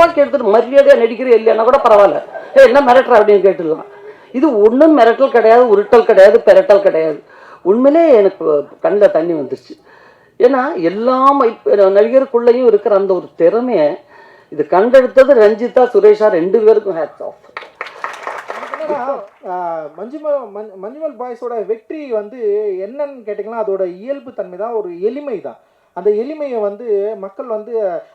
துப்பாக்கி எடுத்துட்டு மரியாதையாக நடிக்கிறேன் இல்லைன்னா கூட பரவாயில்ல, என்ன மிரட்டுற அப்படின்னு கேட்டுடலாம். இது ஒன்றும் மிரட்டல் கிடையாது, உருட்டல் கிடையாது, பெரட்டல் கிடையாது. உண்மையிலே எனக்கு கண்ணில் தண்ணி வந்துருச்சு. ஏன்னா எல்லாம் நடிகருக்குள்ளேயும் இருக்கிற அந்த ஒரு திறமையை இது கண்டெடுத்தது ரஞ்சிதா சுரேஷா 2 பேருக்கும் ஹேட்ஸ் ஆஃப். மஞ்சுமல் பாய்ஸோட வெற்றி வந்து என்னன்னு கேட்டிங்கன்னா அதோட இயல்பு தன்மை தான், ஒரு எளிமை தான். அந்த எளிமையை வந்து மக்கள் வந்து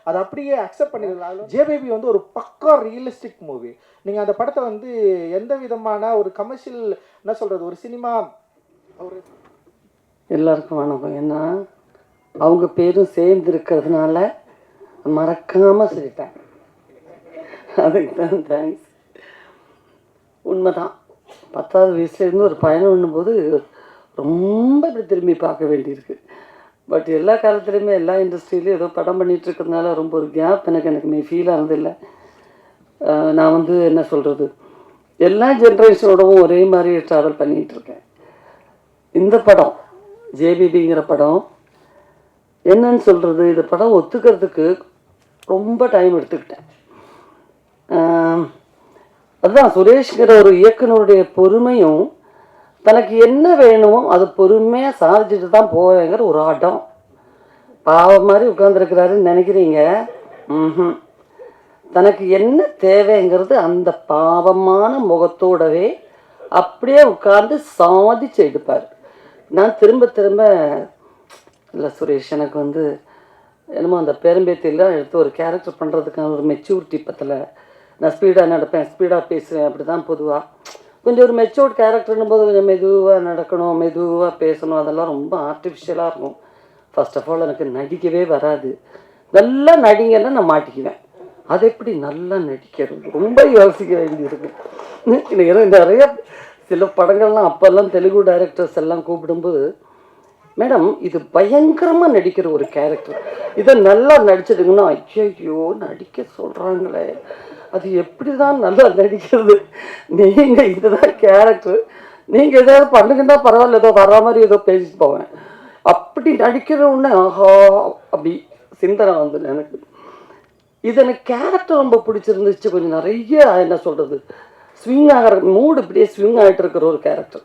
அதை அப்படியே அக்செப்ட் பண்ணிடுறாங்க. ஜேபேபி வந்து ஒரு பக்கா ரியலிஸ்டிக் மூவி. நீங்கள் அந்த படத்தை வந்து எந்த விதமான ஒரு கமர்ஷியல் என்ன சொல்கிறது, ஒரு சினிமா ஒரு எல்லாருக்கும் வணக்கம். ஏன்னா அவங்க பேரும் சேர்ந்து இருக்கிறதுனால மறக்காமல் சொல்லிட்டாங்க, அதுக்கு தான் தேங்க்ஸ். உண்மைதான், 10வது வயசுலேருந்து ஒரு பயணம் பண்ணும்போது ரொம்ப இப்படி திரும்பி பார்க்க வேண்டியிருக்கு. பட் எல்லா காலத்துலேயுமே எல்லா இண்டஸ்ட்ரியிலையும் ஏதோ படம் பண்ணிகிட்டு இருக்கிறதுனால ரொம்ப ஒரு கேப் எனக்கு ஃபீல் ஆனதில்லை. நான் வந்து என்ன சொல்கிறது, எல்லா ஜென்ரேஷனோடவும் ஒரே மாதிரி ட்ராவல் பண்ணிகிட்ருக்கேன். இந்த படம் ஜேபிபிங்கிற படம் என்னன்னு சொல்கிறது, இந்த படம் ஒத்துக்கிறதுக்கு ரொம்ப டைம் எடுத்துக்கிட்டேன். அதுதான் சுரேஷ்கிற ஒரு இயக்குனருடைய பொறுமையும், தனக்கு என்ன வேணுமோ அது பொறுமையாக சாதிச்சுட்டு தான் போவேங்கிற ஒரு ஆட்டம். பாவம் மாதிரி உட்காந்துருக்கிறாருன்னு நினைக்கிறீங்க. தனக்கு என்ன தேவைங்கிறது அந்த பாவமான முகத்தோடவே அப்படியே உட்கார்ந்து சாதிச்சு எடுப்பார். நான் திரும்ப இல்லை சுரேஷ், எனக்கு வந்து என்னமோ அந்த பேரம்பேத்திலாம் எடுத்து ஒரு கேரக்டர் பண்ணுறதுக்கான ஒரு மெச்சூரிட்டி பத்தலை. நான் ஸ்பீடாக நடப்பேன், ஸ்பீடாக பேசுவேன், அப்படி தான் பொதுவாக. கொஞ்சம் ஒரு மெச்சூர்ட் கேரக்டர்னும் போது கொஞ்சம் மெதுவாக நடக்கணும், மெதுவாக பேசணும், அதெல்லாம் ரொம்ப ஆர்டிஃபிஷியலாக இருக்கும். ஃபர்ஸ்ட் ஆஃப் ஆல் எனக்கு நடிக்கவே வராது. நல்லா நடிங்கன்னா நான் மாட்டிக்குவேன். அது எப்படி நல்லா நடிக்கிறது ரொம்ப யோசிக்க வேண்டியிருக்கும். எனக்கு நிறைய சில படங்கள்லாம் அப்போல்லாம் தெலுங்கு டைரக்டர்ஸ் எல்லாம் கூப்பிடும்போது, மேடம் இது பயங்கரமாக நடிக்கிற ஒரு கேரக்டர், இதை நல்லா நடிச்சிடுங்கன்னா, ஐயோ நடிக்க சொல்கிறாங்களே, அது எப்படி தான் நல்லா நடிக்கிறது, நீங்கள் இதுதான் கேரக்டர், நீங்கள் எதாவது பண்ணுங்கன்னா பரவாயில்ல, ஏதோ வர்ற மாதிரி ஏதோ பேசிட்டு போவேன். அப்படி நடிக்கிறோன்னே ஆஹா அப்படி சிந்தனை வந்து எனக்கு இது எனக்கு கேரக்டர் ரொம்ப பிடிச்சிருந்துச்சு. கொஞ்சம் நிறைய என்ன சொல்கிறது, ஸ்விங் ஆகிற மூடு இப்படியே ஸ்விங் ஆகிட்டு இருக்கிற ஒரு கேரக்டர்.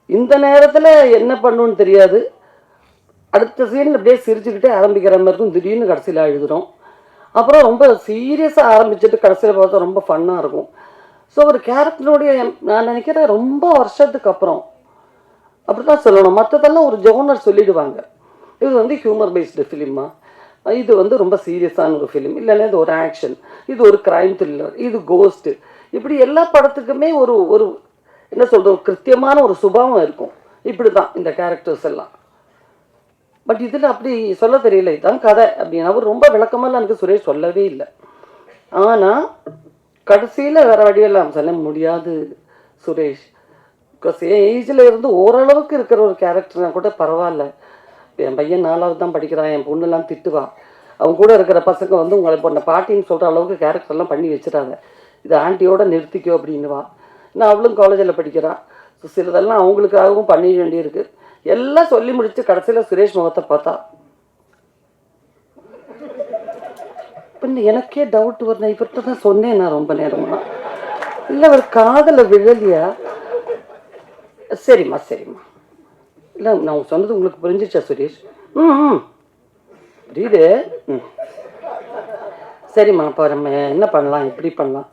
இந்த நேரத்தில் என்ன பண்ணுன்னு தெரியாது, அடுத்த சீனில் அப்படியே சிரிச்சுக்கிட்டே ஆரம்பிக்கிற மாதிரி இருக்கும், திடீர்னு கடைசியில் எழுதுகிறோம். அப்புறம் ரொம்ப சீரியஸாக ஆரம்பிச்சுட்டு கடைசியில் பார்த்தா ரொம்ப ஃபன்னாக இருக்கும். ஸோ ஒரு கேரக்டருடைய நான் நினைக்கிறேன் ரொம்ப வருஷத்துக்கு அப்புறம் அப்படி தான் சொல்லணும். மற்றதெல்லாம் ஒரு ஜோனர் சொல்லிடுவாங்க, இது வந்து ஹியூமர் பேஸ்டு ஃபிலிமா, இது வந்து ரொம்ப சீரியஸான ஒரு ஃபிலிம், இல்லைன்னா இது ஒரு ஆக்ஷன், இது ஒரு க்ரைம் த்ரில்லர், இது கோஸ்ட்டு, இப்படி எல்லா படத்துக்குமே ஒரு ஒரு என்ன சொல்கிறது, ஒரு கிருத்தியமான ஒரு சுபாவம் இருக்கும். இப்படி தான் இந்த கேரக்டர்ஸ் எல்லாம். பட் இதில் அப்படி சொல்ல தெரியல, இதுதான் கதை அப்படின்னு அவர் ரொம்ப விளக்கமெல்லாம் எனக்கு சுரேஷ் சொல்லவே இல்லை. ஆனால் கடைசியில் வேறு வழியெல்லாம் சொல்ல முடியாது சுரேஷ். பிகாஸ் ஏஜில் இருந்து ஓரளவுக்கு இருக்கிற ஒரு கேரக்டர்னா கூட பரவாயில்ல. என் பையன் 4வது தான் படிக்கிறான், என் பொண்ணுலாம் திட்டுவா, அவங்க கூட இருக்கிற பசங்க வந்து உங்களை பொண்ணை பாட்டின்னு சொல்கிற அளவுக்கு கேரக்டர்லாம் பண்ணி வச்சுட்டாங்க, இது ஆண்டியோட நிறுத்திக்கோ அப்படின்னுவா. நான் அவளும் காலேஜில் படிக்கிறான். ஸோ சிலதெல்லாம் அவங்களுக்காகவும் பண்ண வேண்டியிருக்கு. எல்லாம் சொல்லி முடிச்சு கடைசியில் சுரேஷ் முகத்தை பார்த்தா பின்ன எனக்கே டவுட் வரணும். இவர்கிட்ட தான் சொன்னேன் நான் ரொம்ப நேரமா, இல்லை அவர் காதலை விழலியா? சரிம்மா சரிம்மா, இல்லை நான் சொன்னது உங்களுக்கு புரிஞ்சிச்சா சுரேஷ்? புரியுது. சரிம்மா, இப்போ நம்ம என்ன பண்ணலாம், எப்படி பண்ணலாம்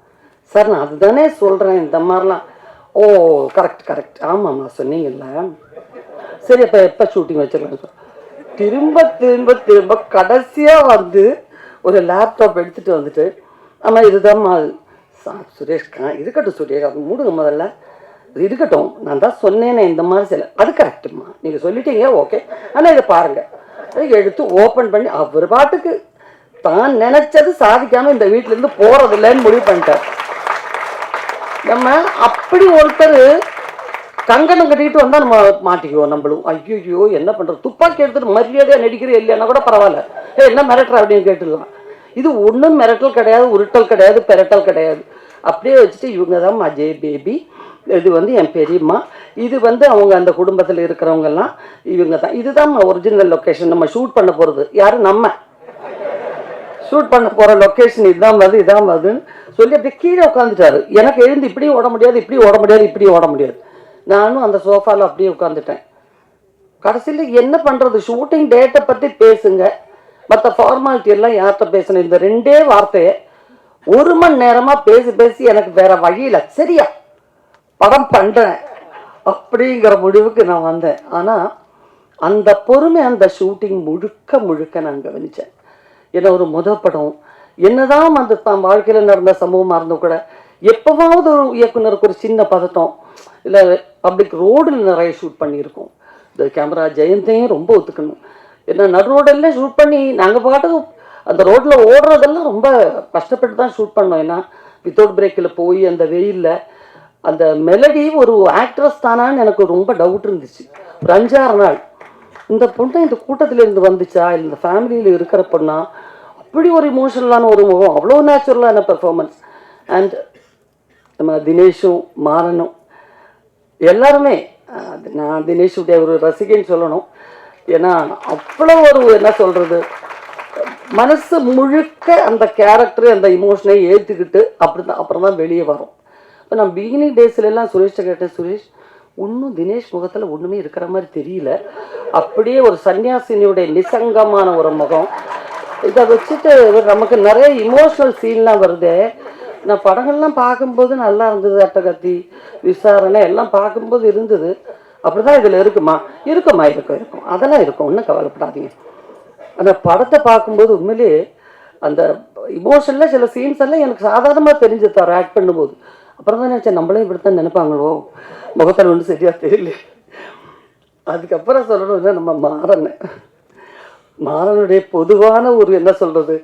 சார்? நான் அதுதானே சொல்கிறேன், இந்த மாதிரிலாம். ஓ கரெக்ட் கரெக்ட், ஆமாம்மா சொன்னீங்கல்ல. சரி, அப்போ எப்போ ஷூட்டிங் வச்சிடலாம் சார்? திரும்ப திரும்ப திரும்ப கடைசியாக வந்து ஒரு லேப்டாப் எடுத்துகிட்டு வந்துட்டு, ஆமாம் இதுதான்மா சார். சுரேஷ் இருக்கட்டும் சுரேஷ், அது மூடுங்க முதல்ல, இருக்கட்டும், நான் தான் சொன்னேனே இந்த மாதிரி சில, அது கரெக்டுமா, நீங்கள் சொல்லிட்டீங்க ஓகே, ஆனால் இதை பாருங்கள், எடுத்து ஓப்பன் பண்ணி அவர் பாட்டுக்கு தான் நினைச்சது சாதிக்காமல் இந்த வீட்டிலேருந்து போகிறதில்லைன்னு முடிவு பண்ணிட்டார். நம்ம அப்படி ஒருத்தர் கங்கணம் கட்டிக்கிட்டு வந்தால் நம்ம மாட்டிக்குவோம் நம்மளும். ஐயோ என்ன பண்ணுறது, துப்பாக்கி எடுத்துட்டு மரியாதையாக நடிக்கிற இல்லைன்னா கூட பரவாயில்ல, என்ன மிரட்டுற அப்படின்னு கேட்டுடலாம். இது ஒன்றும் மிரட்டல் கிடையாது, உருட்டல் கிடையாது, பெரட்டல் கிடையாது. அப்படியே வச்சுட்டு இவங்க தான் அஜய் பேபி, இது வந்து என் பெரியம்மா, இது வந்து அவங்க அந்த குடும்பத்தில் இருக்கிறவங்கெல்லாம் இவங்க தான், இதுதான் ஒரிஜினல் லொக்கேஷன், நம்ம ஷூட் பண்ண போகிறது யார், நம்ம ஷூட் பண்ண போகிற லொக்கேஷன் இதான் வருதுன்னு சொல்லி அப்படியே கீழே உட்காந்துட்டாரு. எனக்கு எழுந்து இப்படியும் ஓட முடியாது, இப்படியும் ஓட முடியாது, இப்படியும் ஓட முடியாது. நானும் அந்த சோஃபாவில் அப்படியே உட்காந்துட்டேன். கடைசியில் என்ன பண்ணுறது, ஷூட்டிங் டேட்டை பற்றி பேசுங்க, மற்ற ஃபார்மாலிட்டி எல்லாம் யார்கிட்ட பேசணும், இந்த 2 வார்த்தையை 1 மணி நேரமாக பேசி எனக்கு வேற வழியில் சரியா படம் பண்ணுறேன் அப்படிங்கிற முடிவுக்கு நான் வந்தேன். ஆனால் அந்த பொறுமை அந்த ஷூட்டிங் முழுக்க நான் கவனித்தேன். ஏன்னா ஒரு படம் என்னதான் அந்த தான் வாழ்க்கையில் நடந்த சம்பவமாக இருந்தும் கூட எப்போவாவது ஒரு இயக்குனருக்கு ஒரு சின்ன பதட்டம், இல்லை பப்ளிக் ரோடில் நிறைய ஷூட் பண்ணியிருக்கோம். இந்த கேமரா ஜெயந்தையும் ரொம்ப ஒத்துக்கணும். ஏன்னா நடு ரோடெல்லாம் ஷூட் பண்ணி நாங்கள் பாட்டுக்கு அந்த ரோட்டில் ஓடுறதெல்லாம் ரொம்ப கஷ்டப்பட்டு தான் ஷூட் பண்ணோம். ஏன்னா வித்தவுட் பிரேக்கில் போய் அந்த வெயிலில் அந்த மெலடி ஒரு ஆக்ட்ரஸ் தானான்னு எனக்கு ரொம்ப டவுட் இருந்துச்சு. ஒரு 5-6 நாள் இந்த பொண்ணை இந்த கூட்டத்தில் இருந்து வந்துச்சா, இல்லை இந்த ஃபேமிலியில் இருக்கிற பொண்ணா, அப்படி ஒரு இமோஷனலான ஒரு முகம், அவ்வளோ நேச்சுரலான பெர்ஃபார்மன்ஸ். அண்ட் நம்ம தினேஷும் மாறனும் எல்லாருமே, நான் தினேஷுடைய ஒரு ரசிகன்னு சொல்லணும். ஏன்னா அவ்வளோ ஒரு என்ன சொல்கிறது, மனசு முழுக்க அந்த கேரக்டர் அந்த இமோஷனை ஏற்றுக்கிட்டு அப்புறம் தான் வெளியே வரும். இப்போ நான் பிகினிங் டேஸ்லாம் சுரேஷ்ட கேட்டேன், சுரேஷ் ஒன்றும் தினேஷ் முகத்தில் ஒன்றுமே இருக்கிற மாதிரி தெரியல, அப்படியே ஒரு சன்னியாசினியுடைய நிசங்கமான ஒரு முகம். இதை வச்சுட்டு நமக்கு நிறைய இமோஷனல் சீன்லாம் வருது. நான் படங்கள்லாம் பார்க்கும்போது நல்லா இருந்தது, அட்டகத்தி விசாரணை எல்லாம் பார்க்கும்போது இருந்தது. அப்படி தான் இதில் இருக்கும் அதெல்லாம் இருக்கும், ஒன்றும் கவலைப்படாதீங்க. அந்த படத்தை பார்க்கும்போது உண்மையிலே அந்த இமோஷனில் சில சீன்ஸ் எல்லாம் எனக்கு சாதாரணமாக தெரிஞ்சு தர ஆக்ட் பண்ணும்போது. அப்புறம் தான் நினச்சேன், நம்மளே இப்படித்தான் நினைப்பாங்களோ, முகத்தில் ஒன்றும் சரியாக தெரியல. அதுக்கப்புறம் சொல்லணும்னா நம்ம மாறனுடைய பொதுவான ஒரு என்ன சொல்கிறது,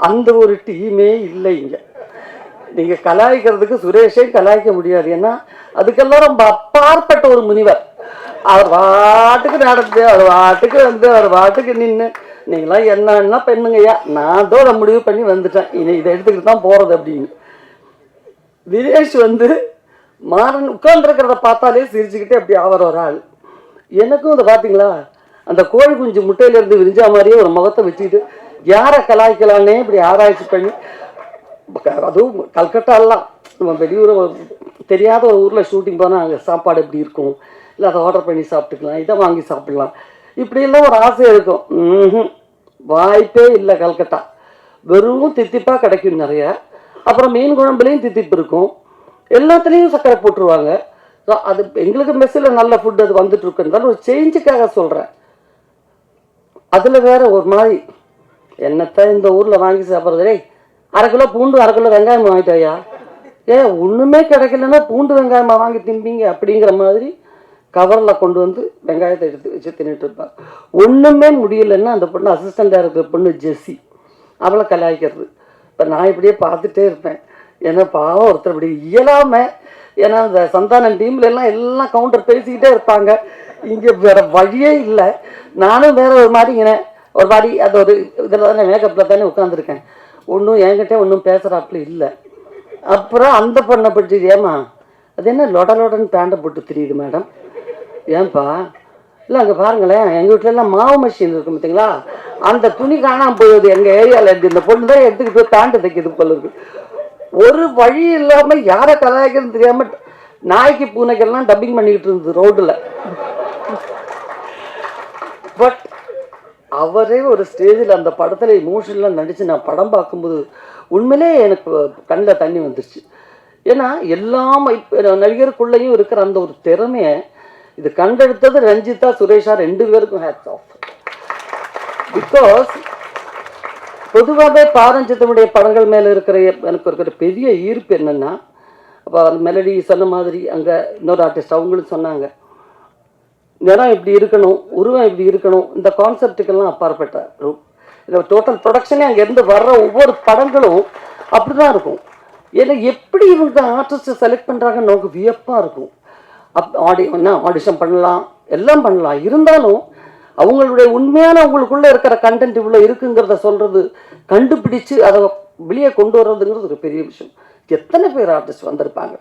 அந்த ஒரு டீமே இல்லை இங்கே. நீங்கள் கலாய்க்கிறதுக்கு சுரேஷையும் கலாய்க்க முடியாது. ஏன்னா அதுக்கெல்லாம் ரொம்ப அப்பாற்பட்ட ஒரு முனிவர். அவர் வாட்டுக்கு நடந்து அவர் வாட்டுக்கு வந்து அவர் வாட்டுக்கு நின்று நீங்களாம் என்ன பெண்ணுங்கய்யா, நான் தோட முடிவு பண்ணி வந்துட்டேன், இதை எடுத்துக்கிட்டு தான் போகிறது அப்படின்னு. தினேஷ் வந்து மாறன் உட்கார்ந்துருக்கிறத பார்த்தாலே சிரிச்சுக்கிட்டே அப்படி ஆகிற ஒரு ஆள். எனக்கும் அதை பார்த்தீங்களா, அந்த கோழி குஞ்சு முட்டையிலேருந்து விரிஞ்சா மாதிரியே ஒரு முகத்தை வச்சுக்கிட்டு யாரை கலாய்க்கலான்னே இப்படி ஆராய்ச்சி பண்ணி, அதுவும் கல்கட்டாலாம் நம்ம வெளியூர் தெரியாத ஒரு ஊரில் ஷூட்டிங் போனால் அங்கே சாப்பாடு எப்படி இருக்கும், இல்லை அதை ஆர்டர் பண்ணி சாப்பிட்டுக்கலாம், இதை வாங்கி சாப்பிடலாம், இப்படியெல்லாம் ஒரு ஆசை இருக்கும். வாய்ப்பே இல்லை. கல்கட்டா வெறும் தித்திப்பாக கிடைக்கும் நிறைய. அப்புறம் மீன் குழம்புலையும் தித்திப்பு இருக்கும், எல்லாத்துலேயும் சர்க்கரை போட்டுருவாங்க. ஸோ அது எங்களுக்கு மெஸ்ஸில் நல்ல ஃபுட் அது வந்துட்டு இருக்குன்னு ஒரு சேஞ்சுக்காக சொல்கிறேன். அதில் வேற ஒரு மாதிரி என்னத்தான் இந்த ஊரில் வாங்கி சாப்பிட்றதே, 1/2 கிலோ பூண்டு 1/2 கிலோ வெங்காயம் வாங்கிட்டாயா, ஒன்றுமே கிடைக்கலன்னா பூண்டு வெங்காயமாக வாங்கி தின்பீங்க அப்படிங்கிற மாதிரி கவரில் கொண்டு வந்து வெங்காயத்தை எடுத்து வச்சு தின்னுட்டு இருப்பாங்க. ஒன்றுமே முடியலைன்னா அந்த பொண்ணு அசிஸ்டண்ட் டைரக்டர் பொண்ணு ஜெஸ்ஸி, அவளை கலாய்க்கிறது. இப்போ நான் இப்படியே பார்த்துட்டே இருப்பேன். ஏன்னா பாவம் ஒருத்தர் இப்படி இயலாமல், ஏன்னா அந்த சந்தானம் டீம்ல எல்லாம் கவுண்டர் பேசிக்கிட்டே இருப்பாங்க. இங்கே வேற வழியே இல்லை. நானும் வேற ஒரு மாதிரிங்க ஒரு மாதிரி அது ஒரு இதில் தானே மேக்கப்பில் தானே உட்காந்துருக்கேன். ஒன்றும் என்கிட்ட ஒன்றும் பேசுகிறாப்புல இல்லை. அப்புறம் அந்த பொண்ணை பற்றி, ஏமா அது என்ன லொடன்னு பேண்டை போட்டு தெரியுது மேடம், ஏன்பா, இல்லை அங்கே பாருங்களேன் எங்கள் வீட்டிலலாம் மாவு மிஷின் இருக்கும் பார்த்தீங்களா, அந்த துணி காணாமல் போகுது எங்கள் ஏரியாவில் இருக்குது, இந்த பொண்ணு தான் எடுத்துக்கிட்டு போய் பேண்ட்டு தைக்கிது போல இருக்கு. ஒரு வழி இல்லாமல் யாரை கலாய்க்கிறதுன்னு தெரியாமல் நாய்க்கு பூனைக்கெல்லாம் டப்பிங் பண்ணிக்கிட்டு இருந்தது ரோட்டில். பட் அவரே ஒரு ஸ்டேஜில் அந்த படத்தில் இமோஷனலாக நடித்து நான் படம் பார்க்கும்போது உண்மையிலே எனக்கு கண்ணில் தண்ணி வந்துருச்சு. ஏன்னா எல்லாம் நடிகருக்குள்ளேயும் இருக்கிற அந்த ஒரு திறமையை இது கண்டெடுத்தது ரஞ்சிதா சுரேஷா 2 பேருக்கும் ஹேட்ஸ் ஆஃப். பிகாஸ் பொதுவாகவே பாரஞ்சித்தனுடைய படங்கள் மேலே இருக்கிற எனக்கு இருக்கிற பெரிய ஈர்ப்பு என்னென்னா, அப்போ அந்த மெலடி சொன்ன மாதிரி அங்கே இன்னொரு ஆர்டிஸ்ட் அவங்களும் சொன்னாங்க, நிறம் இப்படி இருக்கணும், உருவம் இப்படி இருக்கணும், இந்த கான்செப்டுக்கெல்லாம் அப்பாற்பட்ட இந்த டோட்டல் ப்ரொடக்ஷனே அங்கேருந்து வர்ற ஒவ்வொரு படங்களும் அப்படி தான் இருக்கும். ஏன்னா எப்படி இவங்க ஆர்டிஸ்ட்டை செலக்ட் பண்ணுறாங்கன்னு நமக்கு வியப்பாக இருக்கும். ஆடிஷன் பண்ணலாம், எல்லாம் பண்ணலாம், இருந்தாலும் அவங்களுடைய உண்மையான அவங்களுக்குள்ளே இருக்கிற கண்டென்ட் இவ்வளோ இருக்குங்கிறத சொல்கிறது, கண்டுபிடிச்சு அதை வெளியே கொண்டு வர்றதுங்கிறது ஒரு பெரிய விஷயம். எத்தனை பேர் ஆர்டிஸ்ட் வந்திருப்பாங்க.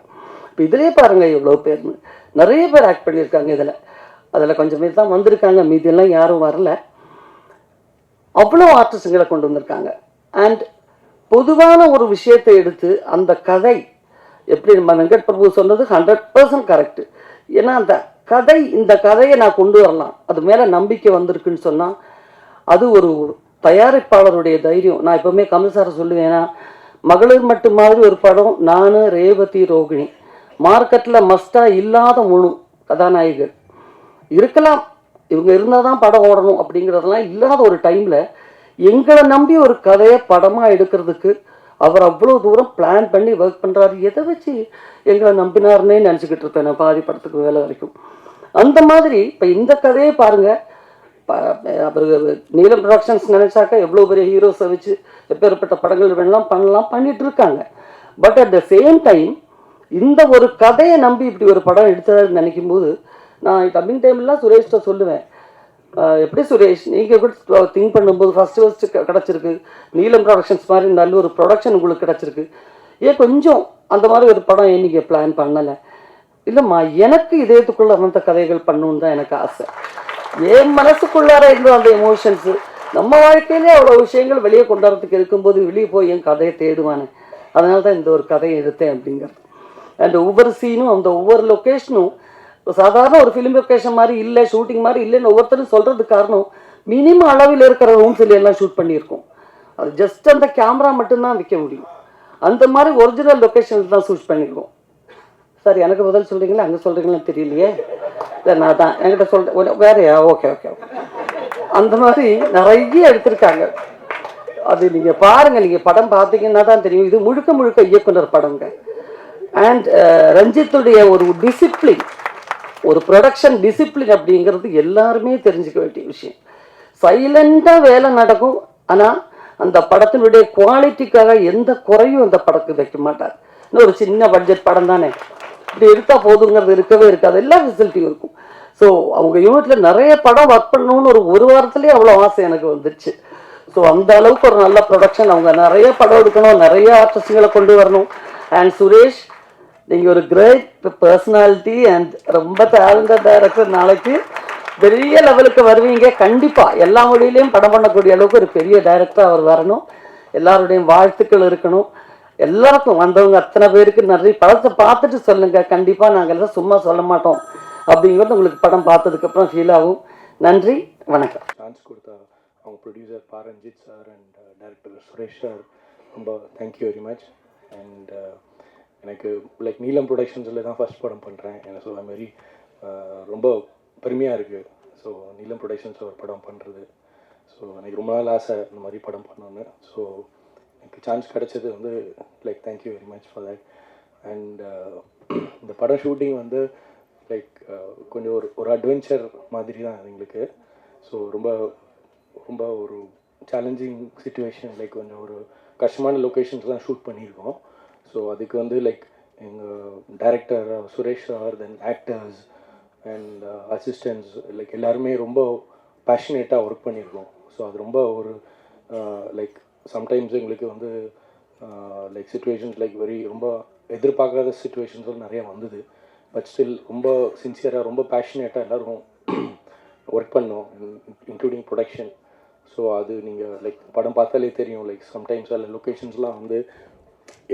இப்போ இதிலே பாருங்கள் எவ்வளோ பேர்னு, நிறைய பேர் ஆக்ட் பண்ணியிருக்காங்க. அதில் கொஞ்சம் பேர் தான் வந்திருக்காங்க, மீதியெல்லாம் யாரும் வரல. அவ்வளோ ஆர்டிஸ்ட்டுங்களை கொண்டு வந்திருக்காங்க. அண்ட் பொதுவான ஒரு விஷயத்தை எடுத்து அந்த கதை எப்படி நம்ம வெங்கட் பிரபு சொன்னது 100% கரெக்டு. ஏன்னா அந்த கதை, இந்த கதையை நான் கொண்டு வரலாம், அது மேலே நம்பிக்கை வந்திருக்குன்னு சொன்னால் அது ஒரு தயாரிப்பாளருடைய தைரியம். நான் எப்பவுமே கமல் சாரை சொல்லுவேன், ஏன்னா மகளிர் மட்டும் மாதிரி ஒரு படம், நான் ரேவதி ரோகிணி, மார்க்கெட்டில் மஸ்டாக இல்லாத முழு கதாநாயகர் இருக்கலாம், இவங்க இருந்தால் தான் படம் ஓடணும் அப்படிங்கிறதெல்லாம் இல்லாத ஒரு டைமில் எங்களை நம்பி ஒரு கதையை படமாக எடுக்கிறதுக்கு அவர் அவ்வளோ தூரம் பிளான் பண்ணி ஒர்க் பண்ணுறாரு. எதை வச்சு எங்களை நம்பினார்னே நினச்சிக்கிட்டு இருப்பேன் நான் பாதி படத்துக்கு வேலை வரைக்கும். அந்த மாதிரி இப்போ இந்த கதையை பாருங்கள், அவர் நீலம் ப்ரொடக்ஷன்ஸ் நினச்சாக்கா எவ்வளோ பெரிய ஹீரோஸை வச்சு எப்பேற்பட்ட படங்கள் வேணாலும் பண்ணிட்டு இருக்காங்க. But at the same time இந்த ஒரு கதையை நம்பி இப்படி ஒரு படம் எடுத்தாருன்னு நினைக்கும் போது நான் டப்பிங் டைம்லாம் சுரேஷ்ட சொல்லுவேன், எப்படி சுரேஷ் நீங்கள் கூட திங்க் பண்ணும்போது ஃபஸ்ட்டு கிடச்சிருக்கு, நீலம் ப்ரொடக்ஷன்ஸ் மாதிரி நல்ல ஒரு ப்ரொடக்ஷன் உங்களுக்கு கிடச்சிருக்கு, ஏன் கொஞ்சம் அந்த மாதிரி ஒரு படம் ஏன் நீங்கள் பிளான் பண்ணலை? இல்லைம்மா, எனக்கு இதயத்துக்குள்ளே அந்த கதைகள் பண்ணணுன்னு தான் எனக்கு ஆசை. என் மனசுக்குள்ளார இருந்த அந்த எமோஷன்ஸு நம்ம வாழ்க்கையிலே அவ்வளோ விஷயங்கள் வெளியே கொண்டாடுறதுக்கு இருக்கும்போது வெளியே போய் என் கதையை தேடுவானே, அதனால தான் இந்த ஒரு கதையை எடுத்தேன் அப்படிங்கிறது. அண்ட் ஒவ்வொரு சீனும் அந்த ஒவ்வொரு லொக்கேஷனும் சாதாரண ஒரு ஃபிலிம் லொக்கேஷன் மாதிரி இல்லை, ஷூட்டிங் மாதிரி இல்லைன்னு ஒவ்வொருத்தரும் சொல்கிறதுக்கு காரணம் மினிமம் அளவில் இருக்கிற ரூம்ஸில் எல்லாம் ஷூட் பண்ணியிருக்கோம். அது ஜஸ்ட் அந்த கேமரா மட்டும்தான் வைக்க முடியும். அந்த மாதிரி ஒரிஜினல் லொக்கேஷனில் தான் ஷூட் பண்ணியிருக்கோம். சார் எனக்கு பதில் சொல்கிறீங்களா, அங்கே சொல்கிறீங்களா தெரியலையே. இல்லை நான் தான் என்கிட்ட சொல்கிறேன் வேறையா, ஓகே ஓகே ஓகே. அந்த மாதிரி நிறைய எடுத்திருக்காங்க. அது நீங்கள் பாருங்கள், நீங்கள் படம் பார்த்தீங்கன்னா தான் தெரியும். இது முழுக்க முழுக்க இயக்குனர் படங்க. அண்ட் ரஞ்சித்துடைய ஒரு டிசிப்ளின், ஒரு ப்ரொடக்ஷன் டிசிப்ளின் அப்படிங்கிறது எல்லாருமே தெரிஞ்சுக்க வேண்டிய விஷயம். சைலண்டாக வேலை நடக்கும், ஆனால் அந்த படத்தினுடைய குவாலிட்டிக்காக எந்த குறையும் அந்த படத்துக்கு வைக்க மாட்டார். இன்னும் ஒரு சின்ன பட்ஜெட் படம் தானே, இப்படி எடுத்தால் போதுங்கிறது இருக்கவே இருக்காது, எல்லா ஃபெசிலிட்டியும் இருக்கும். ஸோ அவங்க யூனிட்டில் நிறைய படம் ஒர்க் பண்ணணும்னு ஒரு வாரத்துலேயே அவ்வளோ ஆசை எனக்கு வந்துடுச்சு. ஸோ அந்த அளவுக்கு ஒரு நல்ல ப்ரொடக்ஷன், அவங்க நிறைய படம் எடுக்கணும், நிறைய ஆர்டிஸ்டுகளை கொண்டு வரணும். அண்ட் சுரேஷ், நீங்கள் ஒரு கிரேட் பர்சனாலிட்டி அண்ட் ரொம்ப டேலண்டட் டைரக்டர். நாளைக்கு பெரிய லெவலுக்கு வருவீங்க கண்டிப்பாக. எல்லா மொழியிலையும் படம் பண்ணக்கூடிய அளவுக்கு ஒரு பெரிய டைரக்டர் அவர் வரணும். எல்லாருடைய வாழ்த்துக்கள் இருக்கணும். எல்லாருக்கும் வந்தவங்க அத்தனை பேருக்கு நன்றி. படத்தை பார்த்துட்டு சொல்லுங்கள், கண்டிப்பாக நாங்கள் எல்லாம் சும்மா சொல்ல மாட்டோம் அப்படிங்கிறது உங்களுக்கு படம் பார்த்ததுக்கப்புறம் ஃபீல் ஆகும். நன்றி, வணக்கம். சான்ஸ் கொடுத்தா அவங்க producer Ranjith sir and director Suresh sir ரொம்ப தேங்க்யூ வெரி மச். அண்ட் எனக்கு லைக் நீலம் ப்ரொடக்ஷன்ஸில் தான் ஃபஸ்ட் படம் பண்ணுறேன். எனக்கு ஸோ அதுமாரி ரொம்ப பெருமையாக இருக்குது. ஸோ நீலம் ப்ரொடக்ஷன்ஸ் ஒரு படம் பண்ணுறது, ஸோ எனக்கு ரொம்ப நாள் ஆசை இந்த மாதிரி படம் பண்ணணுன்னு. ஸோ எனக்கு சான்ஸ் கிடச்சது வந்து like thank you very much for that. And இந்த படம் ஷூட்டிங் வந்து லைக் கொஞ்சம் ஒரு அட்வென்ச்சர் மாதிரி தான் எங்களுக்கு. ஸோ ரொம்ப ரொம்ப ஒரு சேலஞ்சிங் சுச்சுவேஷன், லைக் கொஞ்சம் ஒரு கஷ்டமான லொக்கேஷன்ஸ்லாம் ஷூட் பண்ணியிருக்கோம். ஸோ அதுக்கு வந்து லைக் எங்கள் director Suresh sir, then actors and assistants like எல்லாருமே ரொம்ப பேஷனேட்டாக ஒர்க் பண்ணியிருக்கோம். ஸோ அது ரொம்ப ஒரு லைக் சம்டைம்ஸ் எங்களுக்கு வந்து லைக் சுச்சுவேஷன்ஸ் லைக் ரொம்ப எதிர்பார்க்காத சுச்சுவேஷன்ஸும் நிறையா வந்தது. பட் ஸ்டில் ரொம்ப சின்சியராக ரொம்ப பேஷனேட்டாக எல்லோரும் ஒர்க் பண்ணோம், இன்க்ளூடிங் ப்ரொடக்ஷன். ஸோ அது நீங்கள் லைக் படம் பார்த்தாலே தெரியும். லைக் சம்டைம்ஸ் அதில் லொக்கேஷன்ஸ்லாம் வந்து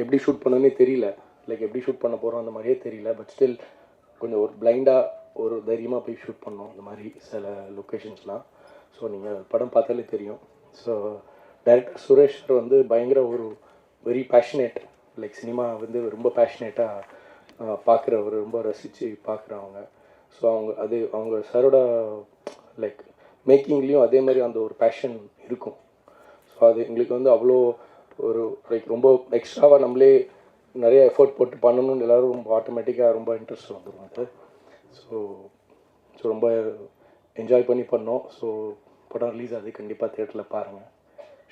எப்படி ஷூட் பண்ணணுன்னே தெரியல, லைக் எப்படி ஷூட் பண்ண போகிறோம் அந்த மாதிரியே தெரியல. பட் ஸ்டில் கொஞ்சம் ஒரு பிளைண்டாக ஒரு தைரியமாக போய் ஷூட் பண்ணோம் அந்த மாதிரி சில லொக்கேஷன்ஸ்லாம். ஸோ நீங்கள் படம் பார்த்தாலே தெரியும். ஸோ டைரக்டர் சுரேஷ் சார் வந்து பயங்கர ஒரு வெரி பேஷனேட், லைக் சினிமா வந்து ரொம்ப பேஷனேட்டாக பார்க்குறவர், ரொம்ப ரசித்து பார்க்குறவங்க. ஸோ அவங்க சாரோட லைக் மேக்கிங்லேயும் அதே மாதிரி அந்த ஒரு பேஷன் இருக்கும். ஸோ அது எங்களுக்கு வந்து அவ்வளோ ஒரு லைக் ரொம்ப எக்ஸ்ட்ராவாக நம்மளே நிறைய எஃபோர்ட் போட்டு பண்ணணும்னு எல்லோரும் ரொம்ப ஆட்டோமேட்டிக்காக ரொம்ப இன்ட்ரெஸ்ட் வந்துடும் அது. ஸோ ரொம்ப என்ஜாய் பண்ணி பண்ணோம். ஸோ படம் ரிலீஸ் ஆகுது, கண்டிப்பாக தியேட்டரில் பாருங்கள்.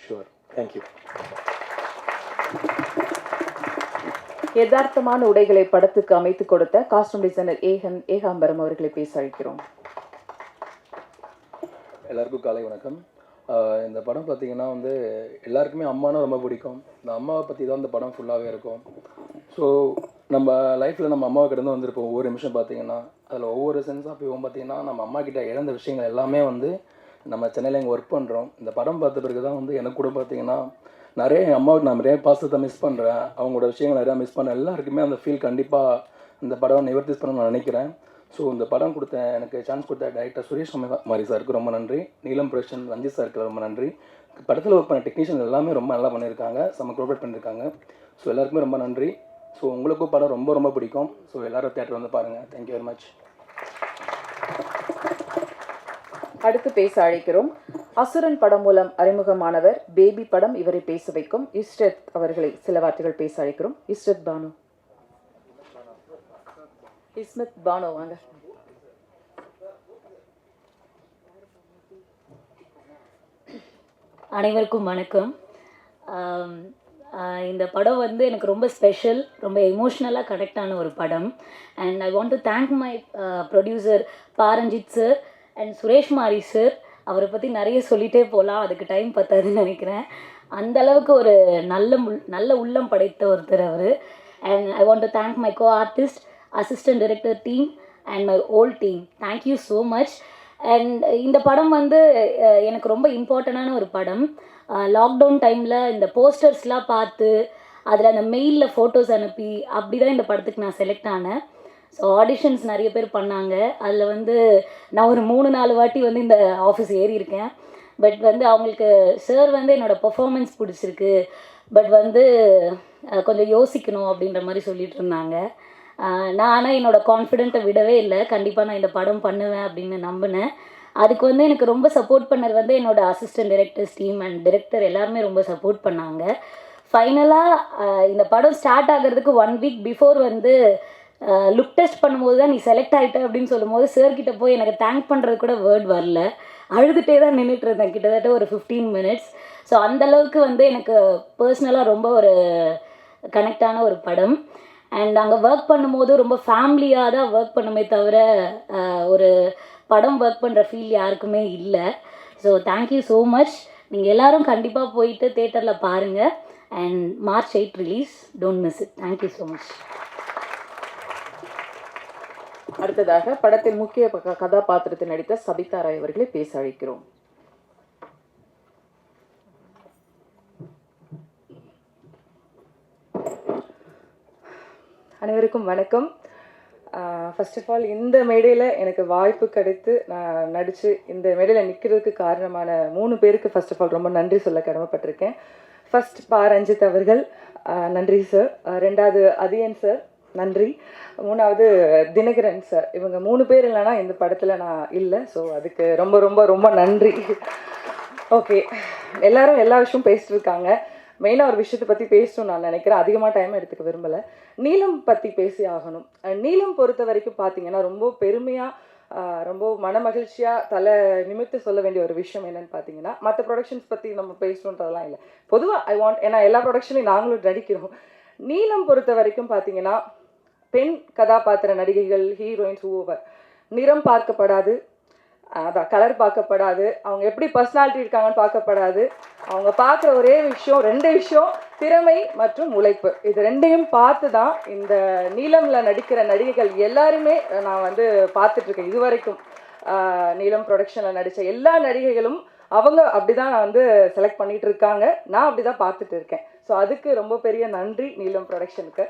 ஷுவர். தேங்க்யூ. யதார்த்தமான உடைகளை படத்துக்கு அமைத்து கொடுத்த காஸ்டியூம் டிசைனர் ஏகாம்பரம் அவர்களை பேச அழைக்கிறோம். எல்லாருக்கும் காலை வணக்கம். இந்த படம் பார்த்திங்கன்னா வந்து எல்லாருக்குமே அம்மானா ரொம்ப பிடிக்கும். இந்த அம்மாவை பற்றி தான் இந்த படம் ஃபுல்லாகவே இருக்கும். ஸோ நம்ம லைஃப்பில் நம்ம அம்மாவை கிட்ட வந்திருப்போம். ஒவ்வொரு நிமிஷம் பார்த்திங்கன்னா அதில் ஒவ்வொரு சென்ஸ் ஆஃப் வியூவும் பார்த்திங்கன்னா நம்ம அம்மா கிட்ட இழந்த விஷயங்கள் எல்லாமே வந்து நம்ம சென்னையில் இங்கே ஒர்க் பண்ணுறோம். இந்த படம் பார்த்த பிறகு தான் வந்து எனக்கு கூட பார்த்திங்கன்னா நிறைய என் அம்மாவுக்கு நான் நிறைய பாசத்தை மிஸ் பண்ணுறேன், அவங்களோட விஷயங்கள் நிறையா மிஸ் பண்ணேன். எல்லாருக்குமே அந்த ஃபீல் கண்டிப்பாக இந்த படம் நிவர்த்தி பண்ணணும்னு நான் நினைக்கிறேன். ஸோ இந்த படம் கொடுத்த எனக்கு சான்ஸ் கொடுத்த டைரக்டர் சுரேஷ் மாரி சாருக்கு ரொம்ப நன்றி, நீலம் ப்ரொடக்ஷன் ரஞ்சித் சாருக்கு ரொம்ப நன்றி, படத்தில் ஒர்க் பண்ண டெக்னீஷியன் எல்லாமே ரொம்ப நல்லா பண்ணியிருக்காங்க, செம்ம கோஆப்ரேட் பண்ணியிருக்காங்க. ஸோ எல்லாருக்குமே ரொம்ப நன்றி. ஸோ உங்களுக்கும் படம் ரொம்ப ரொம்ப பிடிக்கும். ஸோ எல்லோரும் தியேட்டர் வந்து பாருங்கள். Thank you very much. அடுத்து பேச அழைக்கிறோம். அசுரன் படம் மூலம் அறிமுகமானவர், பேபி படம் இவரை பேச வைக்கும் இஸ்ரத் அவர்களை சில வார்த்தைகள் பேச அழைக்கிறோம். இஸ்ரத் பானு. இஸ்மத் பானு வாங்க. அனைவருக்கும் வணக்கம். இந்த படம் வந்து எனக்கு ரொம்ப ஸ்பெஷல், ரொம்ப எமோஷ்னலாக கனெக்ட் ஆன ஒரு படம். And I want to thank my producer Pa Ranjith sir and Suresh மாரி சார். அவரை பற்றி நிறைய சொல்லிகிட்டே போகலாம், அதுக்கு டைம் பத்தாதுன்னு நினைக்கிறேன். அந்த அளவுக்கு ஒரு நல்ல உள்ளம் படைத்த ஒருத்தர் அவர். And I want to thank my co artist, assistant director team and my whole team. Thank you so much. அண்ட் இந்த படம் வந்து எனக்கு ரொம்ப இம்பார்ட்டண்டான ஒரு படம். லாக்டவுன் டைமில் இந்த போஸ்டர்ஸ்லாம் பார்த்து அதில் அந்த மெயிலில் ஃபோட்டோஸ் அனுப்பி அப்படி தான் இந்த படத்துக்கு நான் செலக்ட் ஆனேன். ஸோ ஆடிஷன்ஸ் நிறைய பேர் பண்ணாங்க. அதில் வந்து நான் ஒரு 3-4 வாட்டி வந்து இந்த ஆஃபீஸ் ஏறி இருக்கேன். பட் வந்து அவங்களுக்கு சார் வந்து என்னோடய பர்ஃபார்மன்ஸ் பிடிச்சிருக்கு, பட் வந்து கொஞ்சம் யோசிக்கணும் அப்படின்ற மாதிரி சொல்லிட்டு இருந்தாங்க. நான் ஆனால் என்னோடய கான்ஃபிடென்ட்டை விடவே இல்லை. கண்டிப்பாக நான் இந்த படம் பண்ணுவேன் அப்படின்னு நம்பினேன். அதுக்கு வந்து எனக்கு ரொம்ப சப்போர்ட் பண்ணது வந்து என்னோடய assistant directors team and director எல்லாருமே ரொம்ப சப்போர்ட் பண்ணாங்க. ஃபைனலாக இந்த படம் ஸ்டார்ட் ஆகிறதுக்கு 1 வீக் பிஃபோர் வந்து லுக் டெஸ்ட் பண்ணும்போது தான் நீ செலக்ட் ஆகிட்ட அப்படின்னு சொல்லும்போது சார்கிட்ட போய் எனக்கு தேங்க் பண்ணுறது கூட வேர்ட் வரல. அழுதுகிட்டே தான் நின்றுட்டு இருந்தேன் கிட்டத்தட்ட ஒரு 15 மினிட்ஸ். ஸோ அந்தளவுக்கு வந்து எனக்கு பர்சனலாக ரொம்ப ஒரு கனெக்டான ஒரு படம். அண்ட் அங்கே ஒர்க் பண்ணும்போது ரொம்ப ஃபேமிலியாக தான் ஒர்க் பண்ணுமே தவிர ஒரு படம் ஒர்க் பண்ணுற ஃபீல் யாருக்குமே இல்லை. So thank you so much. நீங்கள் எல்லோரும் கண்டிப்பாக போயிட்டு தேட்டரில் பாருங்கள். And March 8 release, don't miss it. Thank you so much. அடுத்ததாக படத்தின் முக்கிய கதாபாத்திரத்தில் நடித்த சபிதா ராய் அவர்களை பேச அழைக்கிறோம். அனைவருக்கும் வணக்கம். ஃபர்ஸ்ட் ஆஃப் ஆல் இந்த மேடையில் எனக்கு வாய்ப்பு கிடைத்து நான் நடித்து இந்த மேடையில் நிற்கிறதுக்கு காரணமான 3 பேருக்கு ஃபர்ஸ்ட் ஆஃப் ஆல் ரொம்ப நன்றி சொல்ல கடமைப்பட்டிருக்கேன். ஃபர்ஸ்ட் ரஞ்சித் அவர்கள், நன்றி சார். 2வது அதியன் சார், நன்றி. 3வது தினகரன் சார். இவங்க 3 பேர் இல்லைனா இந்த படத்தில் நான் இல்லை. ஸோ அதுக்கு ரொம்ப ரொம்ப ரொம்ப நன்றி. ஓகே, எல்லாரும் எல்லா விஷயமும் பேசிட்டு இருக்காங்க. மெயினாக ஒரு விஷயத்தை பற்றி பேசணும்னு நான் நினைக்கிறேன். அதிகமாக டைம் எடுத்துக்க விரும்பலை. நீலம் பற்றி பேசி ஆகணும். நீலம் பொறுத்த வரைக்கும் பார்த்தீங்கன்னா ரொம்ப பெருமையாக, ரொம்ப மனமகிழ்ச்சியாக தலை நிமிர்த்து சொல்ல வேண்டிய ஒரு விஷயம் என்னென்னு பார்த்தீங்கன்னா, மற்ற ப்ரொடக்ஷன்ஸ் பற்றி நம்ம பேசணுன்றதெல்லாம் இல்லை. பொதுவாக ஏன்னா எல்லா ப்ரொடக்ஷனையும் நாங்களும் நடிக்கிறோம். நீலம் பொறுத்த வரைக்கும் பார்த்தீங்கன்னா பெண் கதாபாத்திர நடிகைகள், ஹீரோயின்ஸ், ஓவர் நிறம் பார்க்கப்படாது, அதான் கலர் பார்க்கப்படாது, அவங்க எப்படி பர்சனாலிட்டி இருக்காங்கன்னு பார்க்கப்படாது. அவங்க பார்க்குற ஒரே விஷயம் 2 விஷயம், திறமை மற்றும் உழைப்பு. இது 2ஐயும் பார்த்து தான் இந்த நீலமில் நடிக்கிற நடிகைகள் எல்லாருமே நான் வந்து பார்த்துட்ருக்கேன். இது வரைக்கும் நீலம் ப்ரொடக்ஷனில் நடித்த எல்லா நடிகைகளும் அவங்க அப்படி தான் நான் வந்து செலக்ட் பண்ணிகிட்டு இருக்காங்க. நான் அப்படி தான் பார்த்துட்டு இருக்கேன். ஸோ அதுக்கு ரொம்ப பெரிய நன்றி நீலம் ப்ரொடக்ஷனுக்கு.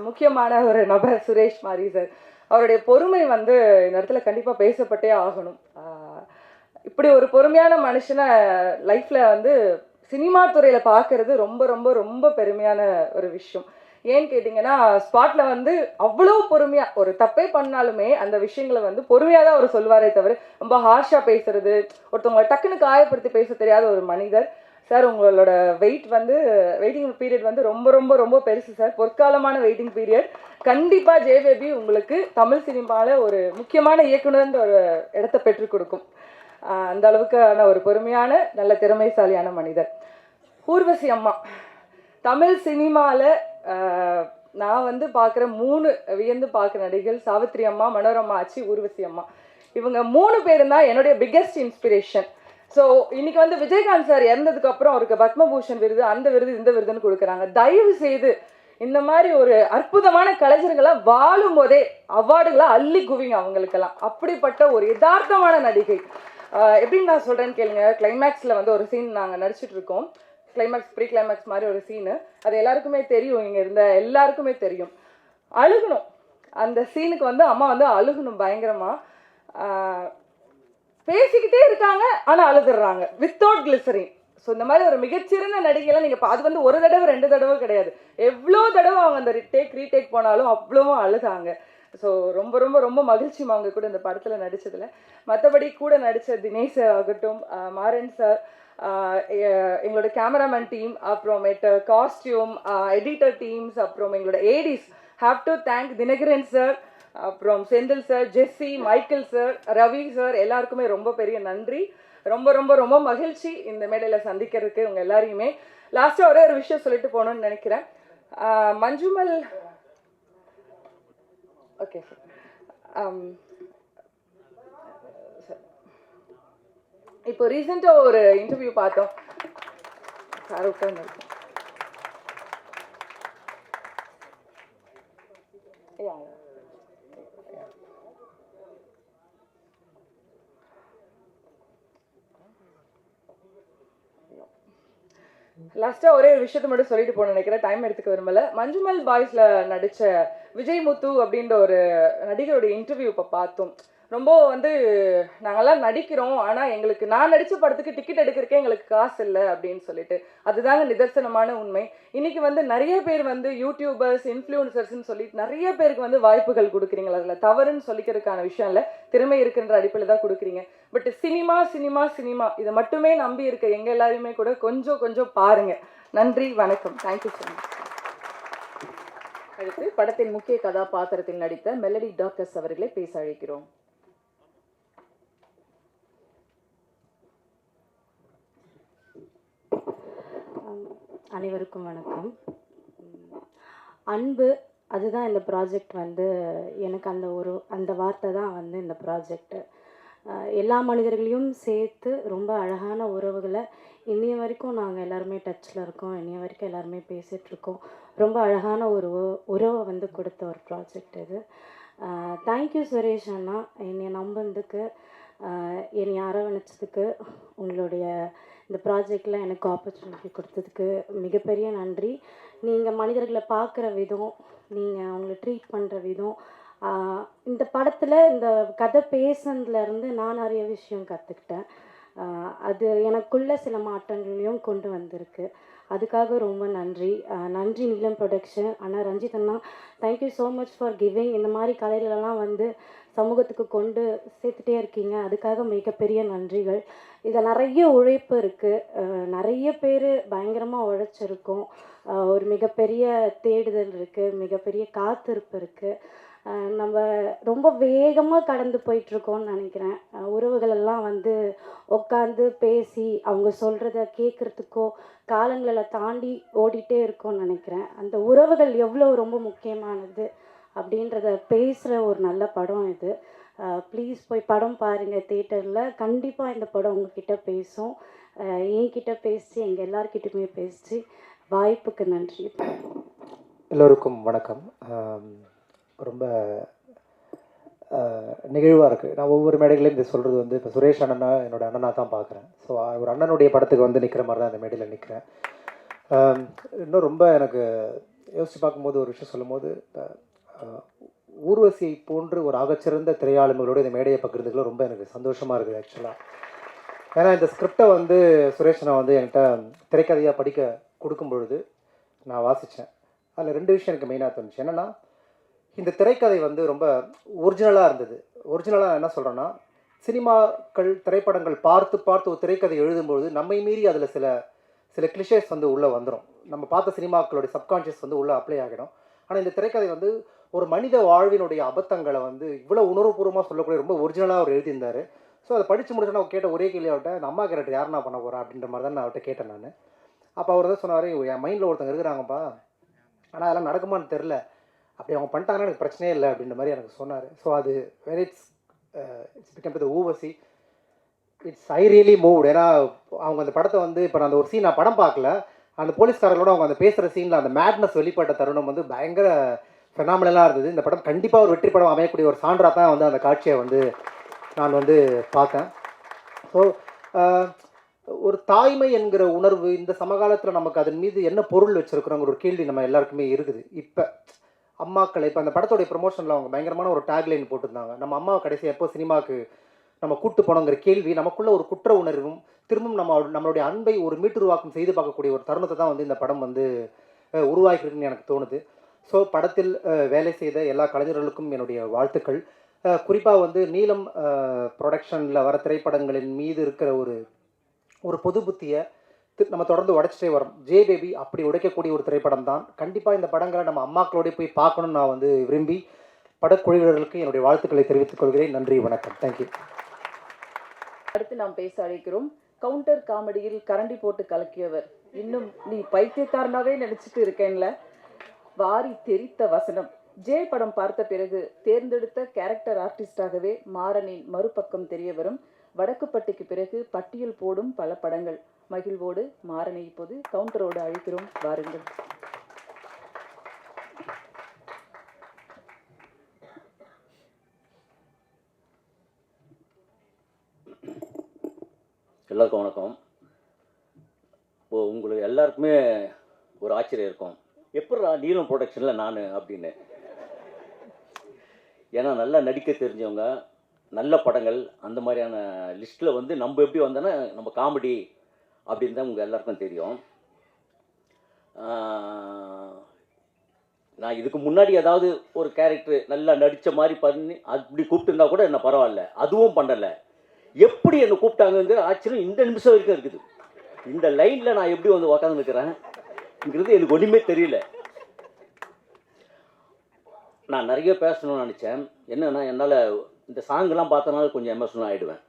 முக்கியமான ஒரு நபர் சுரேஷ் மாரி சார். அவருடைய பொறுமை வந்து இந்த இடத்துல கண்டிப்பாக பேசப்பட்டே ஆகணும். இப்படி ஒரு பொறுமையான மனுஷனை லைஃப்பில் வந்து சினிமா துறையில் பார்க்குறது ரொம்ப ரொம்ப ரொம்ப பெருமையான ஒரு விஷயம். ஏன்னு கேட்டிங்கன்னா, ஸ்பாட்டில் வந்து அவ்வளோ பொறுமையாக ஒரு தப்பே பண்ணாலுமே அந்த விஷயங்களை வந்து பொறுமையாக தான் அவர் சொல்வாரே தவிர ரொம்ப ஹார்ஷாக பேசுறது, ஒருத்தவங்களை டக்குன்னு காயப்படுத்தி பேச தெரியாத ஒரு மனிதர். சார், உங்களோட வெயிட்டிங் பீரியட் வந்து ரொம்ப ரொம்ப ரொம்ப பெருசு சார். பொற்காலமான waiting period. கண்டிப்பாக ஜேபேபி உங்களுக்கு தமிழ் சினிமாவில் ஒரு முக்கியமான இயக்குனர்ன்ற ஒரு இடத்த பெற்றுக் கொடுக்கும். அந்த அளவுக்கான ஒரு பொறுமையான நல்ல திறமைசாலியான மனிதர். ஊர்வசி அம்மா, தமிழ் சினிமாவில் நான் வந்து பார்க்குற 3 வியந்து பார்க்குற நடிகைகள் சாவித்ரி அம்மா, மனோரமா ஆச்சி, ஊர்வசி அம்மா. இவங்க 3 பேரும் தான் என்னுடைய பிக்கெஸ்ட் இன்ஸ்பிரேஷன். ஸோ இன்னைக்கு வந்து விஜயகாந்த் சார் இறந்ததுக்கு அப்புறம் அவருக்கு பத்மபூஷன் விருது, அந்த விருது, இந்த விருதுன்னு கொடுக்குறாங்க. தயவு செய்து இந்த மாதிரி ஒரு அற்புதமான கலைஞர்களாக வாழும் போதே அவார்டுகளை அள்ளி குவிங்க அவங்களுக்கெல்லாம். அப்படிப்பட்ட ஒரு யதார்த்தமான நடிகை. எப்படின்னு நான் சொல்கிறேன்னு கேளுங்க. கிளைமேக்ஸில் வந்து ஒரு சீன் நாங்கள் நடிச்சிட்டு இருக்கோம். கிளைமேக்ஸ் ப்ரீ கிளைமேக்ஸ் மாதிரி ஒரு சீனு. அது எல்லாருக்குமே தெரியும், இங்கே இருந்த எல்லாருக்குமே தெரியும். அழுகணும், அந்த சீனுக்கு வந்து அம்மா வந்து அழுகணும் பயங்கரமாக. பேசிக்கிட்டே இருக்காங்க ஆனால் அழுதுடுறாங்க வித்தவுட் கிளிசரின். ஸோ இந்த மாதிரி ஒரு மிகச்சிறந்த நடிகைலாம் நீங்கள் அது வந்து ஒரு தடவை 2 தடவை கிடையாது, எவ்வளோ தடவை அவங்க அந்த ரீடேக் போனாலும் அவ்வளோவும் அழுதாங்க. ஸோ ரொம்ப ரொம்ப ரொம்ப மகிழ்ச்சிமா அவங்க கூட இந்த படத்தில் நடித்ததில். மற்றபடி கூட நடித்த தினேஷ் சார் ஆகட்டும், மாறன் சார், எங்களோட கேமராமேன் டீம், அப்புறமேட்டு காஸ்டியூம் எடிட்டர் டீம்ஸ், அப்புறம் எங்களோட ADs, have to thank Dinakaran sir, அப்புறம் Senthil sir, Jessie, Michael sir, Ravi sir, எல்லாருக்குமே ரொம்ப பெரிய நன்றி. ரொம்ப ரொம்ப ரொம்ப மகிழ்ச்சி இந்த மேடையில் சந்திக்கிறதுக்கு உங்கள் எல்லாரையுமே. லாஸ்ட்டாக ஒரே ஒரு விஷயம் சொல்லிட்டு போகணுன்னு நினைக்கிறேன். மஞ்சுமல் ஓகே சார், இப்போ ரீசெண்டாக ஒரு இன்டர்வியூ பார்த்தோம் சார் உட்காந்து. லாஸ்ட்டாக ஒரே ஒரு விஷயத்த மட்டும் சொல்லிட்டு போகணும்னு நினைக்கிறேன், டைம் எடுத்துக்க விரும்பல. மஞ்சுமல் பாய்ஸில் நடித்த விஜய் முத்து அப்படின்ற ஒரு நடிகருடைய இன்டர்வியூ இப்போ பார்த்தோம். ரொம்ப வந்து நாங்கள்லாம் நடிக்கிறோம், ஆனால் எங்களுக்கு நான் நடித்த படத்துக்கு டிக்கெட் எடுக்கிறக்கே எங்களுக்கு காசு இல்லை அப்படின்னு சொல்லிட்டு, அதுதாங்க நிதர்சனமான உண்மை. இன்றைக்கி வந்து நிறைய பேர் வந்து யூடியூபர்ஸ், இன்ஃப்ளூயன்சர்ஸ்ன்னு சொல்லிட்டு நிறைய பேருக்கு வந்து வாய்ப்புகள் கொடுக்குறீங்களா, அதில் தவறுன்னு சொல்லிக்கிறதுக்கான விஷயம் இல்லை, திறமை இருக்குன்ற அடிப்படையில் தான் கொடுக்குறீங்க. பட் சினிமா சினிமா சினிமா இதை மட்டுமே நம்பி இருக்க எங்கள் எல்லாருமே கூட கொஞ்சம் கொஞ்சம் பாருங்கள். நன்றி, வணக்கம், தேங்க்யூ ஸோ மச். அடுத்து படத்தின் முக்கிய கதாபாத்திரத்தில் நடித்த மெலடி டாக்டர்ஸ் அவர்களை பேச அழைக்கிறோம். அனைவருக்கும் வணக்கம். அன்பு, அதுதான் இந்த ப்ராஜெக்ட் வந்து எனக்கு அந்த வார்த்தை தான் வந்து இந்த ப்ராஜெக்ட். எல்லா மனிதர்களையும் சேர்த்து ரொம்ப அழகான உறவுகளை இன்னைய வரைக்கும் நாங்கள் எல்லாருமே டச்சில் இருக்கோம், இன்னைய வரைக்கும் எல்லாருமே பேசிகிட்ருக்கோம். ரொம்ப அழகான ஒரு உறவை வந்து கொடுத்த ஒரு ப்ராஜெக்ட் இது. தேங்க்யூ சுரேஷ் அண்ணா, என்னை நம்பினதுக்கு, என்னை அரவணைச்சதுக்கு, உங்களுடைய இந்த ப்ராஜெக்டில் எனக்கு ஆப்பர்ச்சுனிட்டி கொடுத்ததுக்கு மிகப்பெரிய நன்றி. நீங்கள் மனிதர்களை பார்க்குற விதம், நீங்கள் அவங்கள ட்ரீட் பண்ணுற விதம், இந்த படத்தில் இந்த கதை பேசுனதுலேருந்து நான் நிறைய விஷயம் கற்றுக்கிட்டேன். அது எனக்குள்ள சில மாற்றங்களையும் கொண்டு வந்திருக்கு. அதுக்காக ரொம்ப நன்றி. நன்றி நீலம் ப்ரொடக்ஷன் அண்ணா, ரஞ்சித் அண்ணா, thank you so much for giving. இந்த மாதிரி கலைகளெல்லாம் வந்து சமூகத்துக்கு கொண்டு சேர்த்துட்டே இருக்கீங்க, அதுக்காக மிகப்பெரிய நன்றிகள். இதில் நிறைய உழைப்பு இருக்குது, நிறைய பேர் பயங்கரமாக உழைச்சிருக்கோம், ஒரு மிகப்பெரிய தேடுதல் இருக்குது, மிகப்பெரிய காத்திருப்பு இருக்குது. நம்ம ரொம்ப வேகமாக கடந்து போயிட்டுருக்கோன்னு நினைக்கிறேன். உறவுகளெல்லாம் வந்து உட்காந்து பேசி அவங்க சொல்கிறத கேட்குறதுக்கோ காலங்களை தாண்டி ஓடிட்டே இருக்கோன்னு நினைக்கிறேன். அந்த உறவுகள் எவ்வளோ ரொம்ப முக்கியமானது அப்படின்றத பேசுகிற ஒரு நல்ல படம் இது. ப்ளீஸ் போய் படம் பாருங்கள் தேட்டரில். கண்டிப்பாக இந்த படம் உங்ககிட்ட பேசும், என்கிட்ட பேசி எங்கள் எல்லார்கிட்டையுமே பேசி. வாய்ப்புக்கு நன்றி. எல்லோருக்கும் வணக்கம். ரொம்ப நெகிழ்வாக இருக்குது. நான் ஒவ்வொரு மேடைகளையும் இதை சொல்கிறது வந்து, இப்போ சுரேஷ் அண்ணனா என்னோடய அண்ணனாக தான் பார்க்குறேன். ஸோ ஒரு அண்ணனுடைய படத்துக்கு வந்து நிற்கிற மாதிரி தான் இந்த மேடையில் நிற்கிறேன். இன்னும் ரொம்ப எனக்கு யோசித்து பார்க்கும்போது ஒரு விஷயம் சொல்லும்போது, ஊர்வசியை போன்று ஒரு ஆகச்சிறந்த திரையாளுமைகளோடு இந்த மேடையை பகிர்ந்துக்கலாம் ரொம்ப எனக்கு சந்தோஷமாக இருக்குது ஆக்சுவலாக. ஏன்னா இந்த ஸ்கிரிப்டை வந்து சுரேஷ் நான் வந்து என்கிட்ட திரைக்கதையாக படிக்க கொடுக்கும் பொழுது நான் வாசித்தேன். அதில் 2 விஷயம் எனக்கு மெயினாக தோணுச்சு. என்னென்னா, இந்த திரைக்கதை வந்து ரொம்ப ஒரிஜினலாக இருந்தது. ஒரிஜினலாக என்ன சொல்கிறேன்னா, சினிமாக்கள் திரைப்படங்கள் பார்த்து பார்த்து ஒரு திரைக்கதை எழுதும்பொழுது நம்மை மீறி அதில் சில கிளிஷேஸ் வந்து உள்ளே வந்துடும். நம்ம பார்த்த சினிமாக்களுடைய சப்கான்ஷியஸ் வந்து உள்ளே அப்ளை ஆகிடும். ஆனால் இந்த திரைக்கதை வந்து ஒரு மனித வாழ்வினுடைய அபத்தங்களை வந்து இவ்வளோ உணர்வுபூர்வமாக சொல்லக்கூடிய ரொம்ப ஒரிஜினலாக அவர் எழுதியிருந்தார். ஸோ அதை படித்து முடிச்சோன்னா அவர் கேட்ட ஒரே கேள்வி அவர்கிட்ட, அந்த அம்மா கேரக்டர் யார் நான் பண்ண போகிறேன் அப்படின்ற மாதிரி தான் நான் அவர்கிட்ட கேட்டேன் நான். அப்போ அவர் தான் சொன்னார், என் மைண்டில் ஒருத்தங்க இருக்கிறாங்கப்பா, ஆனால் அதெல்லாம் நடக்குமான்னு தெரில, அப்படி அவங்க பண்ணிட்டாங்கன்னா எனக்கு பிரச்சனையே இல்லை அப்படின்ற மாதிரி எனக்கு சொன்னார். ஸோ அது it's become to Urvashi. I really moved. ஏன்னா அவங்க அந்த படத்தை வந்து, இப்போ நான் அந்த ஒரு சீன் நான் படம் பார்க்கல, அந்த போலீஸ்காரர்களோட அவங்க அந்த பேசுகிற சீனில் அந்த மேட்னஸ் வெளிப்பட்ட தருணம் வந்து பயங்கர ஃபெனாமினலாக இருந்தது. இந்த படம் கண்டிப்பாக ஒரு வெற்றி படம் அமையக்கூடிய ஒரு சான்றாக தான் வந்து அந்த காட்சியை வந்து நான் வந்து பார்த்தேன். ஸோ ஒரு தாய்மை என்கிற உணர்வு இந்த சமகாலத்தில் நமக்கு அதன் மீது என்ன பொருள் வச்சுருக்குறோங்கிற ஒரு கேள்வி நம்ம எல்லாருக்குமே இருக்குது. இப்போ அம்மாக்களை இப்போ அந்த படத்தோடைய ப்ரொமோஷனில் அவங்க பயங்கரமான ஒரு டேக்லைன் போட்டிருந்தாங்க, நம்ம அம்மாவை கடைசி எப்போ சினிமாவுக்கு நம்ம கூட்டு போனோங்கிற கேள்வி நமக்குள்ள ஒரு குற்ற உணர்வும் திரும்பவும் நம்மளுடைய அன்பை ஒரு மீட்டுருவாக்கம் செய்து பார்க்கக்கூடிய ஒரு தருணத்தை தான் வந்து இந்த படம் வந்து உருவாக்கிருக்குன்னு எனக்கு தோணுது. ஸோ படத்தில் வேலை செய்த எல்லா கலைஞர்களுக்கும் என்னுடைய வாழ்த்துக்கள். குறிப்பாக வந்து நீலம் ப்ரொடக்ஷனில் வர திரைப்படங்களின் மீது இருக்கிற ஒரு பொது புத்தியை நம்ம தொடர்ந்து உடைச்சிட்டே வரோம். ஜே பேபி அப்படி உடைக்கக்கூடிய ஒரு திரைப்படம் தான். கண்டிப்பாக இந்த படங்களை நம்ம அம்மாக்களோடய போய் பார்க்கணுன்னு நான் வந்து விரும்பி படக்குழுவினர்களுக்கு என்னுடைய வாழ்த்துக்களை தெரிவித்துக் கொள்கிறேன். நன்றி, வணக்கம், தேங்க்யூ. அடுத்து நாம் பேச அழைக்கிறோம் கவுண்டர் காமெடியில் கரண்டி போட்டு கலக்கியவர், இன்னும் நீ பைத்தியக்காரனாவே நினைச்சிட்டு இருக்கேன்ல, வாரி தெரித்த வசனம். ஜே படம் பார்த்த பிறகு தேர்ந்தெடுத்த கேரக்டர் ஆர்டிஸ்டாகவே மாறனின் மறுபக்கம் தெரிய வரும். வடக்குப்பட்டிக்கு பிறகு பட்டியல் போடும் பல படங்கள். மகிழ்வோடு மாறனை இப்போது கவுண்டரோடு அழைக்கிறோம், வாருங்கள். எல்லாருக்கும் வணக்கம். உங்களுக்கு எல்லாருக்குமே ஒரு ஆச்சரியம் இருக்கும், எப்படா நீலம் ப்ரொடக்ஷனில் நான் அப்படின்னு. ஏன்னா நல்லா நடிக்க தெரிஞ்சவங்க, நல்ல படங்கள், அந்த மாதிரியான லிஸ்ட்டில் வந்து நம்ம எப்படி வந்தோன்னா நம்ம காமெடி அப்படின்னு தான் உங்கள் எல்லாருக்கும் தெரியும். நான் இதுக்கு முன்னாடி ஏதாவது ஒரு கேரக்டர் நல்லா நடித்த மாதிரி பண்ணி அப்படி கூப்பிட்டுருந்தா கூட என்ன பரவாயில்ல, அதுவும் பண்ணலை. எப்படி என்னை கூப்பிட்டாங்கங்கிற ஆச்சரியம் இந்த நிமிஷம் வரைக்கும் இருக்குது. இந்த லைனில் நான் எப்படி வந்து உக்காந்துருக்கிறேன்ங்கிறது எனக்கு ஒன்றுமே தெரியல. நான் நிறைய பேசணும்னு நினச்சேன். என்னென்னா என்னால் இந்த சாங்கெலாம் பார்த்தனால கொஞ்சம் எமோஷனல் ஆகிடுவேன்.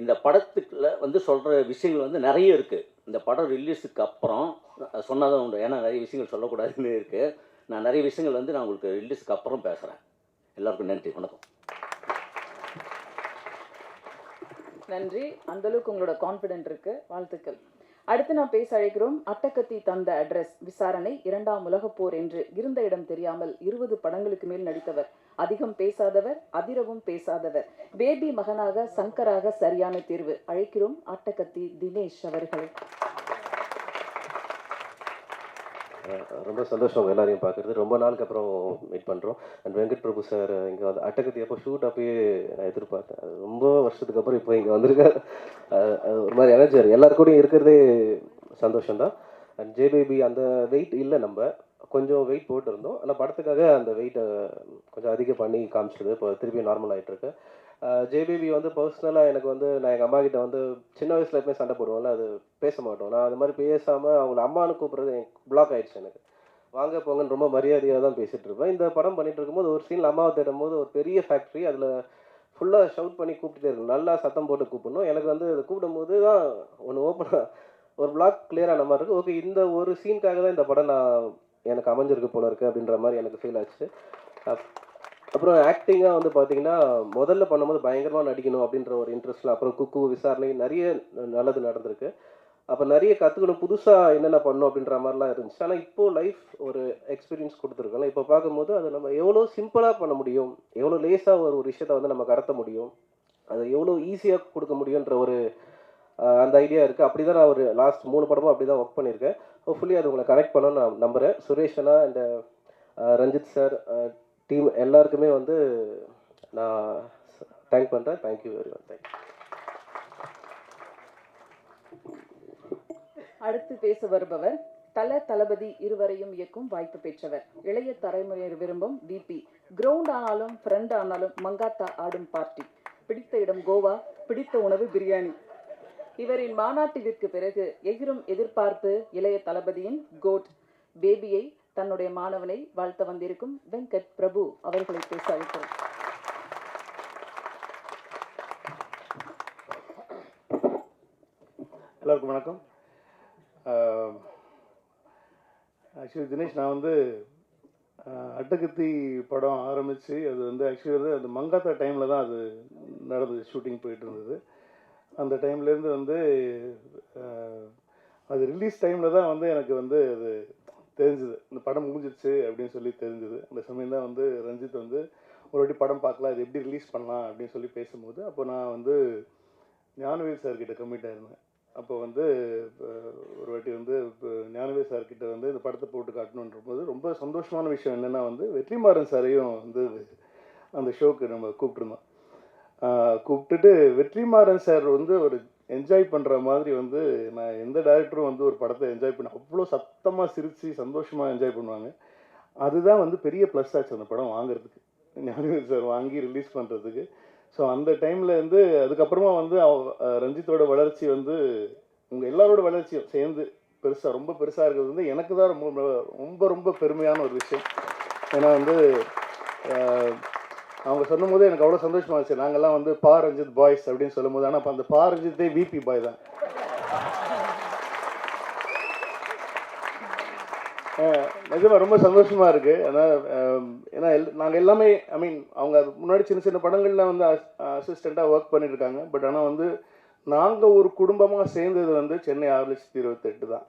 இந்த படத்துக்குள்ள வந்து சொல்கிற விஷயங்கள் வந்து நிறைய இருக்குது. இந்த படம் ரிலீஸுக்கு அப்புறம் சொன்னால் தான் உண்டு, ஏன்னா நிறைய விஷயங்கள் சொல்லக்கூடாதுன்னு இருக்குது. நான் நிறைய விஷயங்கள் வந்து நான் உங்களுக்கு ரிலீஸுக்கு அப்புறம் பேசுகிறேன். எல்லாருக்கும் நன்றி, வணக்கம். நன்றி, அந்தளவுக்கு உங்களோட கான்ஃபிடென்ட் இருக்கு, வாழ்த்துக்கள். அடுத்து நான் பேச அழைக்கிறோம் அட்டகத்தி தந்த அட்ரஸ் விசாரணை 2ஆம் உலகப் போர் என்று இருந்த இடம் தெரியாமல் 20 படங்களுக்கு மேல் நடித்தவர், அதிகம் பேசாதவர், அதிரவும் பேசாதவர், பேபி மகனாக சங்கராக சரியான தேர்வு. அழைக்கிறோம் அட்டகத்தி தினேஷ் அவர்களை. ரொம்ப சந்தோஷம் எல்லாரையும் பார்க்குறது. ரொம்ப நாளுக்கு அப்புறம் மீட் பண்ணுறோம். அண்ட் வெங்கட் பிரபு சார் இங்கே வந்து அட்டகத்தி அப்போ ஷூட் அப்பயே நான் எதிர்பார்த்தேன். அது ரொம்ப வருஷத்துக்கு அப்புறம் இப்போ இங்கே வந்திருக்காரு. அது ஒரு மாதிரி எனர்ஜி எல்லாருக்கூடையும் இருக்கிறதே சந்தோஷம்தான். அண்ட் ஜே பேபி அந்த வெயிட் இல்லை, நம்ம கொஞ்சம் வெயிட் போட்டிருந்தோம். ஆனால் படத்துக்காக அந்த வெயிட்டை கொஞ்சம் அதிகம் பண்ணி காமிச்சிடுது. இப்போ திருப்பி நார்மல் ஆகிட்டுருக்கு. ஜே பேபி வந்து பர்சனலாக எனக்கு வந்து நான் எங்கள் அம்மா கிட்ட வந்து சின்ன வயசில் எப்பவுமே சண்டை போடுவோம்ல, அது பேச மாட்டோம். நான் அது மாதிரி பேசாமல் அவங்கள அம்மானு கூப்பிட்றது எனக்கு பிளாக் ஆகிடுச்சு. எனக்கு வாங்க போங்கன்னு ரொம்ப மரியாதையாக தான் பேசிகிட்டு இருப்பேன். இந்த படம் பண்ணிகிட்டு இருக்கும்போது ஒரு சீனில் அம்மாவை தேடும் போது ஒரு பெரிய ஃபேக்ட்ரி, அதில் ஃபுல்லாக ஷவுட் பண்ணி கூப்பிட்டுட்டே இருக்கணும், நல்லா சத்தம் போட்டு கூப்பிடணும். எனக்கு வந்து அதை கூப்பிடும்போது தான் ஒன்று ஓப்பனாக ஒரு பிளாக் கிளியரான மாதிரி இருக்குது. ஓகே, இந்த ஒரு சீனுக்காக தான் இந்த படம் எனக்கு அமைஞ்சிருக்கு போல இருக்குது அப்படின்ற மாதிரி எனக்கு ஃபீல் ஆச்சு. அப்புறம் ஆக்டிங்காக வந்து பார்த்தீங்கன்னா முதல்ல பண்ணும்போது பயங்கரமாக நடிக்கணும் அப்படின்ற ஒரு இன்ட்ரெஸ்ட்டில், அப்புறம் குக்கு விசாரணை நிறைய நல்லது நடந்திருக்கு. அப்போ நிறைய கற்றுக்கணும், புதுசாக என்னென்ன பண்ணணும் அப்படின்ற மாதிரிலாம் இருந்துச்சு. ஆனால் இப்போது லைஃப் ஒரு எக்ஸ்பீரியன்ஸ் கொடுத்துருக்கோம். இப்போ பார்க்கும்போது அதை நம்ம எவ்வளோ சிம்பிளாக பண்ண முடியும், எவ்வளோ லேஸாக ஒரு விஷயத்தை வந்து நம்ம கடத்த முடியும், அதை எவ்வளோ ஈஸியாக கொடுக்க முடியுன்ற ஒரு அந்த ஐடியா இருக்குது. அப்படி தான் நான் ஒரு லாஸ்ட் 3 படமும் அப்படி தான் ஒர்க் பண்ணியிருக்கேன். ஹோப்ஃபுல்லி அது உங்களை கனெக்ட் பண்ணணும்னு நான் நம்புகிறேன். சுரேஷ் அண்ணா அண்ட் ரஞ்சித் சார் டீம் எல்லாருக்குமே வந்து நான் தேங்க் பண்ணுறேன். Thank you very much. தேங்க்யூ. அடுத்து பேச வருபவர் தளபதி இருவரையும் இயக்கும் வாய்ப்பு பெற்றவர், இளைய தலைமுறையர் விரும்பும் விபி, கிரவுண்ட் ஆனாலும் ஃப்ரெண்ட் ஆனாலும் மங்காத்தா ஆடும் பார்ட்டி, பிடித்த இடம் கோவா, பிடித்த உணவு பிரியாணி. இவரின் மாநாட்டிற்கு பிறகு எகிரும் எதிர்பார்ப்பு இளைய தளபதியின் கோட் பேபியை தன்னுடைய மாணவனை வாழ்த்த வந்திருக்கும் வெங்கட் பிரபு அவர்களை பேச அழைக்கிறோம். எல்லாருக்கும் வணக்கம். ஆக்சுவலி தினேஷ், நான் வந்து அட்டகத்தி படம் ஆரம்பித்து அது வந்து ஆக்சுவலி வந்து அது மங்காத்தா டைமில் தான் அது நடந்தது, ஷூட்டிங் போயிட்டு இருந்தது. அந்த டைம்லேருந்து வந்து அது ரிலீஸ் டைமில் தான் வந்து எனக்கு வந்து அது தெரிஞ்சுது, இந்த படம் முடிஞ்சிருச்சு அப்படின்னு சொல்லி தெரிஞ்சுது. அந்த சமயம் தான் வந்து ரஞ்சித் வந்து ஒரு வாட்டி படம் பார்க்கலாம், இது எப்படி ரிலீஸ் பண்ணலாம் அப்படின்னு சொல்லி பேசும்போது, அப்போ நான் வந்து ஞானவேல் சார்கிட்ட கமிட் ஆயிருந்தேன். அப்போ வந்து ஒரு வாட்டி வந்து இப்போ ஞானவேல் சார்கிட்ட வந்து இந்த படத்தை போட்டு காட்டணுன்ற போது ரொம்ப சந்தோஷமான விஷயம் என்னென்னா வந்து வெற்றிமாறன் சாரையும் வந்து அந்த ஷோக்கு நம்ம கூப்பிட்டுருந்தோம். கூப்பிட்டுட்டு வெற்றிமாறன் சார் வந்து ஒரு என்ஜாய் பண்ணுற மாதிரி வந்து நான் எந்த டேரக்டரும் வந்து ஒரு படத்தை என்ஜாய் பண்ண அவ்வளோ சத்தமாக சிரித்து சந்தோஷமாக என்ஜாய் பண்ணுவாங்க. அதுதான் வந்து பெரிய ப்ளஸ் ஆச்சு அந்த படம் வாங்குறதுக்கு, ஞானவேல் சார் வாங்கி ரிலீஸ் பண்ணுறதுக்கு. ஸோ அந்த டைமில் வந்து அதுக்கப்புறமா வந்து ரஞ்சித்தோட வளர்ச்சி வந்து உங்கள் எல்லாரோட வளர்ச்சியும் சேர்ந்து பெருசாக ரொம்ப பெருசாக இருக்கிறது வந்து எனக்கு தான் ரொம்ப ரொம்ப ரொம்ப பெருமையான ஒரு விஷயம். ஏன்னா வந்து அவங்க சொல்லும் போது எனக்கு அவ்வளோ சந்தோஷமாக இருந்துச்சு. நாங்கள்லாம் வந்து பா ரஞ்சித் பாய்ஸ் அப்படின்னு சொல்லும் போது, ஆனால் அப்போ அந்த பா ரஞ்சித்தே விபி பாய் தான். நிஜமாக ரொம்ப சந்தோஷமாக இருக்குது. ஆனால் ஏன்னா நாங்கள் எல்லாமே ஐ மீன் அவங்க முன்னாடி சின்ன சின்ன படங்களில் வந்து அசிஸ்டண்ட்டாக ஒர்க் பண்ணியிருக்காங்க. பட் ஆனால் வந்து நாங்கள் ஒரு குடும்பமாக சேர்ந்தது வந்து சென்னை 6,28,000 தான்.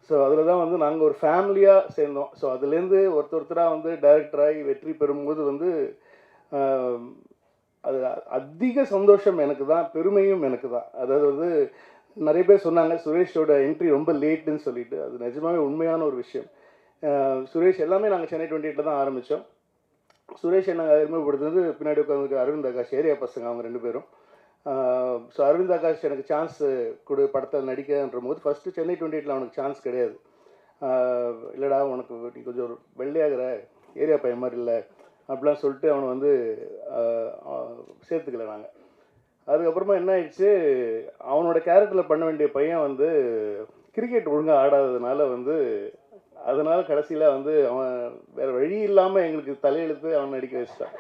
ஸோ அதில் தான் வந்து நாங்கள் ஒரு ஃபேமிலியாக சேர்ந்தோம். ஸோ அதுலேருந்து ஒருத்தராக வந்து டைரக்டராகி வெற்றி பெறும்போது வந்து அது அதிக சந்தோஷம் எனக்கு தான், பெருமையும் எனக்கு தான். அதாவது வந்து நிறைய பேர் சொன்னாங்க சுரேஷோட என்ட்ரி ரொம்ப லேட்டுன்னு சொல்லிட்டு. அது நிஜமாகவே உண்மையான ஒரு விஷயம். சுரேஷ் எல்லாமே நாங்கள் சென்னை 28 தான் ஆரம்பித்தோம். சுரேஷை நாங்கள் அறிமுகப்படுத்துறது பின்னாடி உட்காந்துருக்க அரவிந்த் ஆகாஷ், ஏரியா பசங்க அவங்க 2 பேரும். ஸோ அரவிந்த் ஆகாஷ் எனக்கு சான்ஸ் கொடு படத்தில் நடிக்கன்ற போது ஃபஸ்ட்டு சென்னை 28 அவனுக்கு சான்ஸ் கிடையாது. இல்லைடா உனக்கு நீ கொஞ்சம் ஒரு வெள்ளையாகிற ஏரியா பையன் மாதிரி இல்லை அப்படிலாம் சொல்லிட்டு அவனை வந்து சேர்த்துக்கல நாங்கள். அதுக்கப்புறமா என்ன ஆயிடுச்சு, அவனோட கேரக்டரில் பண்ண வேண்டிய பையன் வந்து கிரிக்கெட் ஒழுங்காக ஆடாததுனால வந்து அதனால் கடைசியில் வந்து அவன் வேறு வழி இல்லாமல் எங்களுக்கு தலையெழுத்து அவன் நடிக்க வச்சிட்டான்.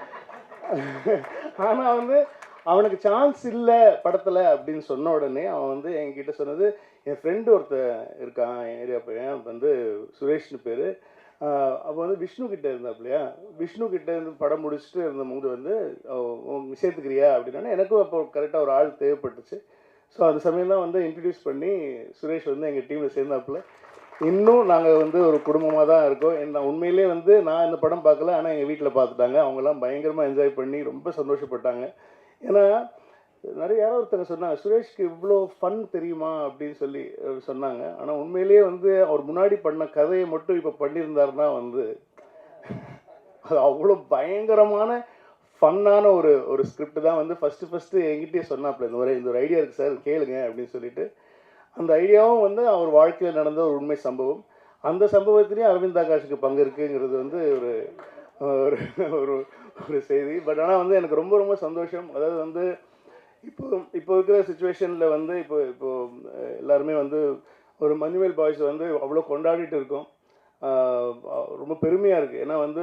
ஆனால் வந்து அவனுக்கு சான்ஸ் இல்லை படத்தில் அப்படின்னு சொன்ன உடனே அவன் வந்து என்கிட்ட சொன்னது, என் ஃப்ரெண்டு ஒருத்தன் இருக்கான் ஏரியா பையன் வந்து சுரேஷ்னு பேர். அப்போ வந்து விஷ்ணு கிட்டே இருந்தாப்லையா, விஷ்ணு கிட்டே இருந்து படம் முடிச்சுட்டு இருந்தபோது வந்து சேர்த்துக்கிறியா அப்படின்னா எனக்கும் அப்போ கரெக்டாக ஒரு ஆள் தேவைப்பட்டுச்சு. ஸோ அந்த சமயம் தான் வந்து இன்ட்ரடியூஸ் பண்ணி சுரேஷ் வந்து எங்கள் டீமில் சேர்ந்தாப்புல. இன்னும் நாங்கள் வந்து ஒரு குடும்பமாக தான் இருக்கோம். நான் உண்மையிலே வந்து நான் இந்த படம் பார்க்கல, ஆனால் எங்கள் வீட்டில் பார்த்துட்டாங்க. அவங்கெல்லாம் பயங்கரமாக என்ஜாய் பண்ணி ரொம்ப சந்தோஷப்பட்டாங்க. ஏன்னா நிறைய யாரோ ஒருத்தங்க சொன்னாங்க சுரேஷ்க்கு இவ்வளோ ஃபன் தெரியுமா அப்படின்னு சொல்லி சொன்னாங்க. ஆனால் உண்மையிலேயே வந்து அவர் முன்னாடி பண்ண கதையை மட்டும் இப்போ பண்ணியிருந்தாருன்னா வந்து அது அவ்வளோ பயங்கரமான ஃபன்னான ஒரு ஸ்கிரிப்ட் தான் வந்து ஃபஸ்ட்டு என்கிட்டயே சொன்னாப்புல, இந்த ஒரு ஐடியா இருக்குது சார் கேளுங்க அப்படின்னு சொல்லிட்டு. அந்த ஐடியாவும் வந்து அவர் வாழ்க்கையில் நடந்த ஒரு உண்மை சம்பவம். அந்த சம்பவத்திலையும் அரவிந்த் ஆகாஷுக்கு பங்கு இருக்குங்கிறது வந்து ஒரு ஒரு செய்தி. பட் ஆனால் வந்து எனக்கு ரொம்ப ரொம்ப சந்தோஷம். அதாவது வந்து இப்போ இருக்கிற சுச்சுவேஷனில் வந்து இப்போ எல்லாருமே வந்து ஒரு மஞ்சுவேல் பாய்ஸ் வந்து அவ்வளோ கொண்டாடிட்டு இருக்கோம். ரொம்ப பெருமையாக இருக்குது. ஏன்னா வந்து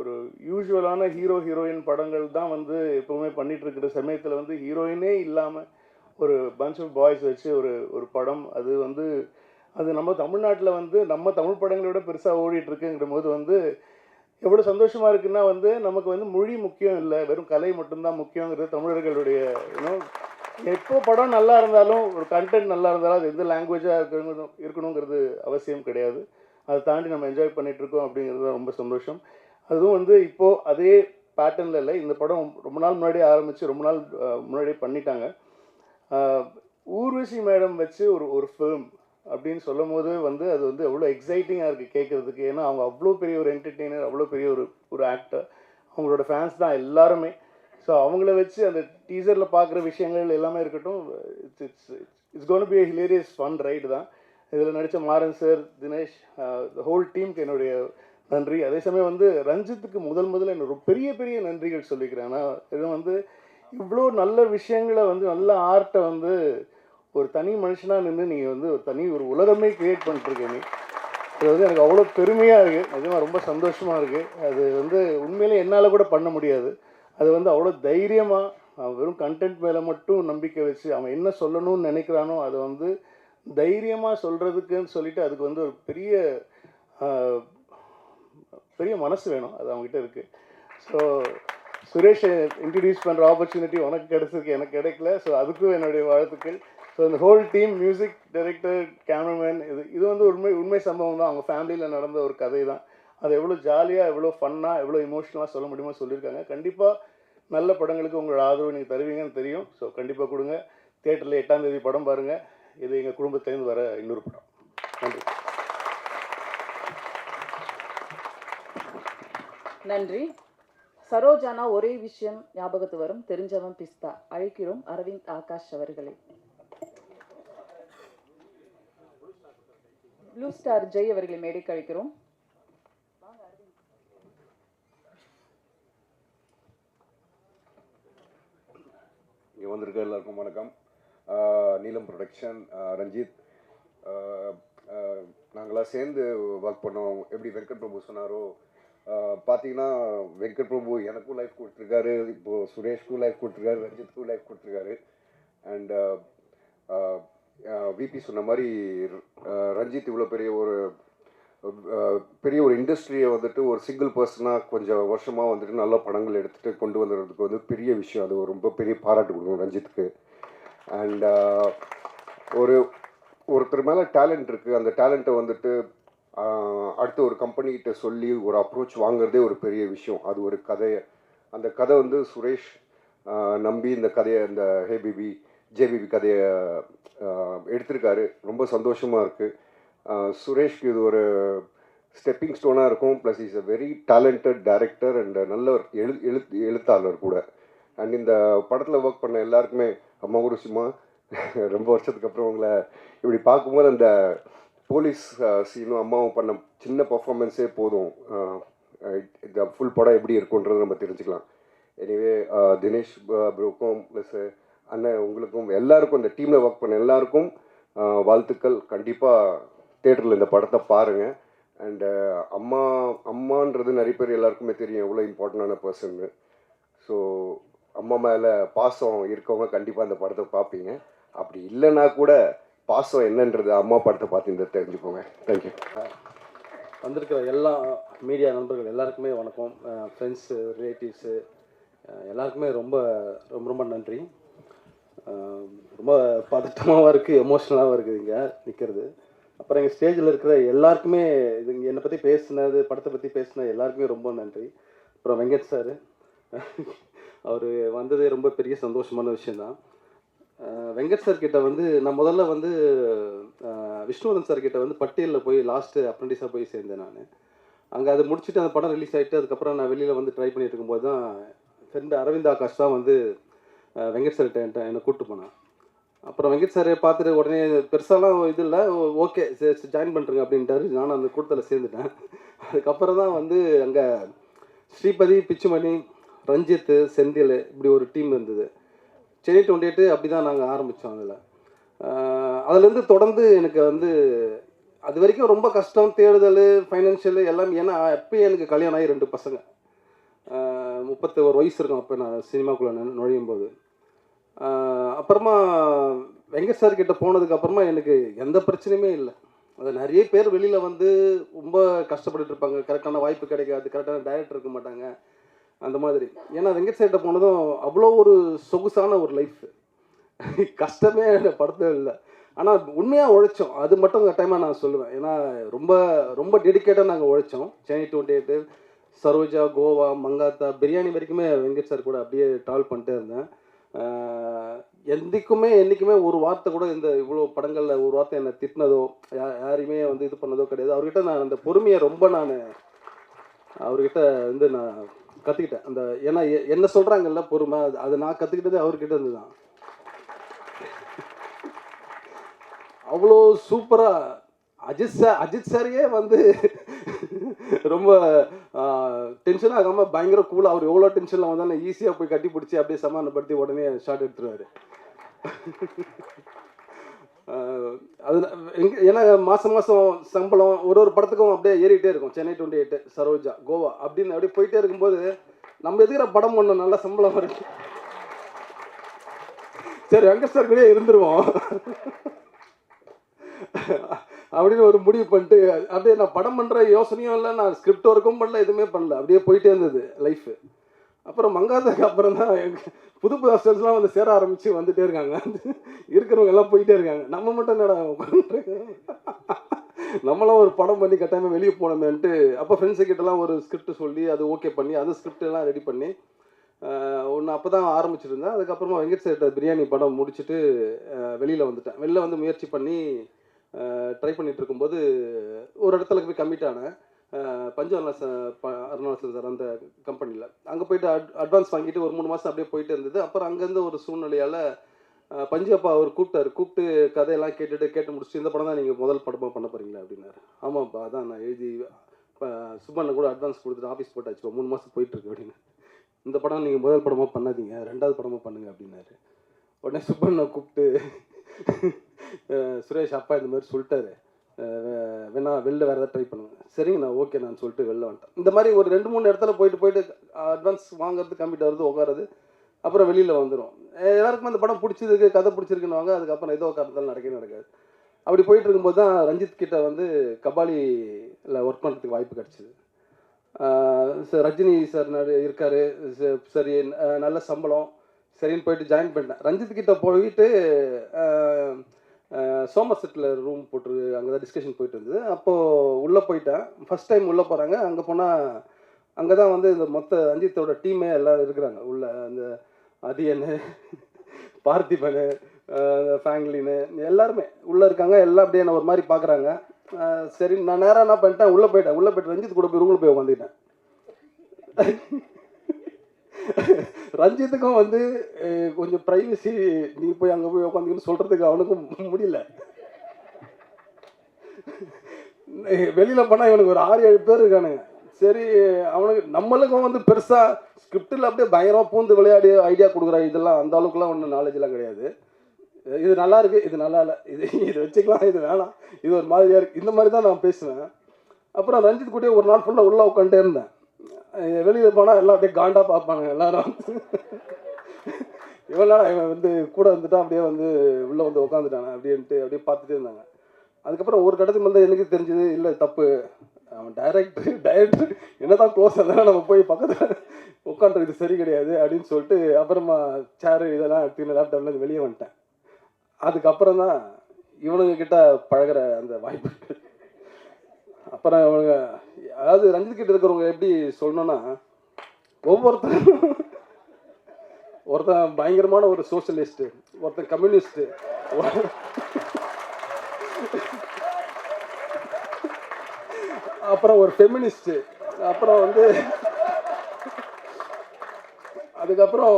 ஒரு யூஸ்வலான ஹீரோயின் படங்கள் தான் வந்து எப்போவுமே பண்ணிகிட்ருக்கிற சமயத்தில் வந்து ஹீரோயினே இல்லாமல் ஒரு பஞ்ச் ஆஃப் பாய்ஸ் வச்சு ஒரு படம், அது வந்து அது நம்ம தமிழ்நாட்டில் வந்து நம்ம தமிழ் படங்களோட பெருசாக ஓடிட்டுருக்குங்கிற போது வந்து எவ்வளோ சந்தோஷமாக இருக்குன்னா வந்து நமக்கு வந்து மொழி முக்கியம் இல்லை, வெறும் கலை மட்டும்தான் முக்கியங்கிறது தமிழர்களுடைய எப்போ படம் நல்லா இருந்தாலும் ஒரு கண்டென்ட் நல்லா இருந்தாலும் அது எந்த லாங்குவேஜாக இருக்கணுங்கிறது அவசியம் கிடையாது. அதை தாண்டி நம்ம என்ஜாய் பண்ணிகிட்ருக்கோம் அப்படிங்கிறது ரொம்ப சந்தோஷம். அதுவும் வந்து இப்போது அதே பேட்டர்னில் இல்லை, இந்த படம் ரொம்ப நாள் முன்னாடியே ஆரம்பித்து ரொம்ப நாள் முன்னாடியே பண்ணிட்டாங்க. ஊர்வசி மேடம் வச்சு ஒரு ஃபிலிம் அப்படின்னு சொல்லும் போது வந்து அது வந்து எவ்வளோ எக்ஸைட்டிங்காக இருக்குது கேட்குறதுக்கு. ஏன்னா அவங்க அவ்வளோ பெரிய ஒரு என்டர்டெய்னர், அவ்வளோ பெரிய ஒரு ஆக்டர், அவங்களோட ஃபேன்ஸ் தான் எல்லாருமே. ஸோ அவங்கள வச்சு அந்த டீசரில் பார்க்குற விஷயங்கள் எல்லாமே இருக்கட்டும், it's gonna be hilarious fun ride தான். இதில் நடித்த Maran sir, Dinesh, the whole டீமுக்கு என்னுடைய நன்றி. அதே சமயம் வந்து ரஞ்சித்துக்கு முதல்ல என்னோட பெரிய நன்றிகள் சொல்லிக்கிறேன். ஆனால் இது வந்து இவ்வளோ நல்ல விஷயங்களை வந்து நல்ல ஆர்ட்டை வந்து ஒரு தனி மனுஷனாக நின்று நீங்கள் வந்து ஒரு உலகமே க்ரியேட் பண்ணிட்டுருக்கீங்க. அது வந்து எனக்கு அவ்வளோ பெருமையாக இருக்குது, நிஜமாக ரொம்ப சந்தோஷமாக இருக்குது. அது வந்து உண்மையிலே என்னால் கூட பண்ண முடியாது. அது வந்து அவ்வளோ தைரியமாக வெறும் கண்டென்ட் மேலே மட்டும் நம்பிக்கை வச்சு அவன் என்ன சொல்லணும்னு நினைக்கிறானோ அதை வந்து தைரியமாக சொல்கிறதுக்குன்னு சொல்லிட்டு அதுக்கு வந்து ஒரு பெரிய மனசு வேணும், அது அவங்ககிட்ட இருக்குது. ஸோ சுரேஷை இன்ட்ரடியூஸ் பண்ணுற ஆப்பர்ச்சுனிட்டி உனக்கு கிடச்சிருக்கு, எனக்கு கிடைக்கல. ஸோ அதுக்கும் என்னுடைய வாழ்த்துக்கள். ஸோ இந்த whole team, music director, cameraman, இது வந்து உண்மை சம்பவம் தான். அவங்க ஃபேமிலியில் நடந்த ஒரு கதை தான். அது எவ்வளோ ஜாலியாக, எவ்வளோ ஃபன்னாக, எவ்வளோ இமோஷனலாக சொல்ல முடியுமோ சொல்லியிருக்காங்க. கண்டிப்பாக நல்ல படங்களுக்கு உங்களோட ஆதரவு நீங்கள் தருவீங்கன்னு தெரியும். ஸோ கண்டிப்பாக கொடுங்க. தியேட்டரில் 8ஆம் தேதி படம் பாருங்கள். இது எங்கள் குடும்பத்துலேருந்து வர இன்னொரு படம். நன்றி. நன்றி. சரோஜானா ஒரே விஷயம் ஞாபகத்து வரும், தெரிஞ்சவன் பிஸ்தா. அழைக்கிறோம் அரவிந்த் ஆகாஷ் அவர்களை. ப்ளூ ஸ்டார் ஜெய் அவர்களை மேடைக்கு அழைக்கிறோம். இங்கே வந்திருக்க எல்லாருக்கும் வணக்கம். நீலம் ப்ரொடக்ஷன், ரஞ்சித், நாங்களாம் சேர்ந்து ஒர்க் பண்ணோம். எப்படி வெங்கட் பிரபு சொன்னாரோ, பார்த்தீங்கன்னா வெங்கட் பிரபு எனக்கும் லைஃப் கொடுத்துருக்காரு, இப்போது சுரேஷ்க்கும் லைஃப் கொடுத்துருக்காரு, ரஞ்சித்துக்கும் லைஃப் கொடுத்துருக்காரு. அண்ட் விபி சொன்ன மாதிரி ரஞ்சித் இவ்வளோ பெரிய ஒரு இண்டஸ்ட்ரியை வந்துட்டு ஒரு சிங்கிள் பர்சனாக கொஞ்சம் வருஷமாக வந்துட்டு நல்ல படங்கள் எடுத்துகிட்டு கொண்டு வந்துடுறதுக்கு வந்து பெரிய விஷயம். அது ஒரு ரொம்ப பெரிய பாராட்டு கொடுக்கணும் ரஞ்சித்துக்கு. அண்ட் ஒருத்தர் மேலே டேலண்ட் இருக்குது, அந்த டேலண்ட்டை வந்துட்டு அடுத்த ஒரு கம்பெனிகிட்ட சொல்லி ஒரு அப்ரோச் வாங்குறதே ஒரு பெரிய விஷயம். அது ஒரு கதையை, அந்த கதை வந்து சுரேஷ் நம்பி இந்த கதையை, இந்த ஜேபிபி கதையை எடுத்திருக்காரு. ரொம்ப சந்தோஷமாக இருக்குது. சுரேஷ்க்கு இது ஒரு ஸ்டெப்பிங் ஸ்டோனாக இருக்கும். Plus is a very talented director and நல்ல ஒரு எழுத்தாளர் கூட. அண்ட் இந்த படத்தில் ஒர்க் பண்ண எல்லாருக்குமே அம்மா ஒரு சும்மா ரொம்ப வருஷத்துக்கு அப்புறம் உங்களை இப்படி பார்க்கும்போது அந்த போலீஸ் சீனும் அம்மாவும் பண்ண சின்ன பர்ஃபார்மன்ஸே போதும், இந்த ஃபுல் படம் எப்படி இருக்குன்றது நம்ம தெரிஞ்சுக்கலாம். எனிவே தினேஷ் ப்ரோக்கும் ப்ளஸ் அண்ணன் உங்களுக்கும் எல்லாருக்கும், இந்த டீமில் ஒர்க் பண்ண எல்லாருக்கும் வாழ்த்துக்கள். கண்டிப்பாக தேட்டரில் இந்த படத்தை பாருங்கள். அண்டு அம்மான்றது நிறைய பேர் எல்லாருக்குமே தெரியும் எவ்வளோ இம்பார்ட்டண்டான பர்சன்னு. ஸோ அம்மா மேலே பாசம் இருக்கவங்க கண்டிப்பாக இந்த படத்தை பார்ப்பீங்க. அப்படி இல்லைன்னா கூட பாசம் என்னன்றது அம்மா படத்தை பார்த்து இந்த தெரிஞ்சுக்கோங்க. தேங்க்யூ. வந்திருக்கிற எல்லா மீடியா நண்பர்கள் எல்லாருக்குமே வணக்கம். ஃப்ரெண்ட்ஸு, ரிலேட்டிவ்ஸு எல்லாருக்குமே ரொம்ப ரொம்ப ரொம்ப நன்றி. ரொம்ப பதட்டமாகவும் இருக்குது, எமோஷ்னலாகவும் இருக்குது இங்கே நிற்கிறது. அப்புறம் எங்கள் ஸ்டேஜில் இருக்கிற எல்லாருக்குமே இது என்னை பற்றி பேசுனது, படத்தை பற்றி பேசின எல்லாருக்குமே ரொம்ப நன்றி. அப்புறம் வெங்கட் சார், அவர் வந்ததே ரொம்ப பெரிய சந்தோஷமான விஷயந்தான். வெங்கட் சார் கிட்ட வந்து நான் முதல்ல வந்து விஷ்ணுவர்தன் சார் கிட்ட வந்து பட்டியலில் போய் லாஸ்ட்டு அப்ரெண்டிஸாக போய் சேர்ந்தேன் நான். அங்கே அதை முடிச்சுட்டு அந்த படம் ரிலீஸ் ஆகிட்டு அதுக்கப்புறம் நான் வெளியில் வந்து ட்ரை பண்ணிட்டு இருக்கும்போது தான் ஃப்ரெண்டு அரவிந்த் ஆகாஷ் தான் வந்து வெங்கட் சார்கிட்ட என்னை கூப்பிட்டு போனான். அப்புறம் வெங்கட் சாரை பார்த்துட்டு உடனே பெருசாலாம் இது இல்லை, ஓகே ஜாயின் பண்ணுறேங்க அப்படின்ட்டாரு. நானும் அந்த கூட்டத்தில் சேர்ந்துட்டேன். அதுக்கப்புறம் தான் வந்து அங்கே ஸ்ரீபதி, பிச்சுமணி, ரஞ்சித், செந்தில் இப்படி ஒரு டீம் இருந்தது. சென்னை 28 அப்படி தான் நாங்கள் ஆரம்பித்தோம். அதுலேருந்து தொடர்ந்து எனக்கு வந்து அது வரைக்கும் ரொம்ப கஷ்டம், தேடுதல், ஃபைனான்ஷியலு எல்லாமே. ஏன்னா அப்போயே எனக்கு கல்யாணம் ஆகி 2 பசங்க, 31 வயசு இருக்கும் அப்போ நான் சினிமாக்குள்ளே நுழையும் போது. அப்புறமா வெங்கட் சார் கிட்ட போனதுக்கப்புறமா எனக்கு எந்த பிரச்சனையுமே இல்லை. அது நிறைய பேர் வெளியில் வந்து ரொம்ப கஷ்டப்பட்டுட்டு இருப்பாங்க, கரெக்டான வாய்ப்பு கிடைக்காது, கரெக்டான டைரக்டர் இருக்க மாட்டாங்க அந்த மாதிரி. ஏன்னா வெங்கட் சார்கிட்ட போனதும் அவ்வளோ ஒரு சொகுசான ஒரு லைஃப், கஷ்டமே அந்த படத்தில் இல்லை. ஆனால் உண்மையாக உழைச்சோம், அது மட்டும் டைமாக நான் சொல்லுவேன். ஏன்னா ரொம்ப ரொம்ப டெடிக்கேட்டாக நாங்கள் உழைச்சோம். சென்னை 28, சரோஜா, கோவா, மங்காத்தா, பிரியாணி வரைக்குமே வெங்கட் சார் கூட அப்படியே ட்ராவல் பண்ணிட்டே இருந்தேன். என்றைக்குமே ஒரு வார்த்தை கூட இந்த இவ்வளோ படங்களில் ஒரு வார்த்தை என்னை திட்டினதோ யாரையுமே வந்து இது பண்ணதோ கிடையாது. அவர்கிட்ட நான் அந்த பொறுமையை ரொம்ப அவர்கிட்ட வந்து நான் கற்றுக்கிட்டேன். அந்த ஏன்னா என்ன சொல்கிறாங்கல்ல பொறுமை, அதை நான் கற்றுக்கிட்டது அவர்கிட்ட இருந்து தான். அவ்வளோ சூப்பராக அஜித் சாரையே வந்து ரொம்ப டென்ஷன் ஆகாமல் பயங்கர கூலாக, அவர் எவ்வளோ டென்ஷனில் வந்தாலும் ஈஸியாக போய் கட்டி பிடிச்சி அப்படியே சமாதானப்படுத்தி உடனே ஷார்ட் எடுத்துருவார். அது ஏன்னா மாதம் சம்பளம் ஒரு படத்துக்கும் அப்படியே ஏறிக்கிட்டே இருக்கும். சென்னை 28, சரோஜா, கோவா அப்படின்னு அப்படியே போயிட்டே இருக்கும்போது நம்ம எதுக்கிற படம் பண்ணோம், நல்ல சம்பளம் வருது, சரி வெங்கட் சார் கூட இருந்துருவோம் அப்படின்னு ஒரு முடிவு பண்ணிட்டு அப்படியே நான் படம் பண்ணுற யோசனையும் இல்லை, நான் ஸ்கிரிப்ட் ஒர்க்கும் பண்ணல, எதுவுமே பண்ணல, அப்படியே போயிட்டே இருந்தது லைஃபு. அப்புறம் மங்காததுக்கு அப்புறம் தான் புது ஹாஸ்டல்ஸ்லாம் வந்து சேர ஆரம்பித்து வந்துகிட்டே இருக்காங்க, இருக்கிறவங்க எல்லாம் போயிட்டே இருக்காங்க. நம்ம மட்டும் என்னடா நம்மளாம் ஒரு படம் பண்ணி கட்டாயமாக வெளியே போனோமேன்ட்டு அப்போ ஃப்ரெண்ட்ஸுக்கிட்டலாம் ஒரு ஸ்கிரிப்ட் சொல்லி அது ஓகே பண்ணி அந்த ஸ்கிரிப்ட் எல்லாம் ரெடி பண்ணி ஒன்று அப்போ தான் ஆரம்பிச்சிருந்தேன். அதுக்கப்புறமா வெங்கட் சார்கிட்ட பிரியாணி படம் முடிச்சுட்டு வெளியில் வந்துட்டேன். வெளில வந்து முயற்சி பண்ணி ட்ரை பண்ணிகிட்டு இருக்கும்போது ஒரு இடத்துல போய் கமிட் ஆனேன். பஞ்சு அருணாச்சலம் சார் அந்த கம்பெனியில். அங்கே போயிட்டு அட்வான்ஸ் வாங்கிட்டு ஒரு 3 மாதம் அப்படியே போயிட்டு இருந்தது. அப்புறம் அங்கேருந்து ஒரு சூழ்நிலையால் பஞ்சு அப்பா அவர் கூப்பிட்டு கதையெல்லாம் கேட்டு முடிச்சுட்டு, இந்த படம் தான் நீங்கள் முதல் படமாக பண்ண போகிறீங்களா அப்படின்னாரு. ஆமாப்பா, அதான் நான் எழுதி சுப்பண்ணை கூட அட்வான்ஸ் கொடுத்துட்டு ஆஃபீஸ் போட்டாச்சு, 3 மாதம் போயிட்டுருக்கு அப்படின்னு. இந்த படம் நீங்கள் முதல் படமாக பண்ணாதீங்க, 2வது படமாக பண்ணுங்க அப்படின்னாரு. உடனே சுப்பண்ணை கூப்பிட்டு சுரேஷ் அப்பா இந்த மாதிரி சொல்லிட்டாரு, வேணா வெளில வேறு ஏதாவது ட்ரை பண்ணுங்க. சரிங்கண்ணா, ஓகே நான் சொல்லிட்டு வெளில வந்துட்டேன். இந்த மாதிரி ஒரு 2-3 இடத்துல போயிட்டு அட்வான்ஸ் வாங்குறது, கம்மிட் ஆகுறது, உட்காருது, அப்புறம் வெளியில் வந்துடும். எல்லாருக்குமே அந்த படம் பிடிச்சிருக்கு, கதை பிடிச்சிருக்குன்னு அதுக்கப்புறம் ஏதோ காரணத்தால் நடக்காது. அப்படி போயிட்டு இருக்கும்போது தான் ரஞ்சித் கிட்ட வந்து கபாலியில் ஒர்க் பண்ணுறதுக்கு வாய்ப்பு கிடச்சிது. சார் ரஜினி சார் இருக்கார், சரி நல்ல சம்பளம், சரின்னு போயிட்டு ஜாயின் பண்ணிட்டேன். ரஞ்சித் கிட்ட போயிட்டு சோமர்செட்டில் ரூம் போட்டு அங்கே தான் டிஸ்கஷன் போயிட்டு இருந்தது. அப்போது உள்ளே போயிட்டேன். ஃபஸ்ட் டைம் உள்ளே போகிறாங்க. அங்கே போனால் அங்கே தான் வந்து இந்த மொத்த ரஞ்சித்தோட டீமே எல்லாம் இருக்கிறாங்க உள்ள. அந்த அதியன், பார்த்திபன், ஃபேங்லின்னு எல்லாருமே உள்ளே இருக்காங்க. எல்லாம் அப்படியே நான் ஒரு மாதிரி பார்க்குறாங்க. சரி, நான் நேராக என்ன பண்ணிட்டேன், உள்ளே போயிட்டு ரஞ்சித் கூட போய் ரூமில் போய் உட்காந்துக்கிட்டேன். ரஞ்சித்துக்கும் வந்து கொஞ்சம் ப்ரைவசி, நீ போய் அங்கே போய் உட்காந்துக்கின்னு சொல்கிறதுக்கு அவனுக்கும் முடியல. வெளியில் போனால் இவனுக்கு ஒரு 6-7 பேர் இருக்கானுங்க. சரி, அவனுக்கு நம்மளுக்கும் வந்து பெருசாக ஸ்கிரிப்டில் அப்படியே பயங்கரமாக பூந்து விளையாடி ஐடியா கொடுக்குறா, இதெல்லாம் அந்த அளவுக்குலாம் ஒன்றும் நாலேஜெலாம் கிடையாது. இது நல்லா இருக்குது, இது நல்லா இல்லை, இது வச்சுக்கலாம், இது வேணாம், இது ஒரு மாதிரியாக இருக்குது, இந்த மாதிரி தான் நான் பேசுவேன். அப்புறம் ரஞ்சித் கூடயே ஒரு நாள் ஃபுல்லாக உள்ளே உட்காந்துட்டே இருந்தேன். வெளியில் போனால் எல்லாம் அப்படியே காண்டாக பார்ப்பாங்க எல்லாரும். இவன் வந்து கூட வந்துட்டா அப்படியே வந்து உள்ளே வந்து உட்காந்துட்டானே அப்படின்ட்டு அப்படியே பார்த்துட்டே இருந்தாங்க. அதுக்கப்புறம் ஒரு கட்டத்துக்கு மேலே எனக்கு தெரிஞ்சது, இல்லை தப்பு, அவன் டைரக்டர் என்ன தான் க்ளோஸ் அதெல்லாம் நம்ம போய் பக்கத்தில் உட்காந்துறது சரி கிடையாது அப்படின்னு சொல்லிட்டு அப்புறமா சேரு இதெல்லாம் எடுத்துக்கிட்டு லேப்டாப்லேருந்து வெளியே வந்துட்டேன். அதுக்கப்புறம் தான் இவனுங்க கிட்ட பழகிற அந்த வாய்ப்பு. அப்புறம் இவனுங்க, அதாவது ரஞ்சித் கிட்ட இருக்கிறவங்க எப்படி சொல்லணும்னா, ஒருத்தன் பயங்கரமான ஒரு சோஷியலிஸ்ட்டு, ஒருத்தன் கம்யூனிஸ்ட்டு, அப்புறம் ஒரு ஃபெமினிஸ்ட்டு, அப்புறம் வந்து அதுக்கப்புறம்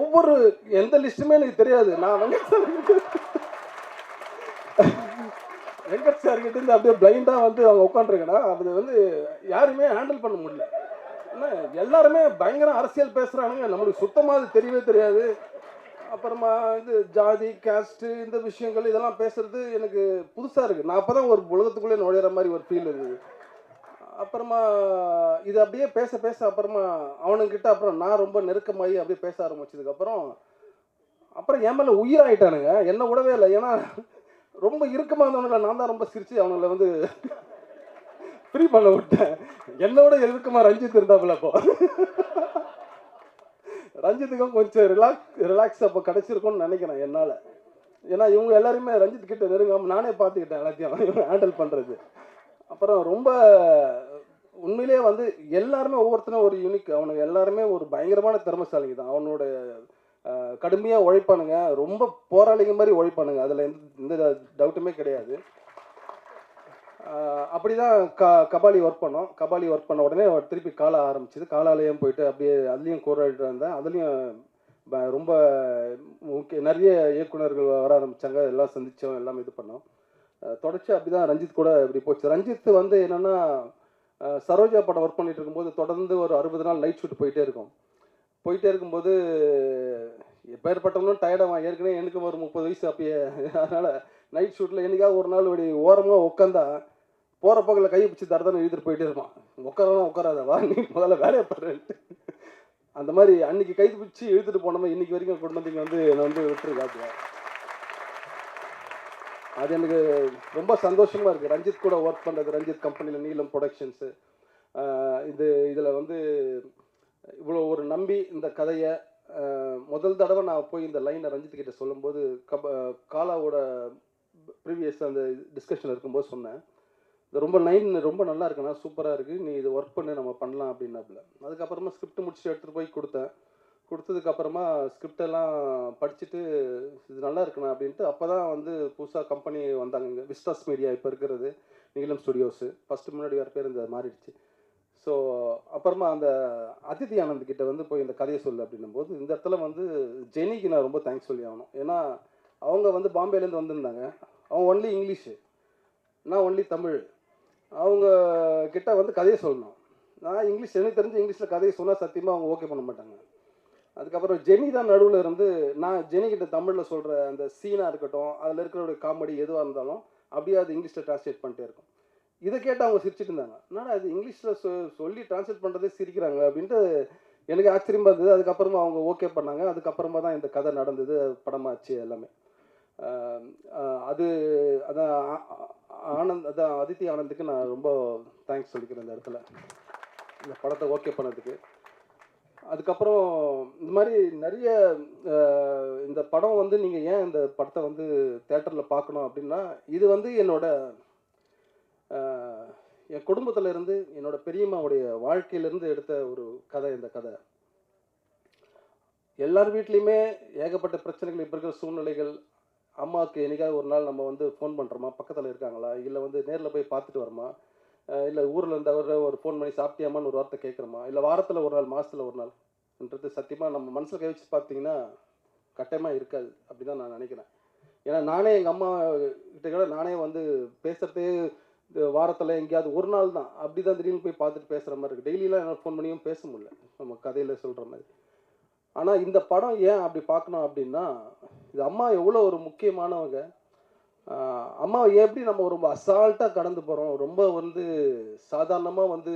ஒவ்வொரு எந்த லிஸ்ட்டுமே எனக்கு தெரியாது. நான் வெங்கட் சார்கிட்ட இருந்து அப்படியே பிளைண்டாக வந்து அவங்க உட்காந்துருக்கேன்னா அது வந்து யாருமே ஹேண்டில் பண்ண முடியல. ஏன்னா எல்லாருமே பயங்கர அரசியல் பேசுகிறானுங்க, நம்மளுக்கு சுத்தமாக அது தெரியவே தெரியாது. அப்புறமா இது ஜாதி, கேஸ்ட்டு, இந்த விஷயங்கள் இதெல்லாம் பேசுறது எனக்கு புதுசாக இருக்குது. நான் அப்போ தான் ஒரு உலகத்துக்குள்ளே நுழையிற மாதிரி ஒரு ஃபீல் இருந்தது. அப்புறமா இது அப்படியே பேச அப்புறமா அவனுங்கிட்ட அப்புறம் நான் ரொம்ப நெருக்கமாகி அப்படியே பேச ஆரம்பிச்சதுக்கப்புறம் என் மேலே உயிராயிட்டானுங்க, என்ன விடவே இல்லை. ஏன்னா ரொம்ப இறுக்கமாக இருந்தவனுங்களை நான் தான் ரொம்ப சிரித்து அவனுங்களை வந்து ஃப்ரீ பண்ண விட்டேன். என்னை விட இறுக்கமாக ரஞ்சித் இருந்தாப்புல. அப்போ ரஞ்சித்துக்கும் கொஞ்சம் ரிலாக்ஸ் அப்போ கிடச்சிருக்கும்னு நினைக்கிறேன் என்னால். ஏன்னா இவங்க எல்லாருமே ரஞ்சித் கிட்ட நெருங்காமல் நானே பார்த்துக்கிட்டேன் எல்லாத்தையும் ஹேண்டில் பண்ணுறது. அப்புறம் ரொம்ப உண்மையிலே வந்து எல்லாருமே ஒவ்வொருத்தரும் ஒரு யூனிக், அவனுக்கு எல்லாருமே ஒரு பயங்கரமான திறமைசாலிங்க தான். அவனோட கடுமையாக உழைப்பானுங்க, ரொம்ப போராளிங்க மாதிரி உழைப்பானுங்க, அதில் எந்த டவுட்டுமே கிடையாது. அப்படி தான் கபாலி ஒர்க் பண்ணோம். கபாலி ஒர்க் பண்ண உடனே திருப்பி காலா ஆரம்பிச்சிது. காலாலயம் போயிட்டு அப்படியே அதுலேயும் கோராடிட்டு இருந்தேன். அதுலேயும் ரொம்ப நிறைய இயக்குனர்கள் வர ஆரம்பித்தாங்க, எல்லாம் சந்தித்தோம், எல்லாம் இது பண்ணோம். தொடர்ச்சி அப்படி தான் ரஞ்சித் கூட இப்படி போச்சு. ரஞ்சித் வந்து என்னென்னா, சரோஜா படம் ஒர்க் பண்ணிட்டு இருக்கும்போது தொடர்ந்து ஒரு 60 நாள் நைட் ஷூட் போயிட்டே இருக்கும்போது எப்பேற்பட்டவனும் டயர்டாக, ஏற்கனவே எனக்கு ஒரு 30 வயசு அப்பயே. அதனால் நைட் ஷூட்டில் என்னைக்காவது ஒரு நாள் இப்படி ஓரமாக உட்காந்தா போகிற பக்கத்தில் கை பிடிச்சி தரதானே இழுத்துட்டு போயிட்டே இருப்பான். உட்காராதவா, நீ முதல்ல வேலையை பாருன்ட்டு. அந்த மாதிரி அன்றைக்கி கை பிடிச்சி இழுத்துட்டு போனோமே இன்றைக்கி வரைக்கும் கொண்டு வந்து இங்கே வந்து என்னை வந்து விட்டுருக்காங்க. அது எனக்கு ரொம்ப சந்தோஷமாக இருக்குது ரஞ்சித் கூட ஒர்க் பண்ணுறது. ரஞ்சித் கம்பெனியில் நீலம் ப்ரொடக்ஷன்ஸு இதில் வந்து இவ்வளோ ஒரு நம்பி இந்த கதையை முதல் தடவை நான் போய் இந்த லைனை ரஞ்சித் கிட்ட சொல்லும்போது காலாவோட ப்ரீவியஸ் அந்த டிஸ்கஷன் இருக்கும்போது சொன்னேன், இது ரொம்ப நல்லா இருக்குண்ணா, சூப்பராக இருக்குது, நீ இது ஒர்க் பண்ணி நம்ம பண்ணலாம் அப்படின்னாப்புல. அதுக்கப்புறமா ஸ்கிரிப்ட் முடிச்சுட்டு எடுத்துகிட்டு போய் கொடுத்தேன். கொடுத்ததுக்கப்புறமா ஸ்கிரிப்டெல்லாம் படிச்சுட்டு இது நல்லா இருக்குண்ணா அப்படின்ட்டு அப்போ தான் வந்து புதுசாக கம்பெனி வந்தாங்க இங்கே விஸ்டாஸ் மீடியா இப்போ இருக்கிறது நீலம் ஸ்டுடியோஸு ஃபஸ்ட்டு முன்னாடி வேறு பேர் இந்த மாறிடுச்சு. ஸோ அப்புறமா அந்த அதித்தி ஆனந்த் கிட்ட வந்து போய் இந்த கதையை சொல்லு அப்படின்னும் போது இந்த இடத்துல வந்து ஜெனிக்கு நான் ரொம்ப தேங்க்ஸ் சொல்லி ஆகணும். ஏன்னா அவங்க வந்து பாம்பேலேருந்து வந்திருந்தாங்க. அவங்க ஒன்லி இங்கிலீஷு, நான் ஒன்லி தமிழ். அவங்க கிட்ட வந்து கதையை சொல்லணும். நான் இங்கிலீஷ் எனக்கு தெரிஞ்சு இங்கிலீஷில் கதையை சொன்னால் சத்தியமாக அவங்க ஓகே பண்ண மாட்டாங்க. அதுக்கப்புறம் ஜெனி தான் நடுவில் இருந்து நான் ஜெனிக்கிட்ட தமிழில் சொல்கிற அந்த சீனாக இருக்கட்டும், அதில் இருக்கிற காமெடி எதுவாக இருந்தாலும் அப்படியே அது இங்கிலீஷில் ட்ரான்ஸ்லேட் பண்ணிட்டே இருக்கும். இதை கேட்டு அவங்க சிரிச்சுட்டு இருந்தாங்க. என்னடா அது இங்கிலீஷில் சொல்லி ட்ரான்ஸ்லேட் பண்ணுறதே சிரிக்கிறாங்க அப்படின்ட்டு எனக்கு ஆச்சரியமாக இருந்தது. அதுக்கப்புறமா அவங்க ஓகே பண்ணாங்க. அதுக்கப்புறமா தான் இந்த கதை நடந்தது, படமாச்சு எல்லாமே. அதான் ஆனந்த், அதான் அதித்தி ஆனந்துக்கு நான் ரொம்ப தேங்க்ஸ் சொல்லிக்கிறேன் இந்த இடத்துல, இந்த படத்தை ஓகே பண்ணதுக்கு. அதுக்கப்புறம் இந்த மாதிரி நிறைய இந்த படம் வந்து நீங்கள் ஏன் இந்த படத்தை வந்து தேட்டரில் பார்க்கணும் அப்படின்னா, இது வந்து என் குடும்பத்தில் இருந்து என்னோட பெரியம்மாவுடைய வாழ்க்கையிலேருந்து எடுத்த ஒரு கதை. இந்த கதை எல்லார் வீட்லேயுமே ஏகப்பட்ட பிரச்சனைகள், இப்போ இருக்கிற சூழ்நிலைகள். அம்மாவுக்கு என்னைக்காவது ஒரு நாள் நம்ம வந்து ஃபோன் பண்ணுறோமா, பக்கத்தில் இருக்காங்களா, இல்லை வந்து நேரில் போய் பார்த்துட்டு வரோமா, இல்லை ஊரில் இருந்தவரை ஒரு ஃபோன் பண்ணி சாப்பிட்டியாமான்னு ஒரு வார்த்தை கேட்குறோமா, இல்லை வாரத்தில் ஒரு நாள், மாதத்தில் ஒரு நாள்ன்றது சத்தியமாக நம்ம மனசில் கை வச்சு பார்த்தீங்கன்னா கட்டாயமாக இருக்காது. அப்படி தான் நான் நினைக்கிறேன். ஏன்னா நானே எங்கள் அம்மா கிட்ட கூட நானே வந்து பேசுகிறதே வாரத்தில் எங்கேயாவது ஒரு நாள் தான். அப்படி தான் திடீர்னு போய் பார்த்துட்டு பேசுகிற மாதிரி இருக்குது. டெய்லியெலாம் என்னால் ஃபோன் பண்ணியும் பேச முடியல நம்ம கதையில் சொல்கிற மாதிரி. ஆனால் இந்த படம் ஏன் அப்படி பார்க்கணும் அப்படின்னா, இது அம்மா எவ்வளோ ஒரு முக்கியமானவங்க. அம்மாவை எப்படி நம்ம ரொம்ப அசால்ட்டாக கடந்து போகிறோம், ரொம்ப வந்து சாதாரணமாக வந்து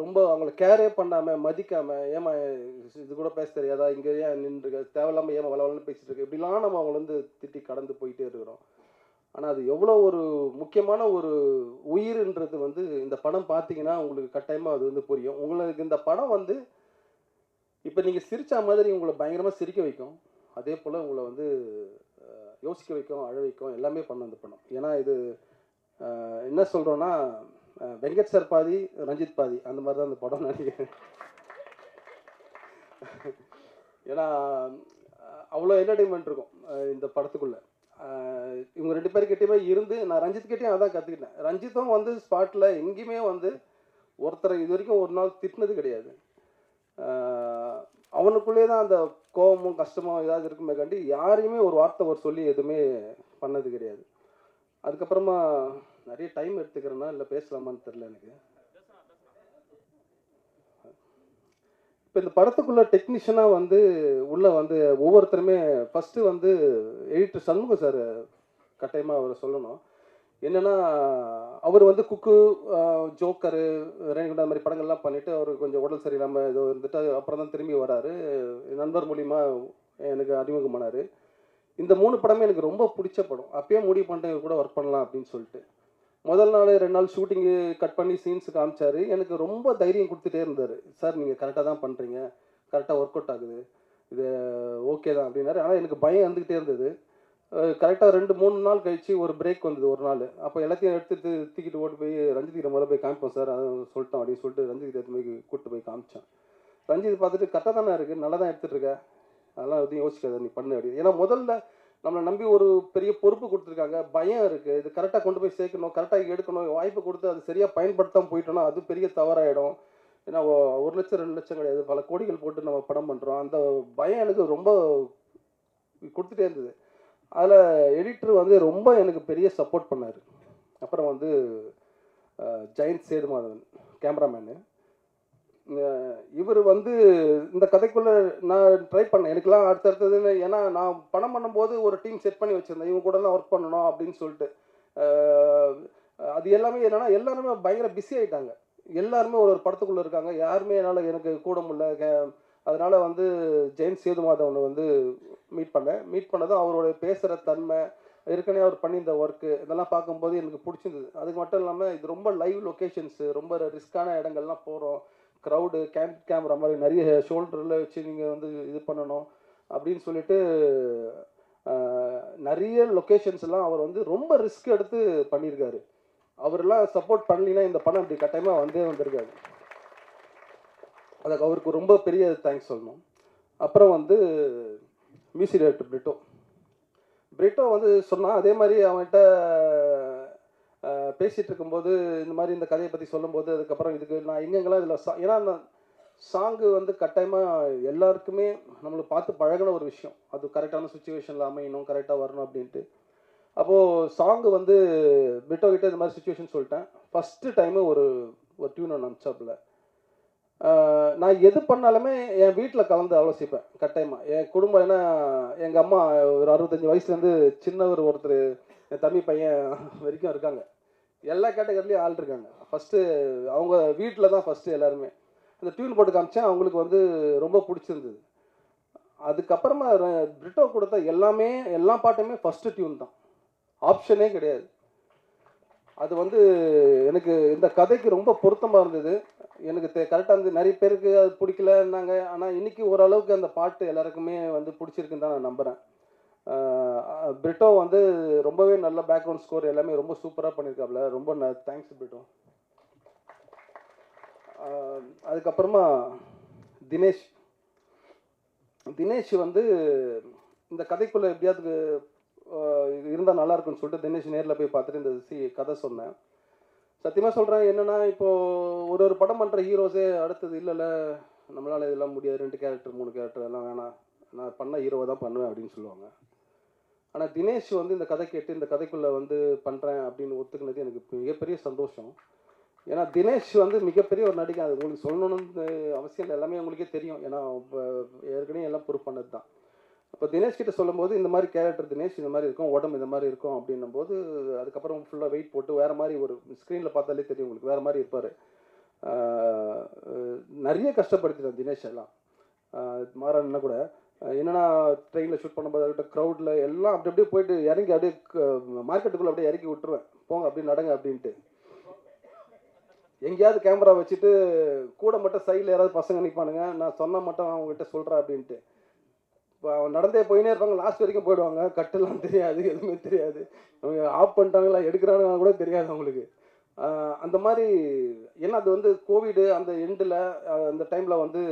ரொம்ப அவங்கள கேரே பண்ணாமல் மதிக்காமல், ஏமா இது கூட பேச தெரியாதா, இங்கே ஏன் நின்றுருக்க, தேவையில்லாமல் ஏமா வளவலன்னு பேசிட்டு இருக்கு, இப்படிலாம் நம்ம அவங்கள வந்து திட்டி கடந்து போயிட்டே இருக்கிறோம். ஆனால் அது எவ்வளோ ஒரு முக்கியமான ஒரு உயிர்ன்றது வந்து இந்த படம் பார்த்தீங்கன்னா உங்களுக்கு கட்டாயமாக அது வந்து புரியும். உங்களுக்கு இந்த படம் வந்து இப்போ நீங்கள் சிரித்த மாதிரி உங்களை பயங்கரமாக சிரிக்க வைக்கும், அதே போல் உங்களை வந்து யோசிக்க வைக்கும், அழ வைக்கும், எல்லாமே பண்ண அந்த படம். ஏன்னா இது என்ன சொல்கிறோன்னா, வெங்கட் சார் பாதி, ரஞ்சித் பாதி, அந்த மாதிரி தான் அந்த படம் நினைக்கிறேன். ஏன்னா அவ்வளோ என்டர்டெயின்மெண்ட் இருக்கும் இந்த படத்துக்குள்ளே. இவங்க 2 பேர்கிட்டையுமே இருந்து நான் ரஞ்சித்கிட்டையும் அதான் கற்றுக்கிட்டேன். ரஞ்சித்தும் வந்து ஸ்பாட்டில் எங்கேயுமே வந்து ஒருத்தரை இது வரைக்கும் ஒரு நாள் திட்டினது கிடையாது. அவனுக்குள்ளே தான் அந்த கோபமும் கஷ்டமும் ஏதாவது இருக்குமே கண்டி யாரையுமே ஒரு வார்த்தை ஒரு சொல்லி எதுவுமே பண்ணது கிடையாது. அதுக்கப்புறமா நிறைய டைம் எடுத்துக்கிறேன்னா இல்லை பேசலாமான்னு தெரில எனக்கு. இப்போ இந்த படத்துக்குள்ள டெக்னீஷியனாக வந்து உள்ளே வந்து ஒவ்வொருத்தருமே ஃபஸ்ட்டு வந்து எடிட்டர் சண்முக சார் கட்டாயமாக அவரை சொல்லணும். என்னென்னா அவர் வந்து குக்கு, ஜோக்கரு, ரேணிகுண்டா மாதிரி படங்கள்லாம் பண்ணிவிட்டு அவர் கொஞ்சம் உடல் சரியில்லாமல் ஏதோ இருந்துட்டு அப்புறம் தான் திரும்பி வராரு. நண்பர் மூலிமா எனக்கு அறிமுகமானார். இந்த 3 படமே எனக்கு ரொம்ப பிடிச்ச படம். அப்பயே முடிவு பண்ணிட்டு இவர் கூட ஒர்க் பண்ணலாம் அப்படின்னு சொல்லிட்டு முதல் நாள் 2 நாள் ஷூட்டிங்கு கட் பண்ணி சீன்ஸு காமிச்சார். எனக்கு ரொம்ப தைரியம் கொடுத்துட்டே இருந்தார். சார் நீங்கள் கரெக்டாக தான் பண்ணுறீங்க, கரெக்டாக ஒர்க் அவுட் ஆகுது, இது ஓகே தான் அப்படின்னாரு. ஆனால் எனக்கு பயம் வந்துக்கிட்டே இருந்தது. கரெக்டாக 2-3 நாள் கழித்து ஒரு பிரேக் வந்தது ஒரு நாள். அப்போ எல்லாத்தையும் எடுத்து தூக்கிட்டு ஓட்டு போய் ரஞ்சித் முதல்ல போய் காமிப்போம் சார், அதை சொல்லிட்டோம் அப்படின்னு சொல்லிட்டு ரஞ்சித் எடுத்து போய் கூப்பிட்டு போய் காமிச்சேன். ரஞ்சித் பார்த்துட்டு கரெக்டாக தானே இருக்குது, நல்லா தான் எடுத்துகிட்டு இருக்க, அதெல்லாம் எதுவும் யோசிக்காத நீ பண்ணு அப்படின்னு. ஏன்னா முதல்ல நம்மளை நம்பி ஒரு பெரிய பொறுப்பு கொடுத்துருக்காங்க, பயம் இருக்குது, இது கரெக்டாக கொண்டு போய் சேர்க்கணும், கரெக்டாக எடுக்கணும், வாய்ப்பு கொடுத்து அது சரியாக பயன்படுத்தாமல் போயிட்டோன்னா அது பெரிய தவறாயிடும். ஏன்னா 1 லட்சம் 2 லட்சம் கிடையாது, பல கோடிகள் போட்டு நம்ம படம் பண்ணுறோம். அந்த பயம் எனக்கு ரொம்ப கொடுத்துட்டே இருந்தது. அதில் எடிட்டர் வந்து ரொம்ப எனக்கு பெரிய சப்போர்ட் பண்ணார். அப்புறம் வந்து ஜெயந்த் சேதுமாதவன் கேமராமேனு, இவர் வந்து இந்த கதைக்குள்ளே நான் ட்ரை பண்ணேன். எனக்குலாம் அடுத்தடுத்தது, ஏன்னா நான் படம் பண்ணும்போது ஒரு டீம் செட் பண்ணி வச்சுருந்தேன், இவங்க கூடலாம் ஒர்க் பண்ணணும் அப்படின்னு சொல்லிட்டு. அது எல்லாமே என்னென்னா எல்லாருமே பயங்கர பிஸி ஆகிட்டாங்க, எல்லாருமே ஒரு படத்துக்குள்ளே இருக்காங்க, யாருமே என்னால் எனக்கு கூட முடியல. அதனால் வந்து ஜெயந்த் சேதுமாதவனை வந்து மீட் பண்ணதும் அவரோட பேசுகிற தன்மை, ஏற்கனவே அவர் பண்ணியிருந்த ஒர்க்கு, இதெல்லாம் பார்க்கும்போது எனக்கு பிடிச்சிருந்தது. அதுக்கு மட்டும் இல்லாமல் இது ரொம்ப லைவ் லொக்கேஷன்ஸு, ரொம்ப ரிஸ்க்கான இடங்கள்லாம் போகிறோம், க்ரௌடு, கேமரா மாதிரி நிறைய ஷோல்டரில் வச்சு நீங்கள் வந்து இது பண்ணணும் அப்படின்னு சொல்லிட்டு நிறைய லொக்கேஷன்ஸ்லாம் அவர் வந்து ரொம்ப ரிஸ்க் எடுத்து பண்ணியிருக்காரு. அவரெல்லாம் சப்போர்ட் பண்ணலின்னா இந்த படம் இப்படி கட்டாயமாக வந்திருக்காரு. அதுக்கு அவருக்கு ரொம்ப பெரிய தேங்க்ஸ் சொல்லணும். அப்புறம் வந்து மியூசிக் டைரக்டர் பிரிட்டோ வந்து சொன்னால், அதே மாதிரி அவன்கிட்ட பேசிகிட்டு இருக்கும்போது இந்த மாதிரி இந்த கதையை பற்றி சொல்லும்போது, அதுக்கப்புறம் இதுக்கு நான் எங்கெங்கெல்லாம் இதில் ஏன்னா நான் சாங்கு வந்து கட்டாயமாக எல்லாருக்குமே நம்மளுக்கு பார்த்து பழகின ஒரு விஷயம். அது கரெக்டான சுச்சுவேஷனில் அமையணும், கரெக்டாக வரணும் அப்படின்ட்டு. அப்போது சாங்கு வந்து பிரிட்டோ கிட்ட இந்த மாதிரி சுச்சுவேஷன் சொல்லிட்டேன். ஃபஸ்ட்டு டைமு ஒரு டியூன் ஒன்று அனுப்பிச்சாப்புல. நான் எது பண்ணாலுமே என் வீட்டில் கலந்து ஆலோசிப்பேன் கட்டாயமாக. என் குடும்பம், ஏன்னா எங்கள் அம்மா ஒரு 65 வயசுலேருந்து சின்னவர் ஒருத்தர், என் தம்பி பையன் வரைக்கும் இருக்காங்க. எல்லா கேட்டகரிலையும் ஆள் இருக்காங்க. ஃபஸ்ட்டு அவங்க வீட்டில் தான் ஃபஸ்ட்டு எல்லாருமே. அந்த டியூன் போட்டு காமிச்சேன், அவங்களுக்கு வந்து ரொம்ப பிடிச்சிருந்தது. அதுக்கப்புறமா பிரிட்டோ கொடுத்த எல்லா பாட்டுமே ஃபஸ்ட்டு டியூன் தான், ஆப்ஷனே கிடையாது. அது வந்து எனக்கு இந்த கதைக்கு ரொம்ப பொருத்தமாக இருந்தது. எனக்கு கரெக்டாக இருந்தது. நிறைய பேருக்கு அது பிடிக்கலன்னாங்க. ஆனால் இன்றைக்கி ஓரளவுக்கு அந்த பாட்டு எல்லாருக்குமே வந்து பிடிச்சிருக்குன்னு தான் நான் நம்புகிறேன். பிரிட்டோ வந்து ரொம்பவே நல்ல பேக்ரவுண்ட் ஸ்கோர் எல்லாமே ரொம்ப சூப்பராக பண்ணியிருக்காப்புல. ரொம்ப தேங்க்ஸ் பிரிட்டோ. அதுக்கப்புறமா தினேஷ் வந்து இந்த கதைக்குள்ளே எப்படியாவது இருந்தால் நல்லா இருக்குன்னு சொல்லிட்டு தினேஷ் நேரில் போய் பார்த்துட்டு இந்த கதை சொன்னேன். சத்தியமாக சொல்கிறேன், என்னென்னா இப்போது ஒரு படம் பண்ணுற ஹீரோஸே அடுத்தது இல்லை நம்மளால் இதெல்லாம் முடியாது, 2 கேரக்டர் 3 கேரக்டர் எல்லாம் வேணாம், நான் பண்ண ஹீரோவை தான் பண்ணுவேன் அப்படின்னு சொல்லுவாங்க. ஆனால் தினேஷ் வந்து இந்த கதை கேட்டு இந்த கதைக்குள்ளே வந்து பண்ணுறேன் அப்படின்னு ஒத்துக்கினது எனக்கு மிகப்பெரிய சந்தோஷம். ஏன்னா தினேஷ் வந்து மிகப்பெரிய ஒரு நடிகை. அது உங்களுக்கு சொல்லணும்னு அவசியம் இல்லை, எல்லாமே உங்களுக்கே தெரியும். ஏன்னா ஏற்கனவே எல்லாம் ப்ரூவ் பண்ணது தான். இப்போ தினேஷ் கிட்ட சொல்லும்போது இந்த மாதிரி கேரக்டர் தினேஷ் இந்த மாதிரி இருக்கும், உடம்பு இந்த மாதிரி இருக்கும் அப்படின்னும் போது, அதுக்கப்புறம் ஃபுல்லாக வெயிட் போட்டு வேறு மாதிரி ஒரு ஸ்க்ரீனில் பார்த்தாலே தெரியும் உங்களுக்கு, வேறு மாதிரி இருப்பார். நிறைய கஷ்டப்படுத்திட்டேன் தினேஷ் எல்லாம். மாறன்னா கூட என்னென்னா ட்ரெயினில் ஷூட் பண்ணும்போது அதுக்கிட்ட க்ரௌடில் எல்லாம் அப்படியே போயிட்டு இறங்கி அப்படியே மார்க்கெட்டுக்குள்ளே அப்படியே இறக்கி விட்டுருவேன், போங்க அப்படி நடங்க அப்படின்ட்டு. எங்கேயாவது கேமரா வச்சுட்டு கூட மட்டும் சைடில் யாராவது பசங்க நிற்பானுங்க, நான் சொன்னால் மட்டும் அவங்ககிட்ட சொல்கிறேன் அப்படின்ட்டு. இப்போ அவன் நடந்தே போயினே இருப்பாங்க, லாஸ்ட் வரைக்கும் போயிடுவாங்க. கட்டெல்லாம் தெரியாது, எதுவுமே தெரியாது. அவங்க ஆஃப் பண்ணிட்டாங்களா எடுக்கிறானுங்க கூட தெரியாது அவங்களுக்கு. அந்த மாதிரி. ஏன்னா அது வந்து கோவிடு அந்த எண்டில் அந்த டைமில் வந்து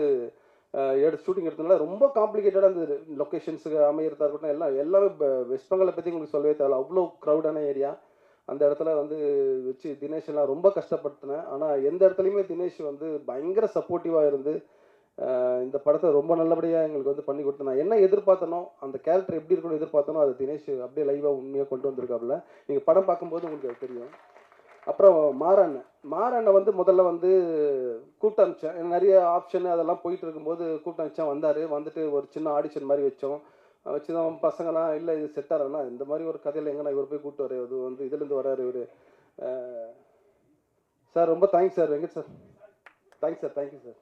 ஷூட்டிங் எடுத்ததுனால ரொம்ப காம்ப்ளிகேட்டடாக அந்த லொக்கேஷன்ஸுக்கு அமையிறதா இருக்கட்டும், எல்லாமே வெஸ்ட் பெங்காலை பற்றி உங்களுக்கு சொல்லவே தேவையில்ல, அவ்வளோ க்ரௌடான ஏரியா. அந்த இடத்துல வந்து வச்சு தினேஷ் எல்லாம் ரொம்ப கஷ்டப்படுத்தினேன். ஆனால் எந்த இடத்துலையுமே தினேஷ் வந்து பயங்கர சப்போர்ட்டிவாக இருந்து இந்த படத்தை ரொம்ப நல்லபடியாக எங்களுக்கு வந்து பண்ணி கொடுத்து, நான் என்ன எதிர்பார்த்தனோ அந்த கேரக்டர் எப்படி இருக்கணும்னு எதிர்பார்த்தனோ அது தினேஷ் அப்படியே லைவாக உண்மையாக கொண்டு வந்திருக்காப்புல. நீங்கள் படம் பார்க்கும்போது உங்களுக்கு அது தெரியும். அப்புறம் மாறண்ணன் வந்து முதல்ல வந்து கூப்பிட்டு அனுப்பிச்சேன். நிறைய ஆப்ஷன் அதெல்லாம் போயிட்டு இருக்கும்போது கூப்பிட்டு அனுப்பிச்சேன். வந்தார். வந்துட்டு ஒரு சின்ன ஆடிஷன் மாதிரி வச்சு தான் பசங்களாம் இல்லை இது செட் ஆகலன்னா இந்த மாதிரி ஒரு கதையில் எங்கன்னா இவர் போய் கூப்பிட்டு வர, அது வந்து இதுலேருந்து வர்றாரு இவர். சார் ரொம்ப thanks sir, Venkat sir, thanks sir, thank you sir.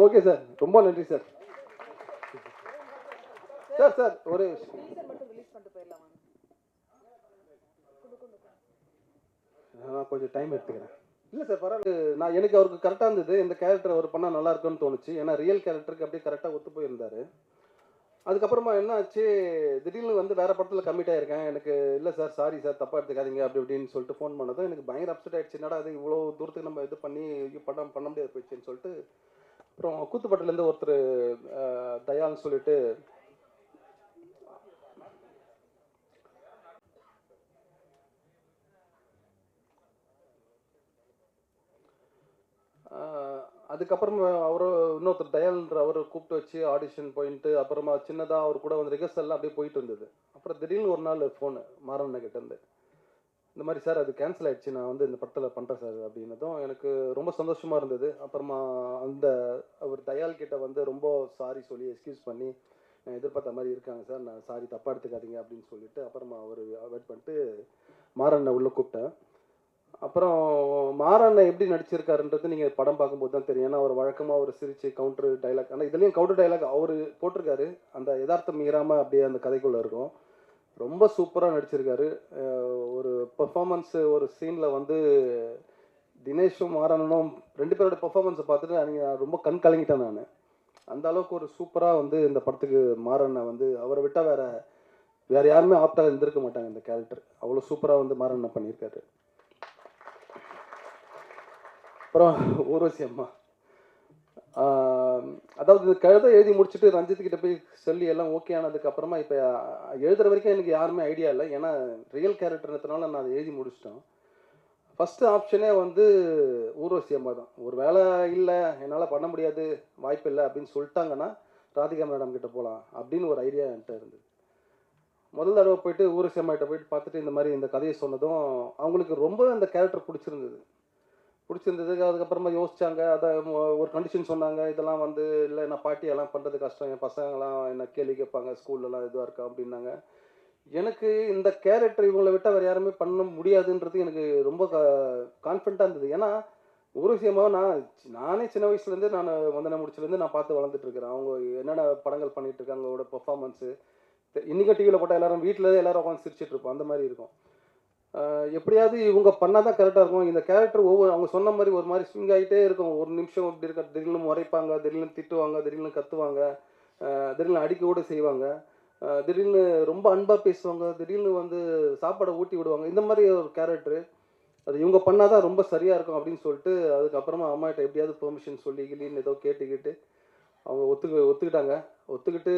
Okay sir, ரொம்ப நன்றி சார். சார் ஒரு நான் கொஞ்சம் டைம் எடுத்துக்கிறேன். இல்லை சார் பரவாயில்ல, நான் எனக்கு அவருக்கு கரெக்டாக இருந்தது. இந்த கேரக்டர் அவர் பண்ணால் நல்லா இருக்குன்னு தோணுச்சு. ஏன்னா ரியல் கேரக்டருக்கு அப்படியே கரெக்டாக ஒத்து போயிருந்தார். அதுக்கப்புறமா என்ன ஆச்சு, திடீர்னு வந்து வேறு படத்தில் கமிட் ஆகிருக்கேன். எனக்கு இல்லை சார், சாரி சார், தப்பாக எடுத்துக்காதீங்க அப்படி இப்படின்னு சொல்லிட்டு ஃபோன் பண்ணதும் எனக்கு பயங்கர அப்செட் ஆகிடுச்சு. என்னடா அது இவ்வளோ தூரத்துக்கு நம்ம இது பண்ணி படம் பண்ண முடியாது போயிடுச்சுன்னு சொல்லிட்டு, அப்புறம் கூத்துப்பட்டிலேருந்து ஒருத்தர் தயான்னு சொல்லிட்டு அதுக்கப்புறம் இன்னொருத்தர் தயால்ன்ற அவரை கூப்பிட்டு வச்சு ஆடிஷன் போயிட்டு, அப்புறமா சின்னதாக அவர் கூட வந்து ரிஹர்சல்லாம் அப்படியே போயிட்டு இருந்தது. அப்புறம் திடீர்னு ஒரு நாள் ஃபோனு மாறண்ண கிட்டேருந்து, இந்த மாதிரி சார் அது கேன்சல் ஆகிடுச்சு, நான் வந்து இந்த படத்தில் பண்ணுறேன் சார் அப்படின்னதும் எனக்கு ரொம்ப சந்தோஷமாக இருந்தது. அப்புறமா அந்த அவர் தயால் கிட்ட வந்து ரொம்ப சாரி சொல்லி எக்ஸ்கியூஸ் பண்ணி, எதிர்பார்த்த மாதிரி இருக்காங்க சார், நான் சாரி தப்பாக எடுத்துக்காதீங்க அப்படின்னு சொல்லிட்டு அப்புறமா அவர் வெயிட் பண்ணிட்டு மாறண்ண உள்ளே கூப்பிட்டேன். அப்புறம் மாறண்ண எப்படி நடிச்சிருக்காருன்றது நீங்கள் படம் பார்க்கும்போது தான் தெரியும். ஏன்னா அவர் வழக்கமாக ஒரு சிரிச்சு கவுண்டர் டைலாக், ஆனால் இதுலேயும் கவுண்டர் டைலாக் அவர் போட்டிருக்காரு. அந்த யதார்த்தம் மீறாமல் அப்படியே அந்த கதைக்குள்ளே இருக்கும். ரொம்ப சூப்பராக நடிச்சிருக்காரு. ஒரு பெர்ஃபார்மன்ஸு ஒரு சீனில் வந்து தினேஷும் மாறண்ணனும் 2 பேரோட பெர்ஃபார்மன்ஸை பார்த்துட்டு நான் ரொம்ப கண் கலங்கிட்டேன். நான் அந்த அளவுக்கு ஒரு சூப்பராக வந்து இந்த படத்துக்கு மாறண்ண வந்து அவரை விட்டால் வேறு யாருமே ஆப்டாக இருந்திருக்க மாட்டாங்க இந்த கேரக்டர். அவ்வளோ சூப்பராக வந்து மாறண்ண பண்ணியிருக்காரு. அப்புறம் ஊர்வசி அம்மா அதாவது இந்த கதை எழுதி முடிச்சுட்டு ரஞ்சித்கிட்ட போய் சொல்லி எல்லாம் ஓகே ஆனதுக்கப்புறமா இப்போ எழுதுகிற வரைக்கும் எனக்கு யாருமே ஐடியா இல்லை. ஏன்னா ரியல் கேரக்டர்ன்றதுனால நான் அதை எழுதி முடிச்சிட்டேன். ஃபஸ்ட்டு ஆப்ஷனே வந்து ஊர்வசி அம்மா தான். ஒரு வேலை இல்லை, என்னால் பண்ண முடியாது, வாய்ப்பு இல்லை அப்படின்னு சொல்லிட்டாங்கன்னா ராதிகா மேடம் கிட்ட போகலாம் அப்படின்னு ஒரு ஐடியா என்கிட்ட இருந்தது. முதல் தடவை போயிட்டு ஊர்வசி அம்மாகிட்ட போயிட்டு பார்த்துட்டு இந்த மாதிரி இந்த கதையை சொன்னதும் அவங்களுக்கு ரொம்ப அந்த கேரக்டர் பிடிச்சிருந்ததுக்கு அதுக்கப்புறமா யோசிச்சாங்க. அதை ஒரு கண்டிஷன் சொன்னாங்க, இதெல்லாம் வந்து இல்லை நான் பாட்டியெல்லாம் பண்ணுறது கஷ்டம், என் பசங்களாம் என்ன கேள்வி கேட்பாங்க, ஸ்கூல்லலாம் இதுவாக இருக்கா அப்படின்னாங்க. எனக்கு இந்த கேரக்டர் இவங்களை விட்டால் வேறு யாருமே பண்ண முடியாதுன்றது எனக்கு ரொம்ப கான்ஃபிடண்ட்டாக இருந்தது. ஏன்னா ஊர்வசியமாக நானே சின்ன வயசுலேருந்து நான் வந்தனை முடிச்சுலேருந்து நான் பார்த்து வளர்ந்துட்டுருக்கிறேன். அவங்க என்னென்ன படங்கள் பண்ணிகிட்டு இருக்காங்க, அவங்களோட பெர்ஃபார்மன்ஸு இன்றைக்கும் டிவியில் போட்டால் எல்லோரும் வீட்டில் எல்லோரும் உட்காந்து சிரிச்சிட்டு இருப்போம், அந்த மாதிரி இருக்கும். எப்படியாவது இவங்க பண்ணால் தான் கரெக்டாக இருக்கும். இந்த கேரக்டர் அவங்க சொன்ன மாதிரி ஒரு மாதிரி ஸ்விங் ஆகிட்டே இருக்கும். ஒரு நிமிஷம் இப்படி இருக்க, திடீர்னு முறைப்பாங்க, திடீர்னு திட்டுவாங்க, திடீர்னு கத்துவாங்க, திடீர்னு அடிக்க கூட செய்வாங்க, திடீர்னு ரொம்ப அன்பாக பேசுவாங்க, திடீர்னு வந்து சாப்பாடை ஊட்டி விடுவாங்க. இந்த மாதிரி ஒரு கேரக்டரு அது இவங்க பண்ணால் தான் ரொம்ப சரியாக இருக்கும் அப்படின்னு சொல்லிட்டு அதுக்கப்புறமா அம்மாகிட்ட எப்படியாவது பெர்மிஷன் சொல்லி கிளின்னு ஏதோ கேட்டுக்கிட்டு அவங்க ஒத்துக்கிட்டாங்க. ஒத்துக்கிட்டு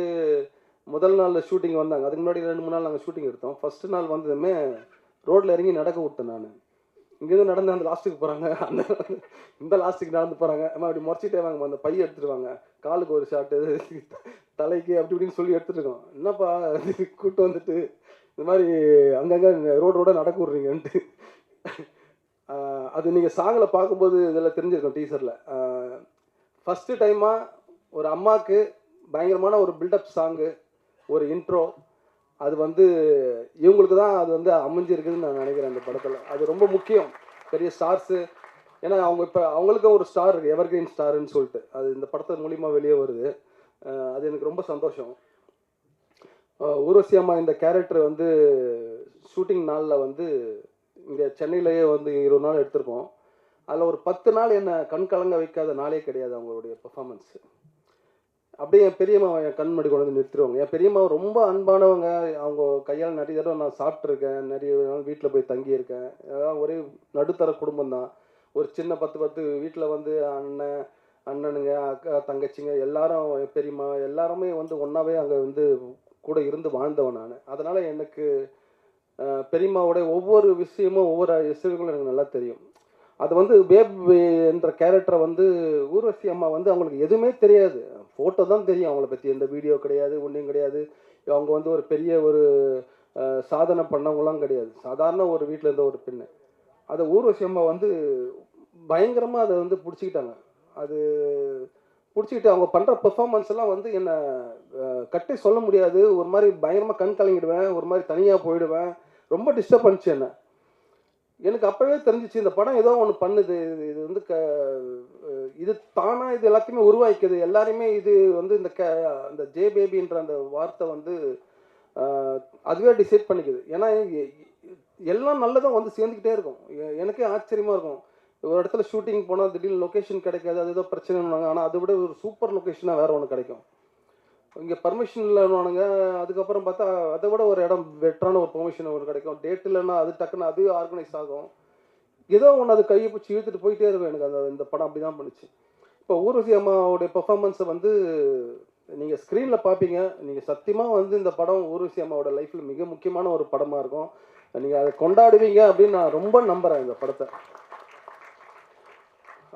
முதல் நாளில் ஷூட்டிங் வந்தாங்க. அதுக்கு முன்னாடி 2-3 நாள் நாங்கள் ஷூட்டிங் எடுத்தோம். ஃபஸ்ட்டு நாள் வந்ததுமே ரோட்டில் இறங்கி நடக்க விட்டேன். நான் இங்கேருந்து நடந்து அந்த லாஸ்ட்டுக்கு போகிறாங்க, இந்த லாஸ்ட்டுக்கு நடந்து போகிறாங்க. அம்மா அப்படி முறைச்சிட்டே வாங்க, அந்த பையை எடுத்துகிட்டு வாங்க, காலுக்கு ஒரு ஷாட்டு, தலைக்கு அப்படி இப்படின்னு சொல்லி எடுத்துகிட்டு இருக்கோம். என்னப்பா கூப்பிட்டு வந்துட்டு இந்த மாதிரி அங்கங்கே ரோடோட நடக்க விட்றீங்கன்ட்டு. அது நீங்கள் சாங்கில் பார்க்கும்போது இதில் தெரிஞ்சிருக்கோம், டீசரில். ஃபஸ்ட்டு டைமாக ஒரு அம்மாவுக்கு பயங்கரமான ஒரு பில்டப் சாங்கு, ஒரு இன்ட்ரோ, அது வந்து இவங்களுக்கு தான் அது வந்து அமைஞ்சிருக்குதுன்னு நான் நினைக்கிறேன் இந்த படத்தில். அது ரொம்ப முக்கியம், பெரிய ஸ்டார்ஸு. ஏன்னா அவங்க இப்போ அவங்களுக்கும் ஒரு ஸ்டார் இருக்குது, எவர்கிரீன் ஸ்டாருன்னு சொல்லிட்டு, அது இந்த படத்து மூலிமா வெளியே வருது. அது எனக்கு ரொம்ப சந்தோஷம். ஊர்வசி அம்மா இந்த கேரக்டர் வந்து ஷூட்டிங் நாளில் வந்து இங்கே சென்னையிலேயே வந்து 20 நாள் எடுத்திருப்போம். அதில் ஒரு 10 நாள் என்னை கண் கலங்க வைக்காத நாளே கிடையாது அவங்களுடைய பெர்ஃபார்மன்ஸு. அப்படியே என் பெரியம்மா என் கண்மடி கொண்டு வந்து நிறுத்திடுவாங்க. என் பெரியம்மா ரொம்ப அன்பானவங்க. அவங்க கையால் நிறைய தடவை நான் சாப்பிட்ருக்கேன், நிறைய நாள் வீட்டில் போய் தங்கியிருக்கேன். அதாவது ஒரே நடுத்தர குடும்பம் தான். ஒரு சின்ன 10 வீட்டில் வந்து அண்ணனுங்க, அக்கா, தங்கச்சிங்க எல்லாரும், என் பெரியம்மா எல்லாருமே வந்து ஒன்றாவே அங்கே வந்து கூட இருந்து வாழ்ந்தவன் நான். அதனால் எனக்கு பெரியம்மாவோட ஒவ்வொரு விஷயமும் ஒவ்வொரு இசைகளும் எனக்கு நல்லா தெரியும். அது வந்து பேபி என்ற கேரக்டரை வந்து ஊர்வசி அம்மா வந்து அவங்களுக்கு எதுவுமே தெரியாது, ஃபோட்டோ தான் தெரியும், அவங்கள பற்றி எந்த வீடியோ கிடையாது, ஒன்றும் கிடையாது. அவங்க வந்து ஒரு பெரிய ஒரு சாதனை பண்ணவங்களாம் கிடையாது, சாதாரண ஒரு வீட்டில் இருந்த ஒரு பெண்ணு. அதை ஊர்வசி அம்மா வந்து பயங்கரமாக அதை வந்து பிடிச்சிக்கிட்டாங்க. அது பிடிச்சிக்கிட்டு அவங்க பண்ணுற பெர்ஃபார்மன்ஸ் எல்லாம் வந்து என்னை கட்டி சொல்ல முடியாது. ஒரு மாதிரி பயங்கரமாக கண் கலங்கிடுவேன், ஒரு மாதிரி தனியாக போயிடுவேன், ரொம்ப டிஸ்டர்ப் பண்ணிச்சு என்ன. எனக்கு அப்போவே தெரிஞ்சிச்சு இந்த படம் ஏதோ ஒன்று பண்ணுது, இது வந்து இது தானாக இது எல்லாத்தையுமே உருவாக்கிது, எல்லாருமே இது வந்து இந்த ஜே பேபின்ற அந்த வார்த்தை வந்து அதுவே டிசைட் பண்ணிக்குது. ஏன்னா எல்லாம் நல்லதாக வந்து சேர்ந்துக்கிட்டே இருக்கும். எனக்கே ஆச்சரியமாக இருக்கும். ஒரு இடத்துல ஷூட்டிங் போனால் திடீர்னு லொக்கேஷன் கிடைக்காது, அது ஏதோ பிரச்சனைன்னு, ஆனால் அதை விட ஒரு சூப்பர் லொக்கேஷனாக வேறு ஒன்று கிடைக்கும். இங்கே பர்மிஷன் இல்லைன்னுவானுங்க, அதுக்கப்புறம் பார்த்தா அதை விட ஒரு இடம் பெட்டரான ஒரு பெர்மிஷன் ஒரு கிடைக்கும். டேட் இல்லைன்னா அது டக்குன்னு அது ஆர்கனைஸ் ஆகும். ஏதோ ஒன்று அது கையை பிடிச்சி இழுத்துட்டு போயிட்டே இருக்கும். எனக்கு இந்த படம் அப்படி தான் பண்ணுச்சு. இப்போ ஊர்வசி அம்மாவோடைய பெர்ஃபார்மன்ஸை வந்து நீங்கள் ஸ்க்ரீனில் பார்ப்பீங்க. நீங்கள் சத்தியமாக வந்து இந்த படம் ஊர்வசி அம்மாவோட லைஃப்பில் மிக முக்கியமான ஒரு படமாக இருக்கும். நீங்கள் அதை கொண்டாடுவீங்க அப்படின்னு நான் ரொம்ப நம்புகிறேன் இந்த படத்தை.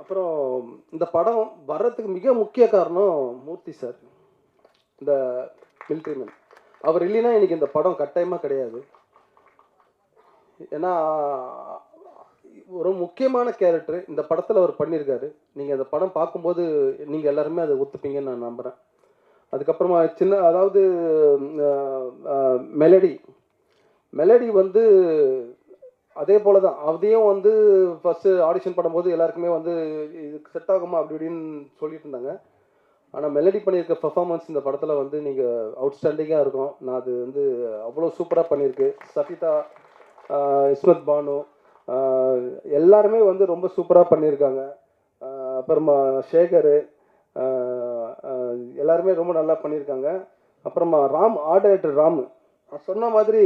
அப்புறம் இந்த படம் வர்றதுக்கு மிக முக்கிய காரணம் மூர்த்தி சார், இந்த மிலிட்ரிமேன். அவர் இல்லைன்னா எனக்கு இந்த படம் கட்டாயமாக கிடையாது. ஏன்னா ஒரு முக்கியமான கேரக்டர் இந்த படத்தில் அவர் பண்ணியிருக்காரு. நீங்கள் அந்த படம் பார்க்கும்போது நீங்கள் எல்லாருமே அதை ஒத்துப்பீங்கன்னு நான் நம்புகிறேன். அதுக்கப்புறமா அதாவது மெலடி வந்து அதே போல் தான். அதையும் வந்து ஃபஸ்ட்டு ஆடிஷன் பண்ணும்போது எல்லாருக்குமே வந்து இதுக்கு செட் ஆகுமா அப்படி இப்படின்னு சொல்லிட்டு இருந்தாங்க. ஆனால் மெலடி பண்ணியிருக்க பெர்ஃபார்மன்ஸ் இந்த படத்தில் வந்து நீங்கள் அவுட்ஸ்டாண்டிங்காக இருக்கும். நான் அது வந்து அவ்வளோ சூப்பராக பண்ணியிருக்கு. சஃபிதா, இஸ்மத் பானு எல்லாருமே வந்து ரொம்ப சூப்பராக பண்ணியிருக்காங்க. அப்புறமா சேகர் எல்லாருமே ரொம்ப நல்லா பண்ணியிருக்காங்க. அப்புறமா ஆர்ட் டைரக்டர் ராமு சொன்ன மாதிரி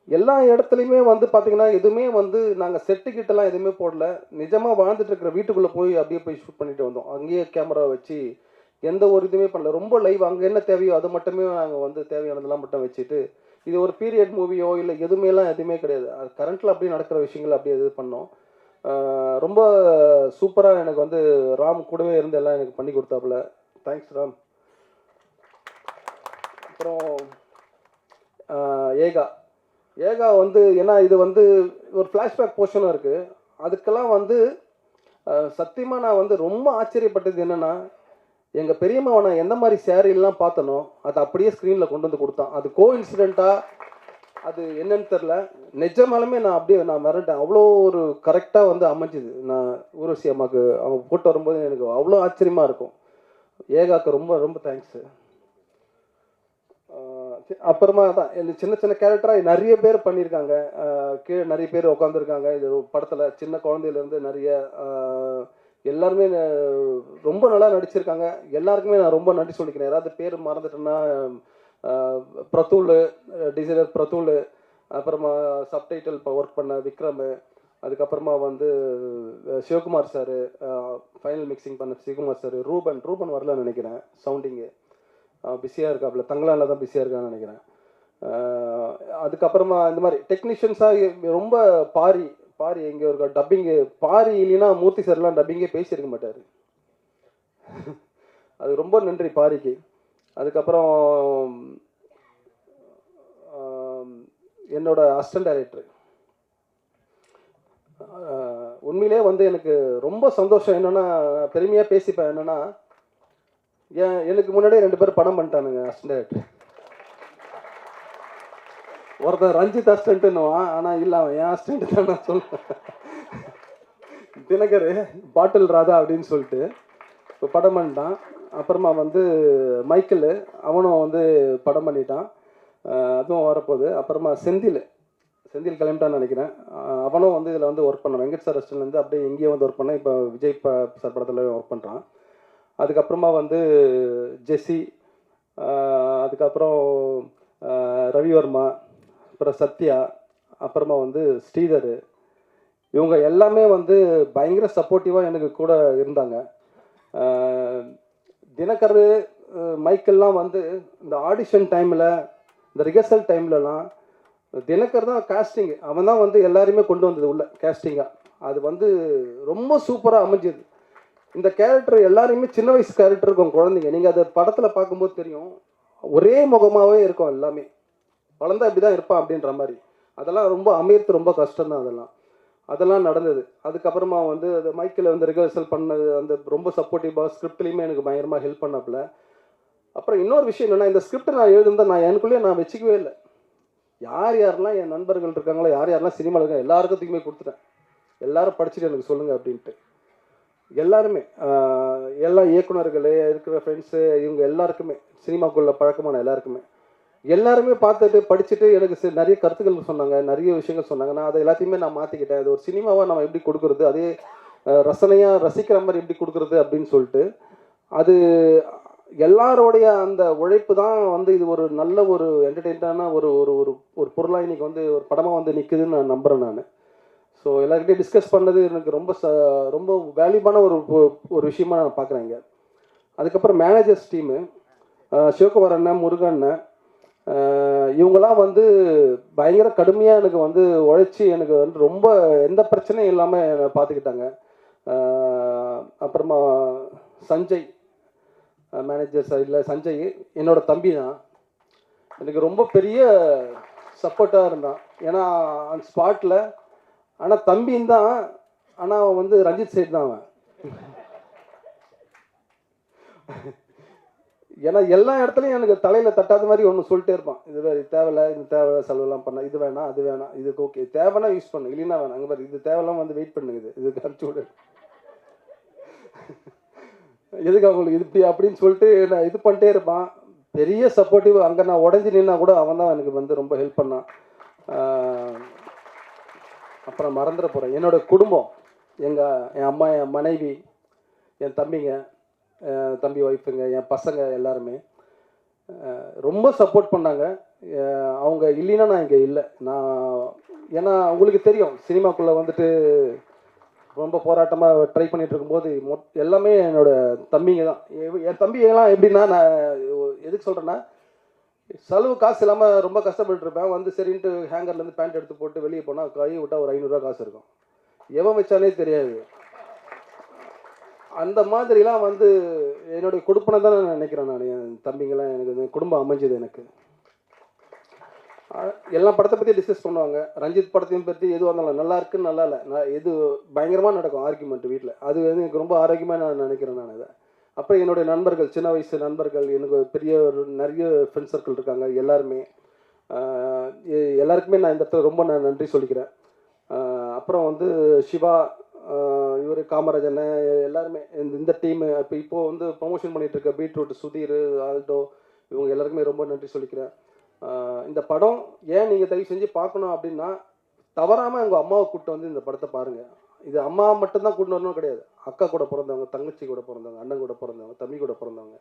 எல்லா இடத்துலையுமே வந்து பார்த்திங்கன்னா எதுவுமே வந்து நாங்கள் செட்டுக்கிட்டலாம் எதுவுமே போடல. நிஜமாக வாழ்ந்துட்டு இருக்கிற வீட்டுக்குள்ளே போய் அப்படியே போய் ஷூட் பண்ணிட்டு வந்தோம். அங்கேயே கேமரா வச்சு எந்த ஒரு இதுவுமே பண்ணல. ரொம்ப லைவ் அங்கே என்ன தேவையோ அது மட்டுமே நாங்கள் வந்து தேவையானதெல்லாம் மட்டும் வச்சுட்டு, இது ஒரு பீரியட் மூவியோ இல்லை எதுவுமே கிடையாது. அது கரண்ட்டில் அப்படியே நடக்கிற விஷயங்கள் அப்படியே இது பண்ணோம். ரொம்ப சூப்பராக எனக்கு வந்து ராம் கூடவே இருந்து எல்லாம் எனக்கு பண்ணி கொடுத்தாப்புல. தேங்க்ஸ் ராம். அப்புறம் ஏகா வந்து ஏன்னா இது வந்து ஒரு ஃப்ளாஷ்பேக் போர்ஷனும் இருக்குது. அதுக்கெல்லாம் வந்து சத்தியமாக நான் வந்து ரொம்ப ஆச்சரியப்பட்டது என்னென்னா, எங்கள் பெரியம்மாவை நான் எந்த மாதிரி சேரீலாம் பார்த்தனோ அதை அப்படியே ஸ்க்ரீனில் கொண்டு வந்து கொடுத்தான். அது கோஇன்சிடெண்ட்டாக அது என்னன்னு தெரில, நிஜமாலுமே நான் அப்படியே நான் மிரட்டேன். அவ்வளோ ஒரு கரெக்டாக வந்து அமைஞ்சுது. நான் ஊர்வசி அம்மாவுக்கு அவங்க போட்டு வரும்போது எனக்கு அவ்வளோ ஆச்சரியமாக இருக்கும். ஏகாவுக்கு ரொம்ப ரொம்ப தேங்க்ஸு. அப்புறமா தான் இந்த சின்ன சின்ன கேரக்டராக நிறைய பேர் பண்ணியிருக்காங்க. கீழே நிறைய பேர் உட்காந்துருக்காங்க. இது படத்தில் சின்ன குழந்தையிலேருந்து நிறைய எல்லாருமே ரொம்ப நல்லா நடிச்சிருக்காங்க. எல்லாருக்குமே நான் ரொம்ப நன்றி சொல்லிக்கிறேன். யாராவது பேர் மறந்துட்டேன்னா பிரதூல், டிசைனர் பிரதூல், அப்புறமா சப்டைட்டில் இப்போ ஒர்க் பண்ண விக்ரம், அதுக்கப்புறமா வந்து சிவகுமார் சார், ஃபைனல் மிக்சிங் பண்ண சிவகுமார் சார், ரூபன் வரலன்னு நினைக்கிறேன். சவுண்டிங்கு பிஸியாக இருக்காப்புல, தங்களால தான் பிஸியாக இருக்கான்னு நினைக்கிறேன். அதுக்கப்புறமா இந்த மாதிரி டெக்னீஷியன்ஸாக ரொம்ப பாரி எங்கே ஒரு டப்பிங்கு பாரி இல்லைன்னா மூர்த்தி சார்லாம் டப்பிங்கே பேசியிருக்க மாட்டார். அது ரொம்ப நன்றி பாரிக்கு. அதுக்கப்புறம் என்னோட அசிஸ்டன்ட் டைரக்டர், உண்மையிலே வந்து எனக்கு ரொம்ப சந்தோஷம். என்னென்னா பெருமையாக பேசிப்பேன். என்னென்னா எனக்கு முன்னாடியே 2 பேர் படம் பண்ணிட்டானுங்க அசிஸ்டன்ட் டைரக்டர். ஒருத்தன் ரஞ்சித் அசிஸ்டன்ட்டுன்னுவான், ஆனால் இல்லை அவன் என் அசிஸ்டன்ட்டு தான் நான் சொல்லுவேன். தினகர் பாட்டில் ராதா அப்படின்னு சொல்லிட்டு இப்போ படம் பண்ணிட்டான். அப்புறமா வந்து மைக்கேல், அவனும் வந்து படம் பண்ணிட்டான், அதுவும் வரப்போகுது. அப்புறமா செந்தில் கிளம்பிட்டான்னு நினைக்கிறேன். அவனும் வந்து இதில் வந்து ஒர்க் பண்ணான். வெங்கட் சார் அசிஸ்டன்ட்லேருந்து அப்படியே எங்கேயும் வந்து ஒர்க் பண்ணான். இப்போ விஜய் சார் படத்தில் ஒர்க் பண்ணுறான். அதுக்கப்புறமா வந்து ஜெஸ்ஸி, அதுக்கப்புறம் ரவிவர்மா, அப்புறம் சத்யா, அப்புறமா வந்து ஸ்ரீதர், இவங்க எல்லாமே வந்து பயங்கர சப்போர்ட்டிவாக எனக்கு கூட இருந்தாங்க. தினகர், மைக்கெல்லாம் வந்து இந்த ஆடிஷன் டைமில், இந்த ரிஹர்சல் டைம்லலாம் தினகர் தான் காஸ்டிங்கு. அவன் தான் வந்து எல்லாருமே கொண்டு வந்தது உள்ள கேஸ்டிங்காக. அது வந்து ரொம்ப சூப்பராக அமைஞ்சது. இந்த கேரக்டர் எல்லாருமே சின்ன வயசு கேரக்டர் இருக்கும் குழந்தைங்க. நீங்கள் அதை படத்தில் பார்க்கும்போது தெரியும், ஒரே முகமாகவே இருக்கும் எல்லாமே. வளர்ந்தா இப்படி தான் இருப்பான் அப்படின்ற மாதிரி. அதெல்லாம் ரொம்ப அமையறது ரொம்ப கஷ்டம்தான். அதெல்லாம் நடந்தது. அதுக்கப்புறமா வந்து அது மைக்கில் வந்து ரிஹர்சல் பண்ணது, அந்த ரொம்ப சப்போர்ட்டிவாக ஸ்கிரிப்ட்லேயுமே எனக்கு பயங்கரமாக ஹெல்ப் பண்ணாப்புல. அப்புறம் இன்னொரு விஷயம் என்னென்னா, இந்த ஸ்கிரிப்ட் நான் எழுதுனதை நான் எனக்குள்ளேயே நான் வச்சுக்கவே இல்லை. யாரெல்லாம் என் நண்பர்கள் இருக்காங்களோ, யாரெல்லாம் சினிமாவில் இருக்காங்க எல்லாருக்கும் தூக்கி கொடுத்துட்டேன். எல்லாரும் படிச்சுட்டு எனக்கு சொல்லுங்கள் அப்படின்ட்டு. எல்லாருமே எல்லா இயக்குனர்கள் இருக்கிற ஃப்ரெண்ட்ஸு, இவங்க எல்லாருக்குமே, சினிமாக்குள்ள பழக்கமான எல்லாருமே பார்த்துட்டு படிச்சுட்டு எனக்கு நிறைய கருத்துக்கள் சொன்னாங்க, நிறைய விஷயங்கள் சொன்னாங்க. நான் அதை எல்லாத்தையுமே நான் மாற்றிக்கிட்டேன். அது ஒரு சினிமாவாக நம்ம எப்படி கொடுக்குறது, அதே ரசனையாக ரசிக்கிற மாதிரி எப்படி கொடுக்குறது அப்படின்னு சொல்லிட்டு, அது எல்லாரோடைய அந்த உழைப்பு தான் வந்து இது ஒரு நல்ல ஒரு என்டர்டெயின்டான ஒரு ஒரு ஒரு பொருளாக இன்றைக்கி வந்து ஒரு படமாக வந்து நிற்குதுன்னு நான் நம்புகிறேன் நான். ஸோ எல்லாருக்கிட்டையும் டிஸ்கஸ் பண்ணது எனக்கு ரொம்ப வேல்யூபான ஒரு விஷயமா நான் பார்க்குறேன் இங்கே. அதுக்கப்புறம் மேனேஜர்ஸ் டீமு, சிவகுமார் அண்ணன், முருகன் அண்ணன், இவங்களாம் வந்து பயங்கர கடுமையாக எனக்கு வந்து உழைச்சி எனக்கு வந்து ரொம்ப எந்த பிரச்சனையும் இல்லாமல் என்னை பார்த்துக்கிட்டாங்க. அப்புறமா சஞ்சய், மேனேஜர் சைடில் சஞ்சய் என்னோட தம்பி தான். எனக்கு ரொம்ப பெரிய சப்போர்ட்டாக இருந்தான். ஏன்னா அந்த ஸ்பாட்டில், ஆனால் தம்பின்னு தான், ஆனால் அவன் வந்து ரஞ்சித் சைடு தான் அவன். ஏன்னா எல்லா இடத்துலையும் எனக்கு தலையில் தட்டாத மாதிரி ஒன்று சொல்லிட்டே இருப்பான். இது தேவையில்லை, இது தேவையில்லை, செலவெல்லாம் பண்ண, இது வேணாம், அது வேணாம், இதுக்கு ஓகே, தேவைன்னா யூஸ் பண்ணு, இல்லைன்னா வேணாம், அங்கே பாரு, இது தேவையில்லாம் வந்து வெயிட் பண்ணுங்குது, இதுக்கு அனுப்பிச்சி விடு, எதுக்கு அவங்களுக்கு இது இப்படி அப்படின்னு சொல்லிட்டு நான் இது பண்ணிட்டே இருப்பான். பெரிய சப்போர்ட்டிவ். அங்கே நான் உடஞ்சி நின்னா கூட அவன் தான் எனக்கு வந்து ரொம்ப ஹெல்ப் பண்ணான். அப்புறம் மறந்துட போகிறேன், என்னோட குடும்பம், என் அம்மா, என் மனைவி, என் தம்பிங்க, தம்பி ஒய்ஃபுங்க, என் பசங்க எல்லாருமே ரொம்ப சப்போர்ட் பண்ணாங்க. அவங்க இல்லைன்னா நான் இங்கே இல்லை. ஏன்னா உங்களுக்கு தெரியும், சினிமாக்குள்ளே வந்துட்டு ரொம்ப போராட்டமாக ட்ரை பண்ணிட்டு இருக்கும்போது எல்லாமே என்னோட தம்பிங்க தான். என் தம்பிங்கெல்லாம் எப்படின்னா, நான் எதுக்கு சொல்கிறேன்னா, செலவு காசு இல்லாமல் ரொம்ப கஷ்டப்பட்டு இருப்பேன். வந்து சரின்ட்டு ஹேங்கர்லேருந்து பேண்ட் எடுத்து போட்டு வெளியே போனால் கை விட்டால் ஒரு 500 காசு இருக்கும். எவன் வச்சானே தெரியாது. அந்த மாதிரிலாம் வந்து என்னுடைய கொடுப்பனை தான் நான் நினைக்கிறேன். நான் என் தம்பிங்கெல்லாம் எனக்கு குடும்பம் அமைஞ்சது. எனக்கு எல்லா படத்தை பற்றி டிஸ்கஸ் பண்ணுவாங்க. ரஞ்சித் படத்தையும் பற்றி எதுவாக இருந்தாலும் நல்லா இருக்குன்னு நல்லா இல்லை, எது பயங்கரமாக நடக்கும் ஆர்கியூமெண்ட் வீட்டில். அது வந்து எனக்கு ரொம்ப ஆரோக்கியமாக நான் நினைக்கிறேன். நான் அதை அப்போ என்னுடைய நண்பர்கள், சின்ன வயசு நண்பர்கள், எனக்கு பெரிய நிறைய ஃப்ரெண்ட்ஸ் சர்க்கிள் இருக்காங்க. எல்லாருக்குமே நான் இந்த இடத்துல ரொம்ப நான் நன்றி சொல்லிக்கிறேன். அப்புறம் வந்து சிவா, இவர் காமராஜன், எல்லாருமே இந்த டீமு இப்போது வந்து ப்ரொமோஷன் பண்ணிகிட்டு இருக்க பீட்ரூட், சுதீர், ஆல்டோ, இவங்க எல்லாருக்குமே ரொம்ப நன்றி சொல்லிக்கிறேன். இந்த படம் ஏன் நீங்கள் தயவு செஞ்சு பார்க்கணும் அப்படின்னா, தவறாமல் உங்கள் அம்மாவை கூப்பிட்டு வந்து இந்த படத்தை பாருங்கள். இது அம்மா மட்டும்தான் கூட்டின்னு வரணும் கிடையாது. அக்கா கூட பிறந்தவங்க, தங்கச்சி கூட பிறந்தவங்க, அண்ணன் கூட பிறந்தவங்க, தம்பி கூட பிறந்தவங்க,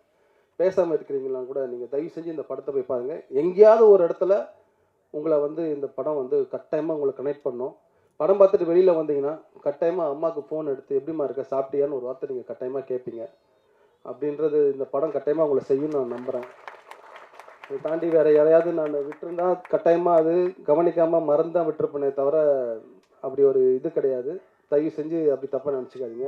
பேசாமல் இருக்கிறீங்களாம் கூட நீங்கள் தயவு செஞ்சு இந்த படத்தை போய் பாருங்கள். எங்கேயாவது ஒரு இடத்துல உங்களை வந்து இந்த படம் வந்து கட்டாயமாக உங்களை கனெக்ட் பண்ணும். படம் பார்த்துட்டு வெளியில் வந்தீங்கன்னா கட்டாயமாக அம்மாவுக்கு ஃபோன் எடுத்து எப்படிமா இருக்க, சாப்பிட்டியான்னு ஒரு வார்த்தை நீங்கள் கட்டாயமாக கேட்பீங்க. அப்படின்றது இந்த படம் கட்டாயமாக உங்களை செய்யும்னு நான் நம்புகிறேன். இதை தாண்டி வேறு யாரையாவது நான் விட்டுருந்தா கட்டாயமாக அது கவனிக்காமல் மறந்தான் விட்டுருப்பேனே தவிர அப்படி ஒரு இது கிடையாது. தயவு செஞ்சு அப்படி தப்பாக நினச்சிக்காதீங்க.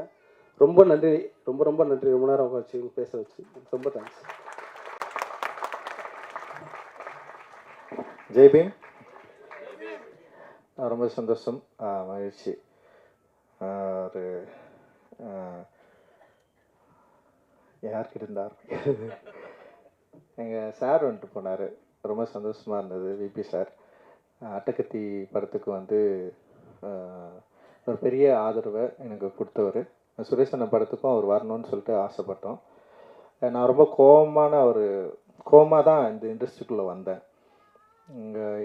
ரொம்ப நன்றி, ரொம்ப ரொம்ப நன்றி. ரொம்ப நேரம் வச்சு பேச வச்சு ரொம்ப தேங்க்ஸ். ஜெய்பீம். ரொம்ப சந்தோஷம், மகிழ்ச்சி. ஒரு யார்கிட்ட இருந்தார் எங்கள் சார் வந்துட்டு போனார். ரொம்ப சந்தோஷமாக இருந்தது. விபி சார் அட்டகத்தி படத்துக்கு வந்து ஒரு பெரிய ஆதரவை எனக்கு கொடுத்தவர். சுரேஷ் அண்ணன் படத்துக்கும் அவர் வரணும்னு சொல்லிட்டு ஆசைப்பட்டோம். நான் ரொம்ப கோவமாக தான் இந்த இண்டஸ்ட்ரிக்குள்ளே வந்தேன்.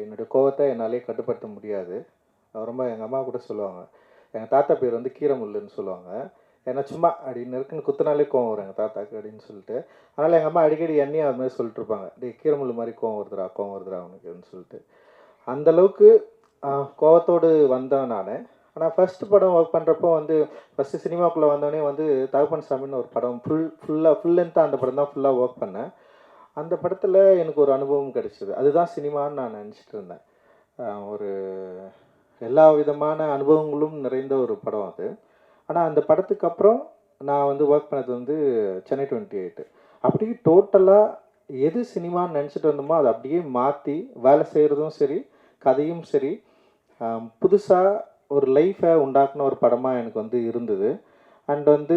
என்னுடைய கோவத்தை என்னாலே கட்டுப்படுத்த முடியாது. ரொம்ப எங்கள் அம்மா கூட சொல்லுவாங்க, எங்கள் தாத்தா பேர் வந்து கீரமுல்லுன்னு சொல்லுவாங்க. ஏன்னா சும்மா அப்படின்னு இருக்குன்னு குத்தினாலே கோவம் வரும் எங்கள் தாத்தாக்கு அப்படின்னு சொல்லிட்டு. அதனால் எங்கள் அம்மா அடிக்கடி எண்ணியும் அது மாதிரி சொல்லிட்டு இருப்பாங்க, டே கீரமுள்ளு மாதிரி கோவம் வருதுடா அவனுக்குன்னு சொல்லிட்டு. அந்தளவுக்கு கோவத்தோடு வந்தேன் நான். ஆனால் ஃபஸ்ட்டு படம் ஒர்க் பண்ணுறப்போ வந்து ஃபஸ்ட்டு சினிமாக்குள்ளே வந்தோடனே வந்து தகப்பன் சாமின்னு ஒரு படம் ஃபுல் லென்த்தாக அந்த படம் தான் ஃபுல்லாக ஒர்க் பண்ணேன். அந்த படத்தில் எனக்கு ஒரு அனுபவம் கிடைச்சிது. அதுதான் சினிமான்னு நான் நினச்சிட்டு இருந்தேன். ஒரு எல்லா விதமான அனுபவங்களும் நிறைந்த ஒரு படம் அது. ஆனால் அந்த படத்துக்கு அப்புறம் நான் வந்து ஒர்க் பண்ணது வந்து சென்னை 28. அப்படியே டோட்டலாக எது சினிமான்னு நினச்சிட்டு வந்தோமோ அதை அப்படியே மாற்றி வேலை செய்கிறதும் சரி, கதையும் சரி, புதுசாக ஒரு லைஃப்பை உண்டாக்குன ஒரு படமாக எனக்கு வந்து இருந்தது. அண்ட் வந்து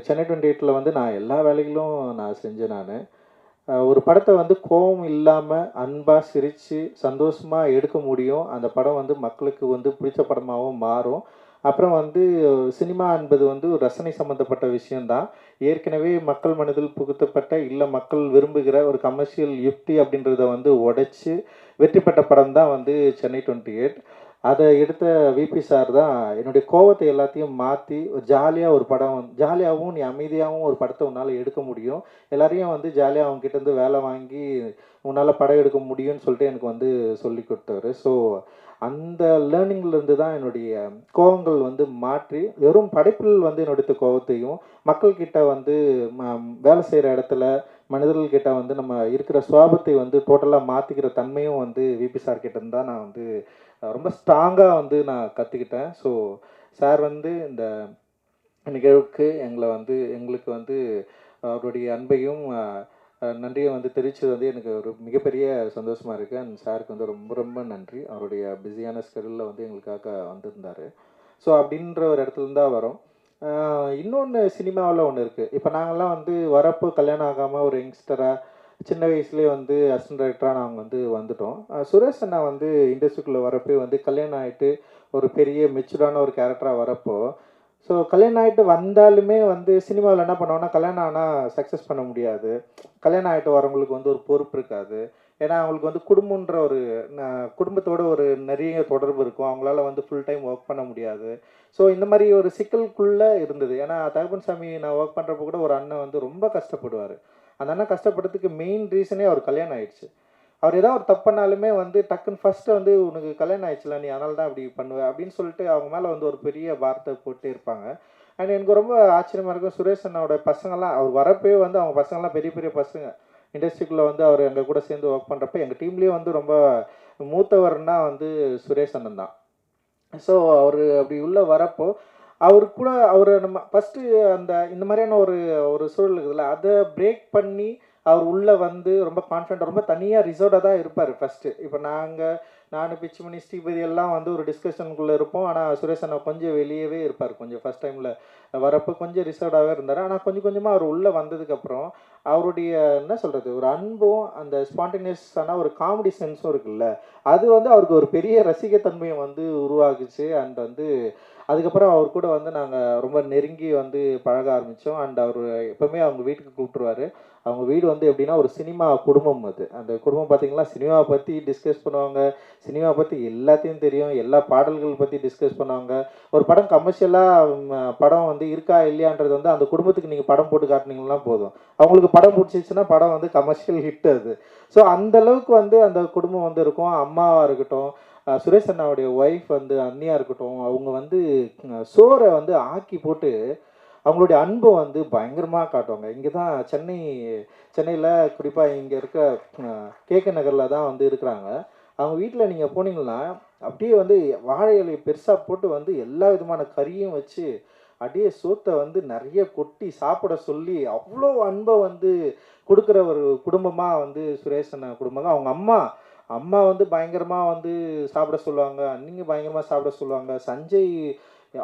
சென்னை 28 வந்து நான் எல்லா வேலைகளும் நான் செஞ்சேன். நான் ஒரு படத்தை வந்து கோபம் இல்லாமல் அன்பாக சிரித்து சந்தோஷமாக எடுக்க முடியும். அந்த படம் வந்து மக்களுக்கு வந்து பிடிச்ச படமாகவும் மாறும். அப்புறம் வந்து சினிமா என்பது வந்து ஒரு ரசனை சம்மந்தப்பட்ட விஷயந்தான். ஏற்கனவே மக்கள் மனதில் புகுத்தப்பட்ட இல்லை மக்கள் விரும்புகிற ஒரு கமர்ஷியல் யுக்தி அப்படின்றத வந்து உடைச்சி வெற்றி பெற்ற படம் தான் வந்து சென்னை 28. அதை எடுத்த விபி சார் தான் என்னுடைய கோவத்தை எல்லாத்தையும் மாற்றி ஒரு ஜாலியாக ஒரு படம், ஜாலியாகவும் நீ அமைதியாகவும் ஒரு படத்தை உன்னால் எடுக்க முடியும், எல்லாரையும் வந்து ஜாலியாக அவங்ககிட்டேருந்து வேலை வாங்கி உன்னால் படம் எடுக்க முடியும்னு சொல்லிட்டு எனக்கு வந்து சொல்லி கொடுத்தாரு. ஸோ அந்த லேர்னிங்லேருந்து தான் என்னுடைய கோவங்கள் வந்து மாற்றி வெறும் படைப்பில் வந்து என்னுடைய கோவத்தையும் மக்கள்கிட்ட வந்து வேலை செய்கிற இடத்துல மனிதர்கள்கிட்ட வந்து நம்ம இருக்கிற சுவாபத்தை வந்து டோட்டலாக மாற்றிக்கிற தன்மையும் வந்து விபி சார் கிட்டேருந்து தான் நான் வந்து ரொம்ப ஸ்ட்ராங்காக வந்து நான் கற்றுக்கிட்டேன். ஸோ சார் வந்து இந்த நிகழ்வுக்கு எங்களுக்கு வந்து அவருடைய அன்பையும் நன்றியை வந்து தெரிவித்தது வந்து எனக்கு ஒரு மிகப்பெரிய சந்தோஷமாக இருக்குது. அண்ட் சாருக்கு வந்து ரொம்ப ரொம்ப நன்றி. அவருடைய பிஸியான ஸ்கெடியூலில் வந்து எங்களுக்காக வந்திருந்தார். ஸோ அப்படின்ற ஒரு இடத்துல தான் வரோம். இன்னொன்று சினிமாவில் ஒன்று இருக்குது. இப்போ நாங்கள்லாம் வந்து வரப்போ கல்யாணம் ஆகாமல் ஒரு யங்ஸ்டராக சின்ன வயசுலேயே வந்து அசிஸ்டன்ட் டைரக்டராக நாங்கள் வந்து வந்துட்டோம். சுரேஷ் அண்ணா வந்து இண்டஸ்ட்ரிக்குள்ளே வரப்போ வந்து கல்யாணம் ஆகிட்டு ஒரு பெரிய மெச்சூரான ஒரு கேரக்டராக வரப்போ, ஸோ கல்யாணம் ஆகிட்டு வந்தாலுமே வந்து சினிமாவில் என்ன பண்ணுவோன்னா, கல்யாணம் ஆனால் சக்ஸஸ் பண்ண முடியாது. கல்யாணம் ஆகிட்டு வரவங்களுக்கு வந்து ஒரு பொறுப்பு இருக்காது. ஏன்னா அவங்களுக்கு வந்து குடும்பன்ற ஒரு குடும்பத்தோட ஒரு நிறைய தொடர்பு இருக்கும். அவங்களால வந்து ஃபுல் டைம் ஒர்க் பண்ண முடியாது. ஸோ இந்த மாதிரி ஒரு சிக்கலுக்குள்ளே இருந்தது. ஏன்னா தகப்பன் சாமி நான் ஒர்க் பண்ணுறப்போ கூட ஒரு அண்ணன் வந்து ரொம்ப கஷ்டப்படுவார். அந்த அண்ணன் கஷ்டப்படுறதுக்கு மெயின் ரீசனே அவர் கல்யாணம் ஆயிடுச்சு. அவர் ஏதாவது ஒரு தப்பு பண்ணாலுமே வந்து டக்குன்னு ஃபஸ்ட்டு வந்து உனக்கு கல்யாணம் ஆயிடுச்சுல நீ அதனால தான் அப்படி பண்ணுவ அப்படின்னு சொல்லிட்டு அவங்க மேலே வந்து ஒரு பெரிய வார்த்தை போட்டு இருப்பாங்க. அண்ட் எனக்கு ரொம்ப ஆச்சரியமாக இருக்கும் சுரேஷ் அண்ணாவோட பசங்கள்லாம் அவர் வரப்பே வந்து அவங்க பசங்கள்லாம் பெரிய பெரிய பசங்க இண்டஸ்ட்ரிக்குள்ளே வந்து அவர் எங்கள் கூட சேர்ந்து ஒர்க் பண்ணுறப்ப எங்கள் டீம்லேயே வந்து ரொம்ப மூத்தவர்னா வந்து சுரேஷ் அண்ணன் தான். ஸோ அவர் அப்படி உள்ளே வரப்போ அவர் கூட அவர் நம்ம ஃபஸ்ட்டு இந்த மாதிரியான ஒரு ஒரு சூழல் இருக்குதுல்ல அதை பிரேக் பண்ணி அவர் உள்ளே வந்து ரொம்ப கான்ஃபிடென்ட் ரொம்ப தனியாக ரிசர்வ்டாக தான் இருப்பார் ஃபஸ்ட்டு. இப்போ நான் பிச்சுமணி ஸ்ரீபதி எல்லாம் வந்து ஒரு டிஸ்கஷனுக்குள்ளே இருப்போம். ஆனால் சுரேஷ் அண்ணா கொஞ்சம் வெளியவே இருப்பார். கொஞ்சம் ஃபஸ்ட் டைமில் வரப்போ கொஞ்சம் ரிசர்வ்டாகவே இருந்தார். ஆனால் கொஞ்சம் கொஞ்சமாக அவர் உள்ளே வந்ததுக்கப்புறம் அவருடைய என்ன சொல்கிறது ஒரு அன்பும் அந்த ஸ்பான்டேனியஸான ஒரு காமெடி சென்ஸும் இருக்குல்ல அது வந்து அவருக்கு ஒரு பெரிய ரசிகத்தன்மையை வந்து உருவாக்குச்சு. அண்ட் வந்து அதுக்கப்புறம் அவர் கூட வந்து நாங்கள் ரொம்ப நெருங்கி வந்து பழக ஆரம்பித்தோம். அண்ட் அவர் எப்போவுமே அவங்க வீட்டுக்கு கூப்பிட்ருவார். அவங்க வீடு வந்து எப்படின்னா ஒரு சினிமா குடும்பம். அது அந்த குடும்பம் பார்த்திங்கன்னா சினிமாவை பற்றி டிஸ்கஸ் பண்ணுவாங்க, சினிமா பற்றி எல்லாத்தையும் தெரியும், எல்லா பாடல்கள் பற்றி டிஸ்கஸ் பண்ணுவாங்க. ஒரு படம் கமர்ஷியலாக படம் வந்து இருக்கா இல்லையான்றது வந்து அந்த குடும்பத்துக்கு நீங்கள் படம் போட்டு காட்டினீங்கன்னா போதும், அவங்களுக்கு படம் பிடிச்சிச்சுன்னா படம் வந்து கமர்ஷியல் ஹிட் அது. ஸோ அந்தளவுக்கு வந்து அந்த குடும்பம் வந்து இருக்கும். அம்மாவாக இருக்கட்டும், சுரேஷ் அண்ணாவுடைய ஒய்ஃப் வந்து அண்ணியாக இருக்கட்டும், அவங்க வந்து சோறை வந்து ஆக்கி போட்டு அவங்களுடைய அன்பை வந்து பயங்கரமாக காட்டுவாங்க. இங்கே தான் சென்னையில் குறிப்பாக இங்கே இருக்க கேகே நகரில் தான் வந்து இருக்கிறாங்க. அவங்க வீட்டில் நீங்கள் போனீங்கன்னா அப்படியே வந்து வாழை இலையை பெருசாக போட்டு வந்து எல்லா விதமான கறியும் வச்சு அப்படியே சோத்தை வந்து நிறைய கொட்டி சாப்பிட சொல்லி அவ்வளோ அன்பை வந்து கொடுக்குற ஒரு குடும்பமாக வந்து சுரேஷ் அண்ணா குடும்பங்க. அவங்க அம்மா வந்து பயங்கரமாக வந்து சாப்பிட சொல்லுவாங்க, அன்னிங்க பயங்கரமாக சாப்பிட சொல்லுவாங்க. சஞ்சய்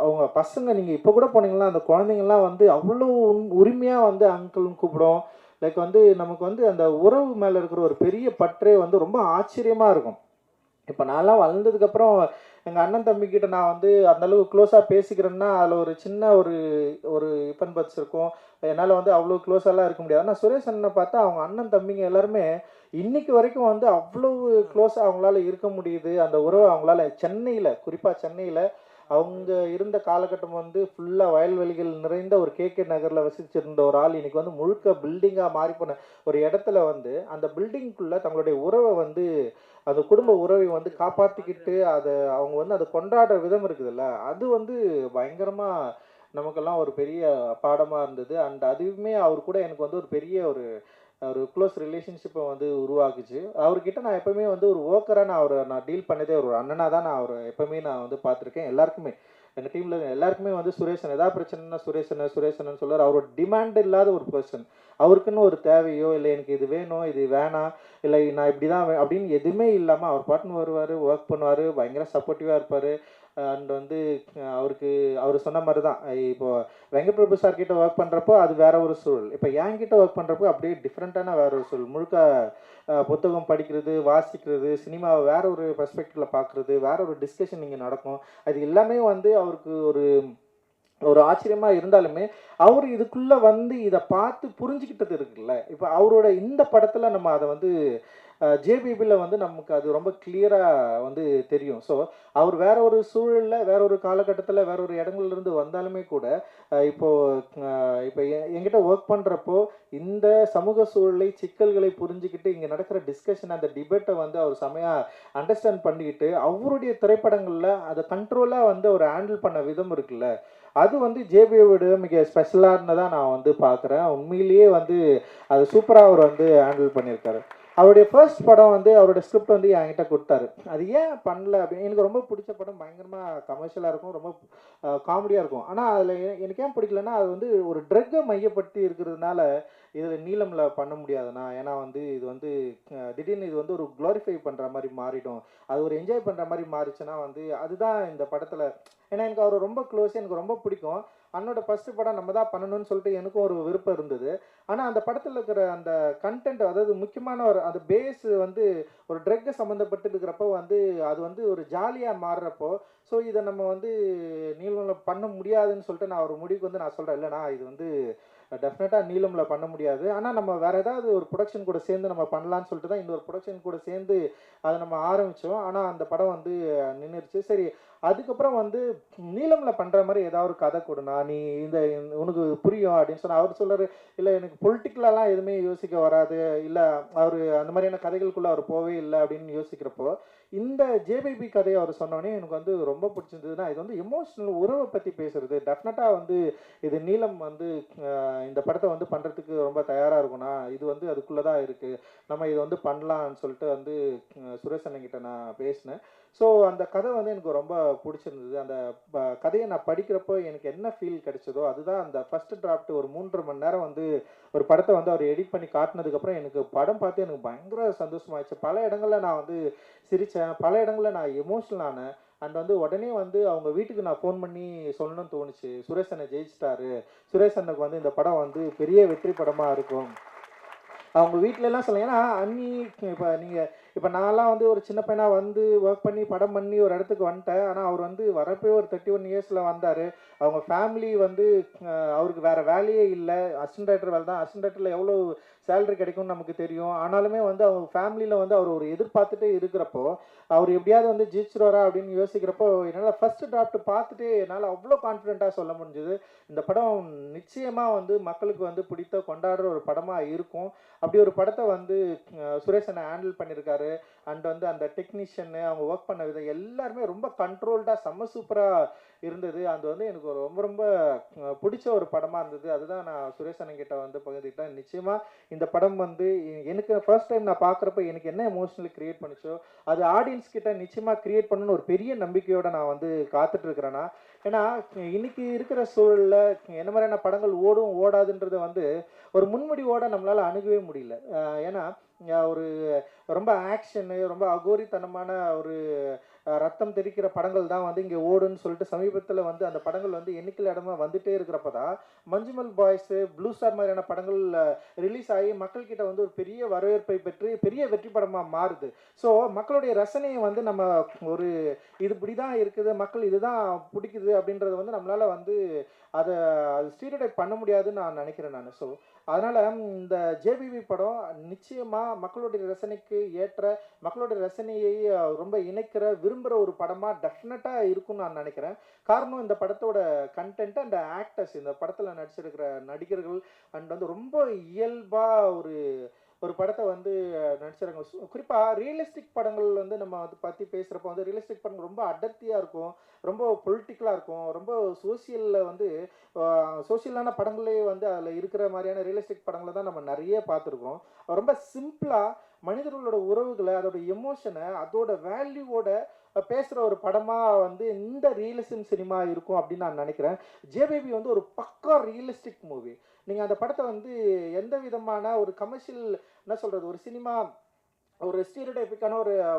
அவங்க பசங்க நீங்கள் இப்போ கூட போனீங்கன்னா அந்த குழந்தைங்கள்லாம் வந்து அவ்வளோ உரிமையாக வந்து அங்கிள்னு கூப்பிடும். லைக் வந்து நமக்கு வந்து அந்த உறவு மேலே இருக்கிற ஒரு பெரிய பற்றே வந்து ரொம்ப ஆச்சரியமாக இருக்கும். இப்போ நான்லாம் வளர்ந்ததுக்கப்புறம் எங்கள் அண்ணன் தம்பிக்கிட்ட நான் வந்து அந்தளவுக்கு க்ளோஸாக பேசிக்கிறேன்னா அதில் ஒரு சின்ன ஒரு இப்பன் பட்ஸ் இருக்கும். என்னால் வந்து அவ்வளோ க்ளோஸாலாம் இருக்க முடியாது. ஆனால் சுரேஷ் அண்ணனை பார்த்தா அவங்க அண்ணன் தம்பிங்க எல்லாருமே இன்னைக்கு வரைக்கும் வந்து அவ்வளோ க்ளோஸாக அவங்களால இருக்க முடியுது. அந்த உறவை அவங்களால குறிப்பாக சென்னையில் அவங்க இருந்த காலகட்டம் வந்து ஃபுல்லாக வயல்வெளிகள் நிறைந்த ஒரு கேகே நகரில் வசிச்சிருந்த ஒரு ஆள் இன்னைக்கு வந்து முழுக்க பில்டிங்காக மாறி போன ஒரு இடத்துல வந்து அந்த பில்டிங்குள்ளே தங்களுடைய உறவை வந்து அந்த குடும்ப உறவை வந்து காப்பாற்றிக்கிட்டு அவங்க வந்து அதை கொண்டாடுற விதம் இருக்குதுல்ல அது வந்து பயங்கரமாக நமக்கெல்லாம் ஒரு பெரிய பாடமாக இருந்தது. அண்ட் அதுவுமே அவர் கூட எனக்கு வந்து ஒரு பெரிய ஒரு க்ளோஸ் ரிலேஷன்ஷிப்பை வந்து உருவாக்குச்சு. அவர்கிட்ட நான் எப்போவுமே வந்து ஒரு ஒர்க்கராக நான் டீல் பண்ணதே ஒரு அண்ணனாக தான் நான் எப்போவுமே நான் வந்து பார்த்துருக்கேன். எல்லாருக்குமே எங்கள் டீமில் எல்லாருக்குமே வந்து சுரேஷன் ஏதாவது பிரச்சனைனா சுரேஷன் சொல்லுவார். அவரோட டிமாண்ட் இல்லாத ஒரு பர்சன். அவருக்குன்னு ஒரு தேவையோ இல்லை எனக்கு இது வேணும் இது வேணாம் இல்லை நான் இப்படி தான் அப்படின்னு எதுவுமே இல்லாமல் அவர் பாட்டுன்னு வருவார், ஒர்க் பண்ணுவார், பயங்கர சப்போர்ட்டிவாக இருப்பார். அண்ட் வந்து அவர் சொன்ன மாதிரி தான் இப்போது வெங்கட் பிரபு சார் கிட்ட ஒர்க் பண்ணுறப்போ அது வேற ஒரு சூழல், இப்போ என்கிட்ட ஒர்க் பண்ணுறப்போ அப்படியே டிஃப்ரெண்ட்டான வேற ஒரு சூழல். முழுக்க புத்தகம் படிக்கிறது, வாசிக்கிறது, சினிமாவை வேற ஒரு பெர்ஸ்பெக்டிவில் பார்க்குறது, வேற ஒரு டிஸ்கஷன் இங்கே நடக்கும். அது எல்லாமே வந்து அவருக்கு ஒரு ஆச்சரியமாக இருந்தாலுமே அவர் இதுக்குள்ளே வந்து இதை பார்த்து புரிஞ்சுக்கிட்டது இருக்குல்ல. இப்போ அவரோட இந்த படத்தில் நம்ம அதை வந்து ஜேபிபியில் வந்து நமக்கு அது ரொம்ப கிளியராக வந்து தெரியும். ஸோ அவர் வேற ஒரு சூழலில் வேற ஒரு காலகட்டத்தில் வேற ஒரு இடங்கள்லேருந்து வந்தாலுமே கூட இப்போ என்கிட்ட ஒர்க் பண்ணுறப்போ இந்த சமூக சூழலை சிக்கல்களை புரிஞ்சுக்கிட்டு இங்கே நடக்கிற டிஸ்கஷன் அந்த டிபேட்டை வந்து அவர் செமையாக அண்டர்ஸ்டாண்ட் பண்ணிக்கிட்டு அவருடைய திரைப்படங்களில் அதை கண்ட்ரோலாக வந்து அவர் ஹேண்டில் பண்ண விதம் இருக்குல்ல அது வந்து ஜேபியோட மிக ஸ்பெஷலானதாக நான் வந்து பார்க்குறேன். உண்மையிலேயே வந்து அது சூப்பராக அவர் வந்து ஹேண்டில் பண்ணியிருக்காரு. அவருடைய ஃபர்ஸ்ட் படம் வந்து அவரோட ஸ்கிரிப்ட் வந்து என்கிட்ட கொடுத்தாரு. அது ஏன் பண்ணல அப்படின்னு எனக்கு ரொம்ப பிடிச்ச படம், பயங்கரமாக கமர்ஷியலாக இருக்கும், ரொம்ப காமெடியாக இருக்கும். ஆனால் அதில் எனக்கு ஏன் பிடிக்கலன்னா அது வந்து ஒரு ட்ரக்கை மையப்படுத்தி இருக்கிறதுனால இதில் நீளமில் பண்ண முடியாதுண்ணா. ஏன்னா வந்து இது வந்து திடீர்னு இது வந்து ஒரு க்ளோரிஃபை பண்ணுற மாதிரி மாறிடும், அது ஒரு என்ஜாய் பண்ணுற மாதிரி மாறிச்சுன்னா வந்து அதுதான் இந்த படத்தில். ஏன்னா எனக்கு அவர் ரொம்ப க்ளோஸ், எனக்கு ரொம்ப பிடிக்கும். அண்ணோட ஃபஸ்ட்டு படம் நம்ம தான் பண்ணணும்னு சொல்லிட்டு எனக்கும் ஒரு விருப்பம் இருந்தது. ஆனால் அந்த படத்தில் இருக்கிற அந்த கண்டென்ட், அதாவது முக்கியமான அந்த பேஸ் வந்து ஒரு ட்ரக்கை சம்மந்தப்பட்டு இருக்கிறப்போ வந்து அது வந்து ஒரு ஜாலியாக மாறுறப்போ ஸோ இதை நம்ம வந்து நீளமில் பண்ண முடியாதுன்னு சொல்லிட்டு நான் ஒரு முடிவுக்கு வந்து நான் சொல்கிறேன், இல்லைண்ணா இது வந்து டெஃபினட்டாக நீளமில் பண்ண முடியாது, ஆனால் நம்ம வேறு ஏதாவது ஒரு ப்ரொடக்ஷன் கூட சேர்ந்து நம்ம பண்ணலான்னு சொல்லிட்டு தான் இந்த ஒரு ப்ரொடக்ஷன் கூட சேர்ந்து அதை நம்ம ஆரம்பித்தோம். ஆனால் அந்த படம் வந்து நின்றுருச்சு. சரி அதுக்கப்புறம் வந்து நீலமில் பண்ணுற மாதிரி ஏதாவது ஒரு கதை கொடுனா, நீ உனக்கு புரியும் அப்படின்னு சொன்னால் அவர் சொல்கிறார், இல்லை எனக்கு பொலிட்டிக்கலாலாம் எதுவுமே யோசிக்க வராது, இல்லை அவர் அந்த மாதிரியான கதைகளுக்குள்ளே அவர் போவே இல்லை அப்படின்னு யோசிக்கிறப்போ இந்த ஜேபிபி கதையை அவர் சொன்னோடனே எனக்கு வந்து ரொம்ப பிடிச்சிருந்ததுன்னா, இது வந்து எமோஷ்னல் உறவை பற்றி பேசுறது. டெஃபினட்டாக வந்து இது நீலம் வந்து இந்த படத்தை வந்து பண்ணுறதுக்கு ரொம்ப தயாராக இருக்கும்னா, இது வந்து அதுக்குள்ளே தான் இருக்குது, நம்ம இது வந்து பண்ணலான்னு சொல்லிட்டு வந்து சுரேஷ் அண்ணன்கிட்ட நான் பேசினேன். ஸோ அந்த கதை வந்து எனக்கு ரொம்ப பிடிச்சிருந்தது. அந்த கதையை நான் படிக்கிறப்போ எனக்கு என்ன ஃபீல் கிடைச்சதோ அதுதான் அந்த ஃபஸ்ட்டு டிராஃப்ட். ஒரு 3.5 மணி நேரம் வந்து ஒரு படத்தை வந்து அவர் எடிட் பண்ணி காட்டினதுக்கப்புறம் எனக்கு படம் பார்த்து எனக்கு பயங்கர சந்தோஷமாயிடுச்சு. பல இடங்களில் நான் வந்து சிரித்தேன், பல இடங்களில் நான் எமோஷனல் ஆனேன். அண்ட் வந்து உடனே வந்து அவங்க வீட்டுக்கு நான் ஃபோன் பண்ணி சொல்லணும்னு தோணுச்சு, சுரேஷ் அண்ணன் ஜெயிச்சிட்டாரு, சுரேஷ் அண்ணனுக்கு வந்து இந்த படம் வந்து பெரிய வெற்றி படமாக இருக்கும். அவங்க வீட்டிலலாம் சொல்லுங்க, ஏன்னா அண்ணி இப்போ நான்லாம் வந்து ஒரு சின்ன பையனாக வந்து ஒர்க் பண்ணி படம் பண்ணி ஒரு இடத்துக்கு வந்துட்டேன். ஆனால் அவர் வந்து வரப்போ ஒரு 31 இயர்ஸில் வந்தார். அவங்க ஃபேமிலி வந்து அவருக்கு வேறு வேலையே இல்லை, அசிஸ்டன்ட் டைரக்டர் வேலை தான். அசிஸ்டன்ட் டைரக்டரில் எவ்வளோ சேலரி கிடைக்கும்னு நமக்கு தெரியும். ஆனாலுமே வந்து அவங்க ஃபேமிலியில் வந்து அவர் ஒரு எதிர்பார்த்துட்டே இருக்கிறப்போ, அவர் எப்படியாவது வந்து ஜெயிச்சிருவாரா அப்படின்னு யோசிக்கிறப்போ என்னால் ஃபஸ்ட்டு டிராஃப்ட் பார்த்துட்டு என்னால் அவ்வளோ கான்ஃபிடென்ட்டாக சொல்ல முடிஞ்சுது, இந்த படம் நிச்சயமாக வந்து மக்களுக்கு வந்து பிடித்த கொண்டாடுற ஒரு படமாக இருக்கும். அப்படி ஒரு படத்தை வந்து சுரேஷ் அண்ணன் ஹேண்டில் பண்ணியிருக்காரு. அண்ட் வந்து அந்த டெக்னீஷியனு அவங்க ஒர்க் பண்ண விதம் எல்லாருமே ரொம்ப கண்ட்ரோல்டாக செம்ம சூப்பராக இருந்தது. அது வந்து எனக்கு ரொம்ப ரொம்ப பிடிச்ச ஒரு படமாக இருந்தது. அதுதான் நான் சுரேஷ் அண்ணன் கிட்ட வந்து பகிர்ந்துக்கிட்டேன். நிச்சயமாக இந்த படம் வந்து எனக்கு ஃபர்ஸ்ட் டைம் நான் பார்க்குறப்ப எனக்கு என்ன எமோஷனலி க்ரியேட் பண்ணிச்சோ அது ஆடியன்ஸ் கிட்ட நிச்சயமாக க்ரியேட் பண்ணணும்னு ஒரு பெரிய நம்பிக்கையோடு நான் வந்து காத்துட்ருக்கிறேன்னா. ஏன்னா இன்னைக்கு இருக்கிற சூழலில் என்ன மாதிரியான படங்கள் ஓடும் ஓடாதுன்றதை வந்து ஒரு முன்முடிவோடு நம்மளால் அணுகவே முடியல. ஏன்னா ஒரு ரொம்ப ஆக்ஷனு, ரொம்ப அகோரித்தனமான ஒரு ரத்தம் தெரிக்கிற படங்கள் தான் வந்து இங்கே ஓடுன்னு சொல்லிட்டு சமீபத்தில் வந்து அந்த படங்கள் வந்து எண்ணிக்கையில் இடமா வந்துட்டே இருக்கிறப்ப தான் மஞ்சுமல் பாய்ஸு, ப்ளூ ஸ்டார் மாதிரியான படங்கள் ரிலீஸ் ஆகி மக்கள்கிட்ட வந்து ஒரு பெரிய வரவேற்பை பெற்று பெரிய வெற்றி படமாக மாறுது. ஸோ மக்களுடைய ரசனையை வந்து நம்ம ஒரு இது இப்படி தான் இருக்குது, மக்கள் இதுதான் பிடிக்குது அப்படின்றத வந்து நம்மளால் வந்து அது ஸ்டீரியோடைப் பண்ண முடியாதுன்னு நான் நினைக்கிறேன் நான். ஸோ அதனால் இந்த ஜேபிபி படம் நிச்சயமாக மக்களுடைய ரசனைக்கு ஏற்ற, மக்களுடைய ரசனையை ரொம்ப இணைக்கிற விரும்புகிற ஒரு படமாக டெஃபினட்டாக இருக்கும்னு நான் நினைக்கிறேன். காரணம் இந்த படத்தோட கண்டென்ட் அண்ட் ஆக்டர்ஸ், இந்த படத்தில் நடிச்சிருக்கிற நடிகர்கள் அண்ட் வந்து ரொம்ப இயல்பாக ஒரு படத்தை வந்து நடிச்சிருக்காங்க. குறிப்பாக ரியலிஸ்டிக் படங்கள் வந்து நம்ம அதை பற்றி பேசுகிறப்போ வந்து ரியலிஸ்டிக் படங்கள் ரொம்ப அடர்த்தியாக இருக்கும், ரொம்ப பொலிட்டிக்கலாக இருக்கும், ரொம்ப சோசியலில் வந்து சோசியலான படங்களே வந்து அதில் இருக்கிற மாதிரியான ரியலிஸ்டிக் படங்களை தான் நம்ம நிறைய பார்த்துருக்கோம். ரொம்ப சிம்பிளாக மனிதர்களோட உறவுகளை, அதோட எமோஷனை, அதோட வேல்யூவோட பேசுகிற ஒரு படமாக வந்து இந்த ரியலிசம் சினிமா இருக்கும் அப்படின்னு நான் நினைக்கிறேன். ஜேபிபி வந்து ஒரு பக்கா ரியலிஸ்டிக் மூவி. நீங்கள் அந்த படத்தை வந்து எந்த விதமான ஒரு கமர்ஷியல் என்ன சொல்கிறது, ஒரு சினிமா ஒரு ஸ்டீரியோடைப்பிக்கான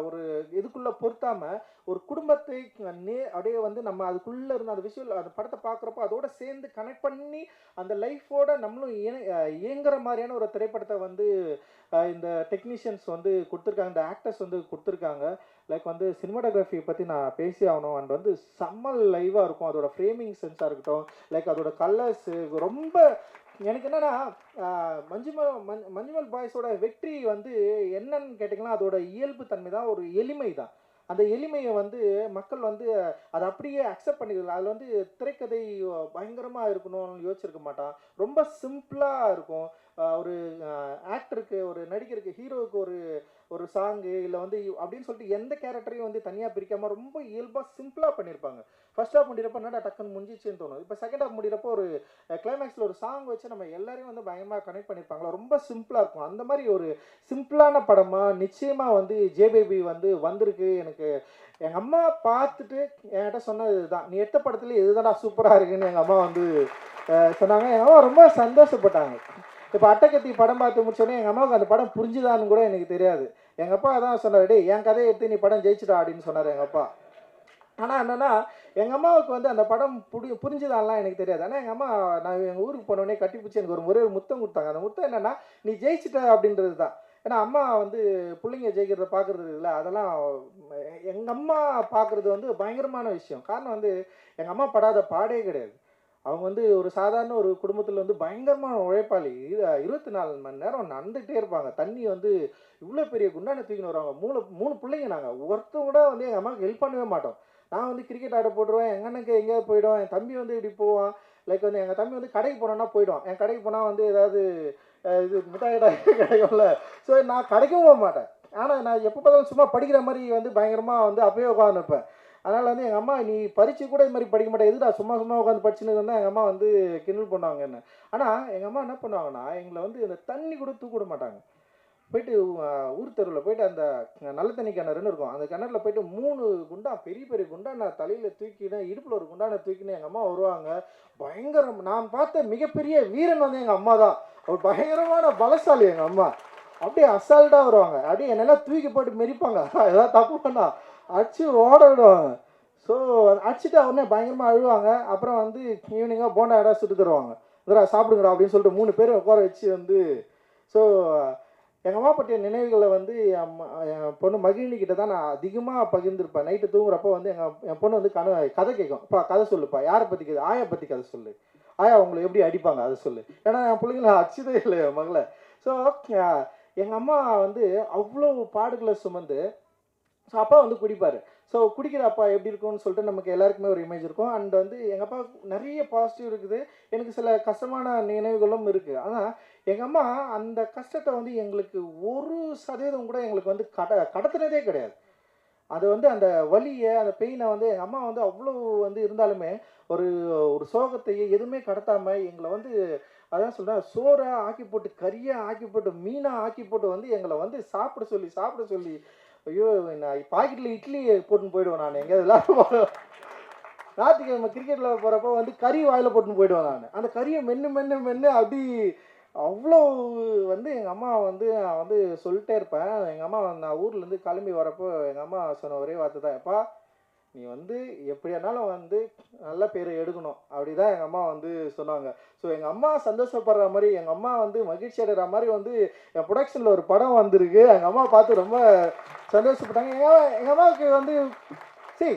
ஒரு இதுக்குள்ளே பொருத்தாமல் ஒரு குடும்பத்தை அப்படியே வந்து நம்ம அதுக்குள்ளே இருந்து அந்த விஷுவல் அந்த படத்தை பார்க்குறப்போ அதோட சேர்ந்து கனெக்ட் பண்ணி அந்த லைஃபோட நம்மளும் இயங்குற மாதிரியான ஒரு திரைப்படத்தை வந்து இந்த டெக்னீஷியன்ஸ் வந்து கொடுத்துருக்காங்க, இந்த ஆக்டர்ஸ் வந்து கொடுத்துருக்காங்க. லைக் வந்து சினிமாட்டோகிராஃபி பற்றி நான் பேசி ஆகணும். அண்ட் வந்து செம்ம லைவாக இருக்கும், அதோட ஃப்ரேமிங் சென்ஸாக இருக்கட்டும், லைக் அதோட கலர்ஸு ரொம்ப எனக்கு என்னென்னா மஞ்சுமல் பாய்ஸோட வெற்றி வந்து என்னன்னு கேட்டிங்கன்னா அதோட இயல்பு தன்மை தான், ஒரு எளிமை தான். அந்த எளிமையை வந்து மக்கள் வந்து அதை அப்படியே அக்செப்ட் பண்ணிக்கலாம். அதில் வந்து திரைக்கதை பயங்கரமாக இருக்கணும்னு யோசிச்சிருக்க மாட்டான், ரொம்ப சிம்பிளாக இருக்கும். ஒரு ஆக்டருக்கு, ஒரு நடிகருக்கு, ஹீரோவுக்கு ஒரு சாங்கு இல்லை வந்து அப்படின்னு சொல்லிட்டு எந்த கேரக்டரையும் வந்து தனியாக பிரிக்காமல் ரொம்ப இயல்பாக சிம்பிளாக பண்ணியிருப்பாங்க. ஃபர்ஸ்ட் ஹாஃப் முடிகிறப்ப என்னடா டக்குன்னு முடிஞ்சிச்சுன்னு தோணும். இப்போ செகண்ட் ஹாஃப் முடிகிறப்போ ஒரு கிளைமேக்ஸில் ஒரு சாங் வச்சு நம்ம எல்லாரையும் வந்து பயங்கரமாக கனெக்ட் பண்ணியிருப்பாங்களா, ரொம்ப சிம்பிளாக இருக்கும். அந்த மாதிரி ஒரு சிம்பிளான படமாக நிச்சயமாக வந்து ஜேபிபி வந்து வந்திருக்கு. எனக்கு எங்கள் அம்மா பார்த்துட்டு என்கிட்ட சொன்னது இதுதான், நீ எத்த படத்துல இதுதான்டா சூப்பராக இருக்குன்னு எங்கள் அம்மா வந்து சொன்னாங்க. எங்கள் அம்மா ரொம்ப சந்தோஷப்பட்டாங்க. இப்போ அட்டகத்தி படம் பார்த்து முடிச்சோடனே எங்கள் அம்மாவுக்கு அந்த படம் புரிஞ்சுதான்னு கூட எனக்கு தெரியாது. எங்கள் அப்பா தான் சொன்னார், டே என் கதையை எடுத்து நீ படம் ஜெயிச்சிட்டா அப்படின்னு சொன்னார் எங்கள் அப்பா. ஆனால் என்னென்னா எங்கள் அம்மாவுக்கு வந்து அந்த படம் புரிஞ்சுதான்லாம் எனக்கு தெரியாது. ஆனால் எங்கள் அம்மா நான் எங்கள் ஊருக்கு போனோடனே கட்டி பிடிச்சி எனக்கு ஒரு முத்தம் கொடுத்தாங்க. அந்த முத்தம் என்னென்னா நீ ஜெயிச்சிட்ட அப்படின்றது தான். ஏன்னா அம்மா வந்து பிள்ளைங்க ஜெயிக்கிறத பார்க்குறது இல்லை, அதெல்லாம் எங்கள் அம்மா பார்க்குறது வந்து பயங்கரமான விஷயம். காரணம் வந்து எங்கள் அம்மா படாத பாடே கிடையாது. அவங்க வந்து ஒரு சாதாரண ஒரு குடும்பத்தில் வந்து பயங்கரமான உழைப்பாளி. 24 மணி நேரம் நடந்துகிட்டே இருப்பாங்க. தண்ணி வந்து இவ்வளோ பெரிய குண்டான தூக்கின்னு வருவாங்க. மூணு பிள்ளைங்க நாங்கள், ஒருத்தவங்க கூட வந்து எங்கள் அம்மாவுக்கு ஹெல்ப் பண்ணவே மாட்டோம். நான் வந்து கிரிக்கெட் ஆட போட்டுருவேன், எங்கள் அண்ணனுக்கு எங்கேயாவது போயிடும், என் தம்பி வந்து இப்படி போவான். லைக் வந்து எங்கள் தம்பி வந்து கடைக்கு போனோன்னா போயிடும், என் கடைக்கு போனால் வந்து ஏதாவது இது மிட்டாய் கிடைக்கும்ல. ஸோ நான் கடைக்கும் போக மாட்டேன். ஆனால் நான் எப்போ பார்த்தாலும் சும்மா படிக்கிற மாதிரி வந்து பயங்கரமாக வந்து அப்பயே உட்காந்துருப்பேன். அதனால் வந்து எங்கள் அம்மா நீ பரீட்சை கூட இது மாதிரி படிக்க மாட்டேன், எதுடா சும்மா சும்மா உட்காந்து படிச்சுன்னு இருந்தால் எங்கள் அம்மா வந்து கிண்டல் பண்ணுவாங்க என்ன. ஆனால் எங்கள் அம்மா என்ன பண்ணுவாங்கன்னா எங்களை வந்து இந்த தண்ணி கூட தூக்க விட மாட்டாங்க. போயிட்டு ஊர் தெருவில் போயிட்டு அந்த நல்ல தண்ணி கிணறுன்னு இருக்கும், அந்த கிணறுல போயிட்டு 3 குண்டா பெரிய பெரிய குண்டா நான் தலையில் தூக்கினேன், இடுப்பில் ஒரு குண்டான தூக்கினேன். எங்கள் அம்மா வருவாங்க, பயங்கரம். நான் பார்த்த மிகப்பெரிய வீரன் வந்து எங்கள் அம்மா தான். ஒரு பயங்கரமான பலசாலி எங்கள் அம்மா. அப்படியே அசால்ட்டாக வருவாங்க, அப்படியே என்னெல்லாம் தூக்கி போட்டு மெரிப்பாங்க, ஏதாவது தப்பு பண்ணா அடிச்சு ஓட விடுவாங்க. ஸோ அடிச்சுட்டு உடனே பயங்கரமாக அழுவாங்க. அப்புறம் வந்து ஈவினிங்காக போண்டா இடம் சுட்டு தருவாங்க, இதரா சாப்பிடுங்கடா அப்படின்னு சொல்லிட்டு 3 பேரும் உட்கார வச்சு வந்து. ஸோ எங்கள் அம்மா பற்றிய நினைவுகளை வந்து என் பொண்ணு மகிழினி கிட்ட தான் நான் அதிகமாக பகிர்ந்துருப்பேன். நைட்டு தூங்குறப்போ வந்து என் பொண்ணு வந்து கதை கேட்கும், அப்பா கதை சொல்லுப்பா, யாரை பற்றி கதை, ஆயா பற்றி கதை சொல்லு, ஆயா உங்களை எப்படி அடிப்பாங்க அதை சொல்லு. ஏன்னா என் பிள்ளைங்களை அடிச்சதே இல்லை என் மகளை. ஸோ எங்கள் அம்மா வந்து அவ்வளோ பாடுகளை சுமந்து. ஸோ அப்பா வந்து குடிப்பார். ஸோ குடிக்கிற அப்பா எப்படி இருக்கும்னு சொல்லிட்டு நமக்கு எல்லாருக்குமே ஒரு இமேஜ் இருக்கும். அண்ட் வந்து எங்கள் அப்பா நிறைய பாசிட்டிவ் இருக்குது, எனக்கு சில கஷ்டமான நினைவுகளும் இருக்குது. ஆனால் எங்கள் அம்மா அந்த கஷ்டத்தை வந்து எங்களுக்கு 1% கூட எங்களுக்கு வந்து கடத்தினதே கிடையாது. அது வந்து அந்த வலியை அந்த பெயினை வந்து எங்கள் அம்மா வந்து அவ்வளோ வந்து இருந்தாலுமே ஒரு ஒரு சோகத்தையே எதுவுமே கடத்தாமல் எங்களை வந்து அதான் சொல்கிறேன், சோறை ஆக்கி போட்டு கறியாக ஆக்கி போட்டு மீனாக ஆக்கி போட்டு வந்து எங்களை வந்து சாப்பிட சொல்லி ஐயோ நான் பாக்கெட்டில் இட்லி போட்டுன்னு போயிடுவேன். நான் எங்கேயாவது எல்லாரும் ஞாயிற்றுக்கிழமை கிரிக்கெட்டில் போகிறப்போ வந்து கறி வாயில் போட்டுன்னு போயிடுவேன். நான் அந்த கறியை மென்று அப்படி அவ்வளோ வந்து எங்கள் அம்மா வந்து நான் வந்து சொல்லிட்டே இருப்பேன். எங்கள் அம்மா நான் ஊர்லேருந்து கிளம்பி வரப்போ எங்கள் அம்மா சொன்ன ஒரே வார்த்தை தான், எப்பா நீ வந்து எப்படியானாலும் வந்து நல்ல பேரை எடுக்கணும், அப்படி தான் எங்கள் அம்மா வந்து சொன்னாங்க. ஸோ எங்கள் அம்மா சந்தோஷப்படுற மாதிரி, எங்கள் அம்மா வந்து மகிழ்ச்சி அடைகிற மாதிரி வந்து என் ப்ரொடக்ஷனில் ஒரு படம் வந்திருக்கு. எங்கள் அம்மா பார்த்து ரொம்ப சந்தோஷப்பட்டாங்க. எங்கள் அம்மாவுக்கு வந்து சரி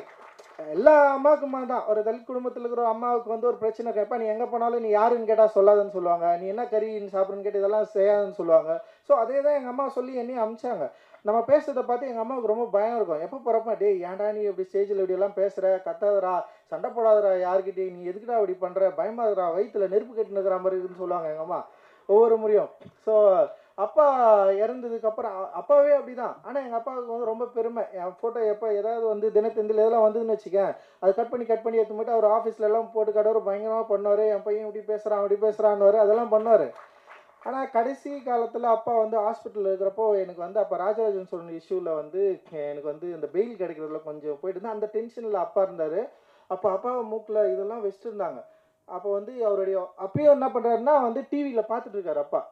எல்லா அம்மாவுக்குமா தான், ஒரு தலித் குடும்பத்தில் இருக்கிற அம்மாவுக்கு வந்து ஒரு பிரச்சனை கேட்பா, நீ எங்கே போனாலும் நீ யாருன்னு கேட்டால் சொல்லாதுன்னு சொல்லுவாங்க, நீ என்ன கறி சாப்பிட்றன்னு கேட்டு இதெல்லாம் செய்யாதுன்னு சொல்லுவாங்க. ஸோ அதே தான் எங்கள் அம்மா சொல்லி என்னையும் அமிச்சாங்க. நம்ம பேசுறதை பார்த்து எங்கள் அம்மாவுக்கு ரொம்ப பயம் இருக்கும். எப்போ போகிறப்ப டே ஏன்டா நீ இப்படி ஸ்டேஜில் இப்படியெல்லாம் பேசுகிற, கத்தாதரா, சண்டை போடாதரா, யார்கிட்டே நீ எதுக்குடா இப்படி பண்ணுற, பயமாதரா, வயிற்றுல நெருப்பு கட்டின்னு இருக்கிற மாதிரி இருக்குன்னு சொல்லுவாங்க எங்கள் அம்மா ஒவ்வொரு முறையும். ஸோ அப்பா இறந்ததுக்கப்புறம் அப்பாவே அப்படி தான். ஆனால் எங்கள் அப்பாவுக்கு வந்து ரொம்ப பெருமை, என் ஃபோட்டோ எப்போ ஏதாவது வந்து தினத்தந்தில் இதெல்லாம் வந்ததுன்னு வச்சுக்கேன், அது கட் பண்ணி எடுத்து போய்ட்டு அவர் ஆஃபீஸில் எல்லாம் போட்டு கடவுள் பயங்கரமாக பண்ணுவார், என் பையன் இப்படி பேசுகிறான் அப்படி பேசுகிறான்னு அதெல்லாம் பண்ணுவார். ஆனால் கடைசி காலத்தில் அப்பா வந்து ஹாஸ்பிட்டலில் இருக்கிறப்போ எனக்கு வந்து அப்போ ராஜராஜன் சொன்ன இஷ்யூவில் வந்து எனக்கு வந்து இந்த பெயில் கிடைக்கிறதுல கொஞ்சம் போயிட்டு இருந்தேன். அந்த டென்ஷனில் அப்பா இருந்தார். அப்போ அப்பா மூக்கில் இதெல்லாம் வச்சுட்டு இருந்தாங்க. அப்போ வந்து அவருடைய அப்பயும் என்ன பண்ணுறாருன்னா வந்து டிவியில் பார்த்துட்டு இருக்காரு. அப்பா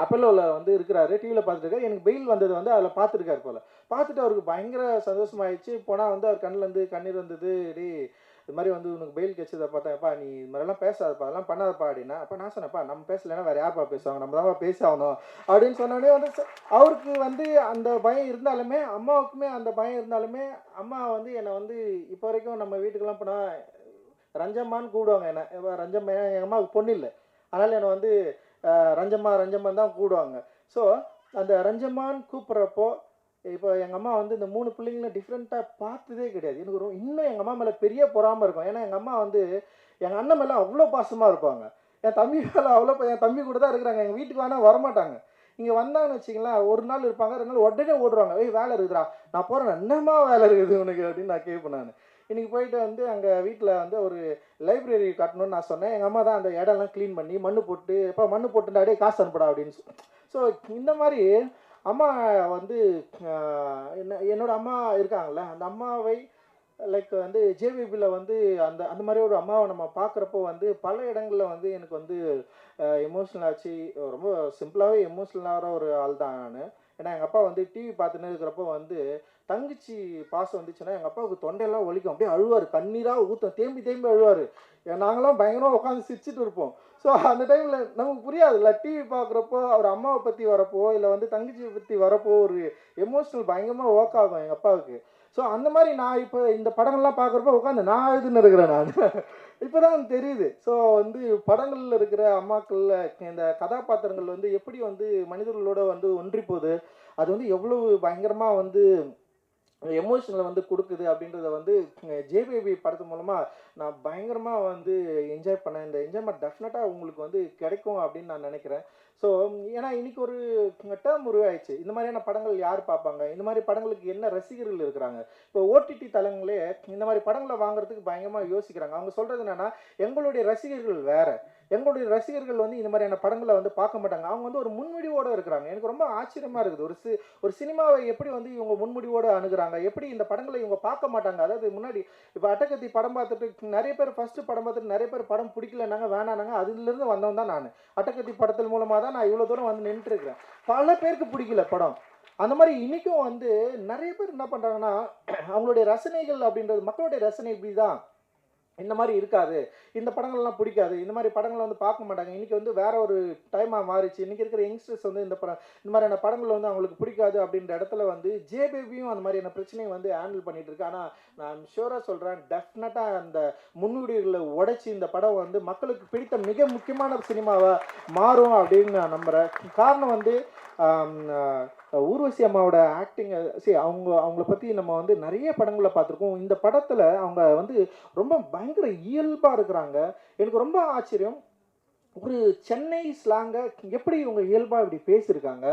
அப்பல்லோவில் வந்து இருக்கிறாரு, டிவியில் பார்த்துட்டு இருக்காரு. எனக்கு பெயில் வந்தது வந்து அதில் பார்த்துருக்காரு போல். பார்த்துட்டு அவருக்கு பயங்கர சந்தோஷமாயிடுச்சு. போனால் வந்து அவர் கண்ணிலேருந்து கண்ணீர் வந்தது. டே இது மாதிரி வந்து உனக்கு பெயில் கிடைச்சதை பார்த்தேன்ப்பா, நீ இது மாதிரிலாம் பேசாதப்பா, அதெல்லாம் பண்ணாதப்பா அப்படின்னா. அப்போ நான் சொன்னேன்ப்பா நம்ம பேசலைன்னா வேறு யார்ப்பா பேசுவாங்க, நம்ம தான் பேசி ஆகணும் அப்படின்னு சொன்னோடனே வந்து அவருக்கு வந்து அந்த பயம் இருந்தாலுமே, அம்மாவுக்குமே அந்த பயம் இருந்தாலுமே, அம்மா வந்து என்னை வந்து இப்போ வரைக்கும் நம்ம வீட்டுக்கெல்லாம் போனால் ரஞ்சம்மான்னு கூப்பிடுவாங்க. என்ன ரஞ்சம்மா, எங்கள் அம்மாவுக்கு பொண்ணு இல்லை, அதனால் என்னை வந்து ரஞ்சம்மா தான் கூப்பிடுவாங்க. ஸோ அந்த ரஞ்சம்மான்னு கூப்பிட்றப்போ இப்போ எங்கள் அம்மா வந்து இந்த 3 பிள்ளைங்களும் டிஃப்ரெண்ட்டாக பார்த்ததே கிடையாது. எனக்கு இன்னும் எங்கள் அம்மா மேலே பெரிய பொறாமல் இருக்கும். ஏன்னா எங்கள் அம்மா வந்து எங்கள் அண்ணன் மேலே அவ்வளோ பாசமாக இருப்பாங்க, என் தம்பி மேலே அவ்வளோ, என் தம்பி கூட தான் இருக்கிறாங்க. எங்கள் வீட்டுக்கு வேணால் வரமாட்டாங்க. இங்கே வந்தாங்கன்னு வச்சிங்களேன், ஒரு நாள் இருப்பாங்க, 2 நாள் உடனே ஓடுறாங்க. வேலை இருக்குதுடா, நான் போகிறேன், என்னம்மா வேலை இருக்குது உனக்கு அப்படின்னு நான் கேட்பேன். நான் இன்றைக்கி போயிட்டு வந்து அங்கே வீட்டில் வந்து ஒரு லைப்ரரி கட்டணும்னு நான் சொன்னேன். எங்கள் அம்மா தான் அந்த இடம்லாம் க்ளீன் பண்ணி மண்ணு போட்டு, எப்போ மண்ணு போட்டுட்டு அப்படியே காசு அனுப்படா அப்படின்னு. ஸோ இந்த மாதிரி அம்மா வந்து என்னோடய அம்மா இருக்காங்கள்ல, அந்த அம்மாவை லைக் வந்து ஜேவிபியில் வந்து அந்த மாதிரி ஒரு அம்மாவை நம்ம பார்க்குறப்போ வந்து பல இடங்களில் வந்து எனக்கு வந்து எமோஷ்னல் ஆச்சு. ரொம்ப சிம்பிளாகவே எமோஷ்னலாகிற ஒரு ஆள் தான் நான். ஏன்னா எங்கள் அப்பா வந்து டிவி பார்த்துன்னு இருக்கிறப்போ வந்து தங்கச்சி பாசம் வந்துச்சுன்னா எங்கள் அப்பாவுக்கு தொண்டையெல்லாம் ஒலிக்கும், அப்படியே அழுவார், கண்ணீராக ஊற்ற தேம்பி அழுவார். நாங்களாம் பயங்கரமாக உட்காந்து சிரிச்சுட்டு இருப்போம். ஸோ அந்த டைமில் நமக்கு புரியாதுல்ல, டிவி பார்க்குறப்போ அவர் அம்மாவை பற்றி வரப்போ இல்லை வந்து தங்கச்சியை பற்றி வரப்போ ஒரு எமோஷ்னல் பயங்கரமாக ஒர்க் ஆகும் எங்கள் அப்பாவுக்கு. ஸோ அந்த மாதிரி நான் இப்போ இந்த படங்கள்லாம் பார்க்குறப்போ உட்காந்து நான் எழுதுன்னு இருக்கிறேன் நான். இப்போ தான் தெரியுது. ஸோ வந்து படங்களில் இருக்கிற அம்மாக்களில் இந்த கதாபாத்திரங்கள் வந்து எப்படி வந்து மனிதர்களோட வந்து ஒன்றி போகுது, அது வந்து எவ்வளவு பயங்கரமாக வந்து எமோஷனலை வந்து கொடுக்குது அப்படின்றத வந்து ஜேபேபி படத்து மூலமாக நான் பயங்கரமாக வந்து என்ஜாய் பண்ணேன். இந்த என்ஜாய்மெண்ட் டெஃபினட்டாக உங்களுக்கு வந்து கிடைக்கும் அப்படின்னு நான் நினைக்கிறேன். ஸோ ஏன்னா இன்னைக்கு ஒரு டேர்ம் உருவாயிடுச்சு, இந்த மாதிரியான படங்கள் யார் பார்ப்பாங்க, இந்த மாதிரி படங்களுக்கு என்ன ரசிகர்கள் இருக்கிறாங்க. இப்போ ஓடிடி தளங்களே இந்த மாதிரி படங்களை வாங்குறதுக்கு பயங்கரமாக யோசிக்கிறாங்க. அவங்க சொல்கிறது என்னென்னா, எங்களுடைய ரசிகர்கள் வேறு, எங்களுடைய ரசிகர்கள் வந்து இந்த மாதிரியான படங்களை வந்து பார்க்க மாட்டாங்க. அவங்க வந்து ஒரு முன்முடிவோடு இருக்கிறாங்க. எனக்கு ரொம்ப ஆச்சரியமாக இருக்குது. ஒரு சினிமாவை எப்படி வந்து இவங்க முன்முடிவோடு அணுகுறாங்க, எப்படி இந்த படங்களை இவங்க பார்க்க மாட்டாங்க. அதாவது முன்னாடி இப்போ அட்டகத்தி படம் பார்த்துட்டு நிறைய பேர் ஃபஸ்ட்டு படம் பார்த்துட்டு நிறைய பேர் படம் பிடிக்கலன்னாங்க, வேணானாங்க. அதுலேருந்து வந்தவன் தான் நான். அட்டகத்தி படத்தின் மூலமாக தான் நான் இவ்வளோ தூரம் வந்து நின்றுருக்கிறேன். பல பேருக்கு பிடிக்கல படம். அந்த மாதிரி இன்றைக்கும் வந்து நிறைய பேர் என்ன பண்ணுறாங்கன்னா, அவங்களுடைய ரசனைகள் அப்படின்றது, மக்களுடைய ரசனை இப்படி தான், இந்த மாதிரி இருக்காது, இந்த படங்கள்லாம் பிடிக்காது, இந்த மாதிரி படங்களை வந்து பார்க்க மாட்டாங்க. இன்றைக்கி வந்து வேற ஒரு டைமாக மாறிச்சு. இன்றைக்கி இருக்கிற யங்ஸ்டர்ஸ் வந்து இந்த மாதிரியான படங்கள் வந்து அவங்களுக்கு பிடிக்காது அப்படின்ற இடத்துல வந்து ஜேபேபியும் அந்த மாதிரியான பிரச்சனையை வந்து ஹேண்டில் பண்ணிட்டு இருக்கு. ஆனால் நான் ஷூராக சொல்கிறேன், டெஃபினட்டாக அந்த முன்னுரிகளை உடைச்சி இந்த படம் வந்து மக்களுக்கு பிடித்த மிக முக்கியமான சினிமாவாக மாறும் அப்படின்னு நான் நம்புகிறேன். காரணம் வந்து ஊர்வசி அம்மாவோட ஆக்டிங். சரி, அவங்கள பற்றி நம்ம வந்து நிறைய படங்களை பார்த்துருக்கோம். இந்த படத்தில் அவங்க வந்து ரொம்ப பயங்கர இயல்பாக இருக்கிறாங்க. எனக்கு ரொம்ப ஆச்சரியம், ஒரு சென்னை ஸ்லாங்கை எப்படி இவங்க இயல்பாக இப்படி பேசியிருக்காங்க.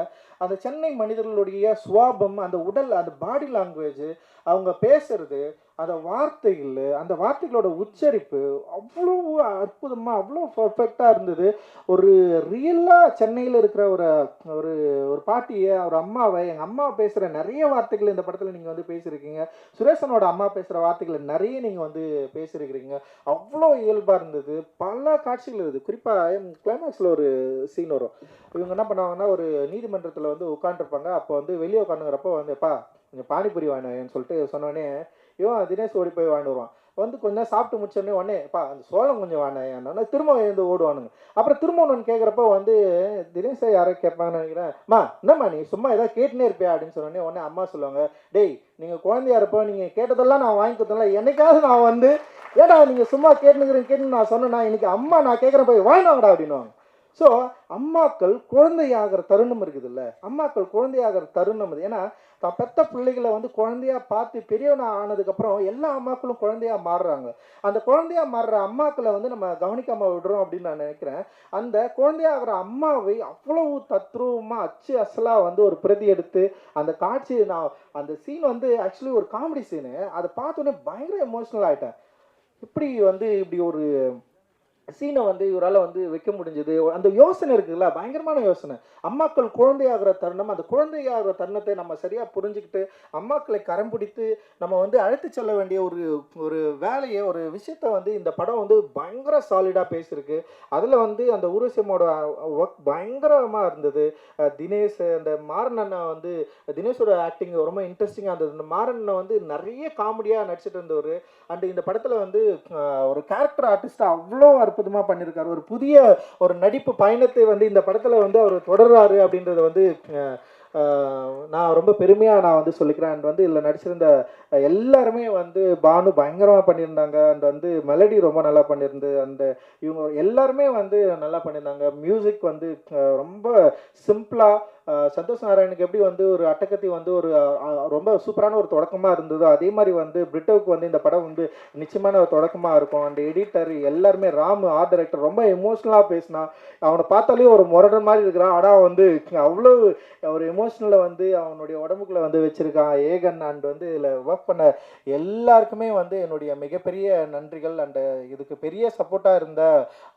அந்த சென்னை மனிதர்களுடைய சுவாபம், அந்த உடல், அந்த பாடி லாங்குவேஜ், அவங்க பேசுறது, அந்த வார்த்தைகள், அந்த வார்த்தைகளோட உச்சரிப்பு அவ்வளோ அற்புதமாக, அவ்வளோ பர்ஃபெக்டாக இருந்தது. ஒரு ரியலாக சென்னையில் இருக்கிற ஒரு ஒரு ஒரு பாட்டியை, ஒரு அம்மாவை, எங்கள் அம்மா பேசுகிற நிறைய வார்த்தைகள் இந்த படத்தில் நீங்கள் வந்து பேசியிருக்கீங்க. சுரேஷனோட அம்மா பேசுகிற வார்த்தைகளை நிறைய நீங்கள் வந்து பேசியிருக்கிறீங்க. அவ்வளோ இயல்பாக இருந்தது. பல காட்சிகள் இருக்குது. குறிப்பாக கிளைமேக்ஸில் ஒரு சீன் வரும். இவங்க என்ன பண்ணுவாங்கன்னா, ஒரு நீதிமன்றத்தில் வந்து உட்காந்துருப்பாங்க. அப்போ வந்து வெளியே உட்காந்துங்கிறப்போ வந்து, எப்பா கொஞ்சம் பானிபூரி வாங்கினேன்னு சொல்லிட்டு சொன்னோடனே, இவன் தினேஷ் ஓடி போய் வாங்கிட்டு வருவான். வந்து கொஞ்சம் சாப்பிட்டு முடிச்சோடனே உடனே, எப்பா அந்த சோளம் கொஞ்சம் வாங்கினேன், திரும்ப எழுந்து ஓடுவானுங்க. அப்புறம் திரும்ப ஒன்று கேட்குறப்போ வந்து தினேஷை யாரோ கேட்பாங்கன்னு நினைக்கிறேன். அம்மா என்னம்மா நீ சும்மா ஏதாவது கேட்டுனே இருப்பியா அப்படின்னு சொன்னோடனே உடனே அம்மா சொல்லுவாங்க, டேய் நீங்கள் குழந்தையா இருப்போ நீங்கள் கேட்டதெல்லாம் நான் வாங்கி கொடுத்தேன்ல, என்னைக்காவது நான் வந்து ஏடா நீங்கள் சும்மா கேட்டுன்னு நான் சொன்னேன்னா, இன்னைக்கு அம்மா நான் கேட்குறேன் போய் வாங்கினாங்கடா அப்படின்னுவாங்க. ஸோ அம்மாக்கள் குழந்தையாகிற தருணம் இருக்குது இல்லை, அம்மாக்கள் குழந்தையாகிற தருணம் அது. ஏன்னா தான் பெத்த பிள்ளைகளை வந்து குழந்தையா பார்த்து பெரியவனா ஆனதுக்கப்புறம் எல்லா அம்மாக்களும் குழந்தையா மாறுறாங்க. அந்த குழந்தையா மாறுற அம்மாக்களை வந்து நம்ம கவனிக்காம விடுறோம் அப்படின்னு நான் நினைக்கிறேன். அந்த குழந்தையாகிற அம்மாவை அவ்வளவு தத்ரூபமாக அச்சு அசலாக வந்து ஒரு பிரதி எடுத்து அந்த காட்சி, நான் அந்த சீன் வந்து ஆக்சுவலி ஒரு காமெடி சீனு, அதை பார்த்தோன்னே பயங்கர எமோஷ்னல் ஆகிட்டேன். இப்படி வந்து இப்படி ஒரு சீனை வந்து இவரால் வந்து வைக்க முடிஞ்சது. அந்த யோசனை இருக்குல்ல, பயங்கரமான யோசனை. அம்மாக்கள் குழந்தையாகிற தருணம், அந்த குழந்தையாகிற தருணத்தை நம்ம சரியாக புரிஞ்சுக்கிட்டு அம்மாக்களை கரம் பிடித்து நம்ம வந்து அழைத்து செல்ல வேண்டிய ஒரு வேலையை, ஒரு விஷயத்த வந்து இந்த படம் வந்து பயங்கர சாலிடாக பேசியிருக்கு. அதில் வந்து அந்த ஊர்வசியமோட ஒர்க் பயங்கரமாக இருந்தது. தினேஷ், அந்த மாறன் அண்ணா வந்து தினேஷோட ஆக்டிங் ரொம்ப இன்ட்ரெஸ்டிங்காக இருந்தது. இந்த மாறன் அண்ணா வந்து நிறைய காமெடியாக நடிச்சிட்டு இருந்தவர். அண்டு இந்த படத்தில் வந்து ஒரு கேரக்டர் ஆர்டிஸ்டாக அவ்வளோ அற்புதமாக பண்ணியிருக்காரு. ஒரு புதிய ஒரு நடிப்பு பயணத்தை வந்து இந்த படத்தில் வந்து அவர் தொடர்றாரு அப்படின்றத வந்து நான் ரொம்ப பெருமையாக நான் வந்து சொல்லிக்கிறேன். அண்ட் வந்து இதில் நடிச்சிருந்த எல்லாருமே வந்து பானு பயங்கரமாக பண்ணியிருந்தாங்க. அண்ட் வந்து மெலடி ரொம்ப நல்லா பண்ணியிருந்து, அந்த இவங்க எல்லாருமே வந்து நல்லா பண்ணியிருந்தாங்க. மியூசிக் வந்து ரொம்ப சிம்பிளாக, சந்தோஷ் நாராயணுக்கு எப்படி வந்து ஒரு அட்டகத்தி வந்து ஒரு ரொம்ப சூப்பரான ஒரு தொடக்கமாக இருந்ததோ, அதே மாதிரி வந்து பிரிட்டோவுக்கு வந்து இந்த படம் வந்து நிச்சயமான ஒரு தொடக்கமாக இருக்கும். அண்ட் எடிட்டர் எல்லாருமே, ராம் ஆர்ட் டைரக்டர் ரொம்ப எமோஷ்னலாக பேசினா, அவனை பார்த்தாலே ஒரு முரடன் மாதிரி இருக்கிறான். ஆனால் வந்து அவ்வளோ ஒரு எமோஷ்னலை வந்து அவனுடைய உடம்புக்குள்ளே வந்து வச்சுருக்கான் ஏகன். அண்ட் வந்து இதில் ஒர்க் பண்ண எல்லாருக்குமே வந்து என்னுடைய மிகப்பெரிய நன்றிகள். அண்டு இதுக்கு பெரிய சப்போர்ட்டாக இருந்த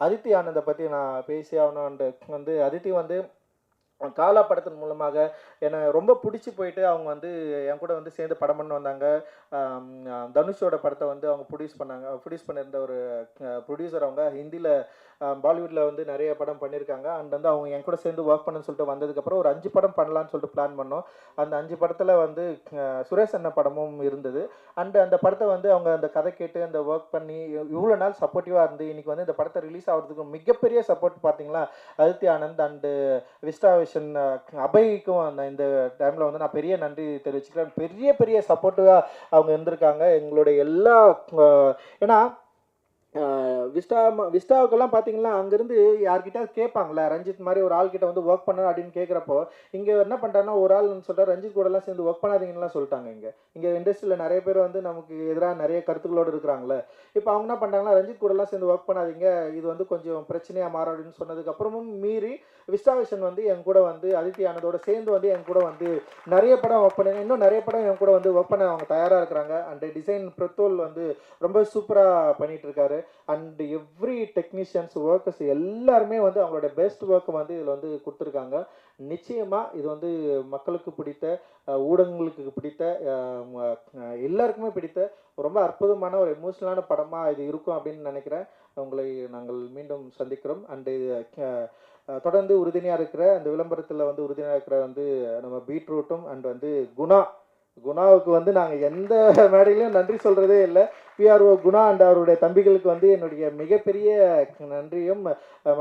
அதித்தி ஆனந்தை பற்றி நான் பேசி ஆகணும். அண்டு வந்து அதித்தி வந்து காலா படத்தின் மூலமாக என்னை ரொம்ப பிடிச்சி போயிட்டு அவங்க வந்து என் கூட வந்து சேர்ந்து படம் பண்ண வந்தாங்க. தனுஷோட படத்தை வந்து அவங்க ப்ரொடியூஸ் பண்ணியிருந்த ஒரு ப்ரொடியூசர். அவங்க ஹிந்தியில் பாலிவுட்டில் வந்து நிறைய படம் பண்ணியிருக்காங்க. அண்ட் வந்து அவங்க என் கூட சேர்ந்து ஒர்க் பண்ணணும்னு சொல்லிட்டு வந்ததுக்கப்புறம் ஒரு 5 படம் பண்ணலான்னு சொல்லிட்டு பிளான் பண்ணோம். அந்த 5 படத்தில் வந்து சுரேஷ் அண்ணன் படமும் இருந்தது. அண்டு அந்த படத்தை வந்து அவங்க அந்த கதை கேட்டு அந்த ஒர்க் பண்ணி இவ்வளோ நாள் சப்போர்ட்டிவாக இருந்து இன்றைக்கி வந்து இந்த படத்தை ரிலீஸ் ஆகிறதுக்கு மிகப்பெரிய சப்போர்ட் பார்த்தீங்களா Aditi Anand and Vista Vision அபய்க்கும் இந்த டைமில் வந்து நான் பெரிய நன்றி தெரிவிச்சுக்கிறேன். பெரிய பெரிய சப்போர்ட்டிவாக அவங்க இருந்திருக்காங்க எங்களுடைய எல்லா. ஏன்னா விஸ்டாவுக்கெல்லாம் பார்த்தீங்கன்னா அங்கேருந்து யார்கிட்ட கேட்பாங்களே ரஞ்சித் மாதிரி ஒரு ஆள்கிட்ட வந்து ஒர்க் பண்ண அப்படின்னு கேட்குறப்போ இங்கே என்ன பண்ணிட்டாங்கன்னா ஒரு ஆள் சொல்கிறார் ரஞ்சித் கூடலாம் சேர்ந்து ஒர்க் பண்ணாதீங்கலாம் சொல்லிட்டாங்க. இங்கே இண்டஸ்ட்ரியில் நிறைய பேர் வந்து நமக்கு எதிராக நிறைய கருத்துக்களோடு இருக்கிறாங்களே. இப்போ அவங்க என்ன பண்ணிட்டாங்கன்னா ரஞ்சித் கூடலாம் சேர்ந்து ஒர்க் பண்ணாதீங்க, இது வந்து கொஞ்சம் பிரச்சனையாக மாறும் அப்படின்னு சொன்னதுக்கப்புறமும் மீறி விஸ்டாவிஷன் வந்து என் கூட வந்து அதித்தி ஆனதோட சேர்ந்து வந்து என் கூட வந்து நிறைய படம் ஒர்க் பண்ணி இன்னும் நிறைய படம் என் கூட வந்து ஒர்க் பண்ண அவங்க தயாராக இருக்கிறாங்க. அண்ட் டிசைன் பிரத்தோல் வந்து ரொம்ப சூப்பராக பண்ணிகிட்டு இருக்காரு. அண்ட் எவ்ரி டெக்னீஷியன்ஸ் ஒர்க்கர்ஸ் எல்லாருமே வந்து அவங்களோட பெஸ்ட் ஒர்க்கை வந்து இதில் வந்து கொடுத்துருக்காங்க. நிச்சயமாக இது வந்து மக்களுக்கு பிடித்த ஊடகங்களுக்கு பிடித்த எல்லாருக்குமே பிடித்த ரொம்ப அற்புதமான ஒரு எமோஷனலான படமாக இது இருக்கும் அப்படின்னு நினைக்கிறேன். உங்களை நாங்கள் மீண்டும் சந்திக்கிறோம். அண்டு தொடர்ந்து உறுதுணையாக இருக்கிற அந்த விளம்பரத்தில் வந்து உறுதுணையாக இருக்கிற வந்து நம்ம பீட்ரூட்டும் அண்ட் வந்து குணாவுக்கு வந்து நாங்கள் எந்த மேடையிலையும் நன்றி சொல்கிறதே இல்லை. பிஆர்ஓ குணா அண்ட் அவருடைய தம்பிகளுக்கு வந்து என்னுடைய மிகப்பெரிய நன்றியும்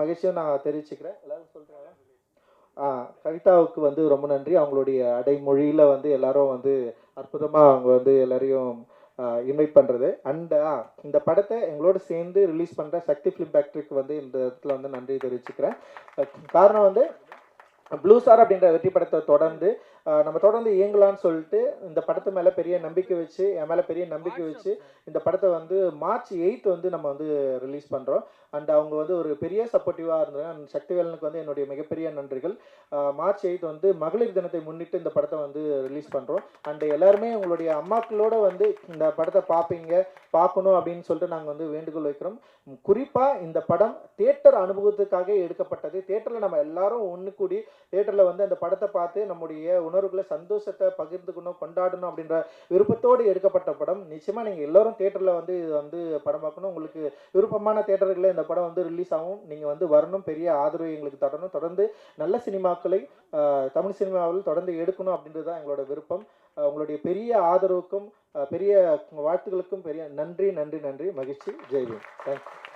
மகிழ்ச்சியும் நான் தெரிவிச்சுக்கிறேன். எல்லாரும் சொல்கிறாங்க. கவிதாவுக்கு வந்து ரொம்ப நன்றி. அவங்களுடைய அடைமொழியில் வந்து எல்லாரும் வந்து அற்புதமாக அவங்க வந்து எல்லாரையும் இன்வைட் பண்ணுறது. அண்ட் இந்த படத்தை எங்களோட சேர்ந்து ரிலீஸ் பண்ணுற சக்தி ஃபிலிம் ஃபேக்ட்ரிக்கு வந்து இந்த இடத்துல வந்து நன்றி தெரிவிச்சுக்கிறேன். காரணம் வந்து ப்ளூ ஸ்டார் அப்படின்ற வெற்றி படத்தை தொடர்ந்து நம்ம தொடர்ந்து இயங்கலான்னு சொல்லிட்டு இந்த படத்து மேலே பெரிய நம்பிக்கை வச்சு என் மேலே பெரிய நம்பிக்கை வச்சு இந்த படத்தை வந்து மார்ச் 8 வந்து நம்ம வந்து ரிலீஸ் பண்ணுறோம். அண்ட் அவங்க வந்து ஒரு பெரிய சப்போர்ட்டிவாக இருந்தாங்க. அண்ட் சக்திவேலனுக்கு வந்து என்னுடைய மிகப்பெரிய நன்றிகள். மார்ச் 8 வந்து மகளிர் தினத்தை முன்னிட்டு இந்த படத்தை வந்து ரிலீஸ் பண்ணுறோம். அண்ட் எல்லாருமே உங்களுடைய அம்மாக்களோட வந்து இந்த படத்தை பார்க்கணும் அப்படின்னு சொல்லிட்டு நாங்கள் வந்து வேண்டுகோள் வைக்கிறோம். குறிப்பாக இந்த படம் தியேட்டர் அனுபவத்துக்காக எடுக்கப்பட்டது. தியேட்டரில் நம்ம எல்லாரும் ஒன்று கூடி தியேட்டரில் வந்து அந்த படத்தை பார்த்து நம்முடைய உணர்வுகளை சந்தோஷத்தை பகிர்ந்துக்கணும் கொண்டாடணும் அப்படின்ற விருப்பத்தோடு எடுக்கப்பட்ட படம். நிச்சயமாக நீங்கள் எல்லோரும் தியேட்டரில் வந்து இது வந்து படம் பார்க்கணும். உங்களுக்கு விருப்பமான தியேட்டர்களில் இந்த படம் வந்து ரிலீஸ் ஆகும். நீங்கள் வந்து வரணும், பெரிய ஆதரவு எங்களுக்கு தரணும், தொடர்ந்து நல்ல சினிமாக்களை தமிழ் சினிமாவில் தொடர்ந்து எடுக்கணும் அப்படின்றது தான் எங்களோட விருப்பம். உங்களுடைய பெரிய ஆதரவுக்கும் பெரிய வாழ்த்துக்களுக்கும் பெரிய நன்றி நன்றி நன்றி. மகிழ்ச்சி. ஜெய்பீம். தேங்க்யூ.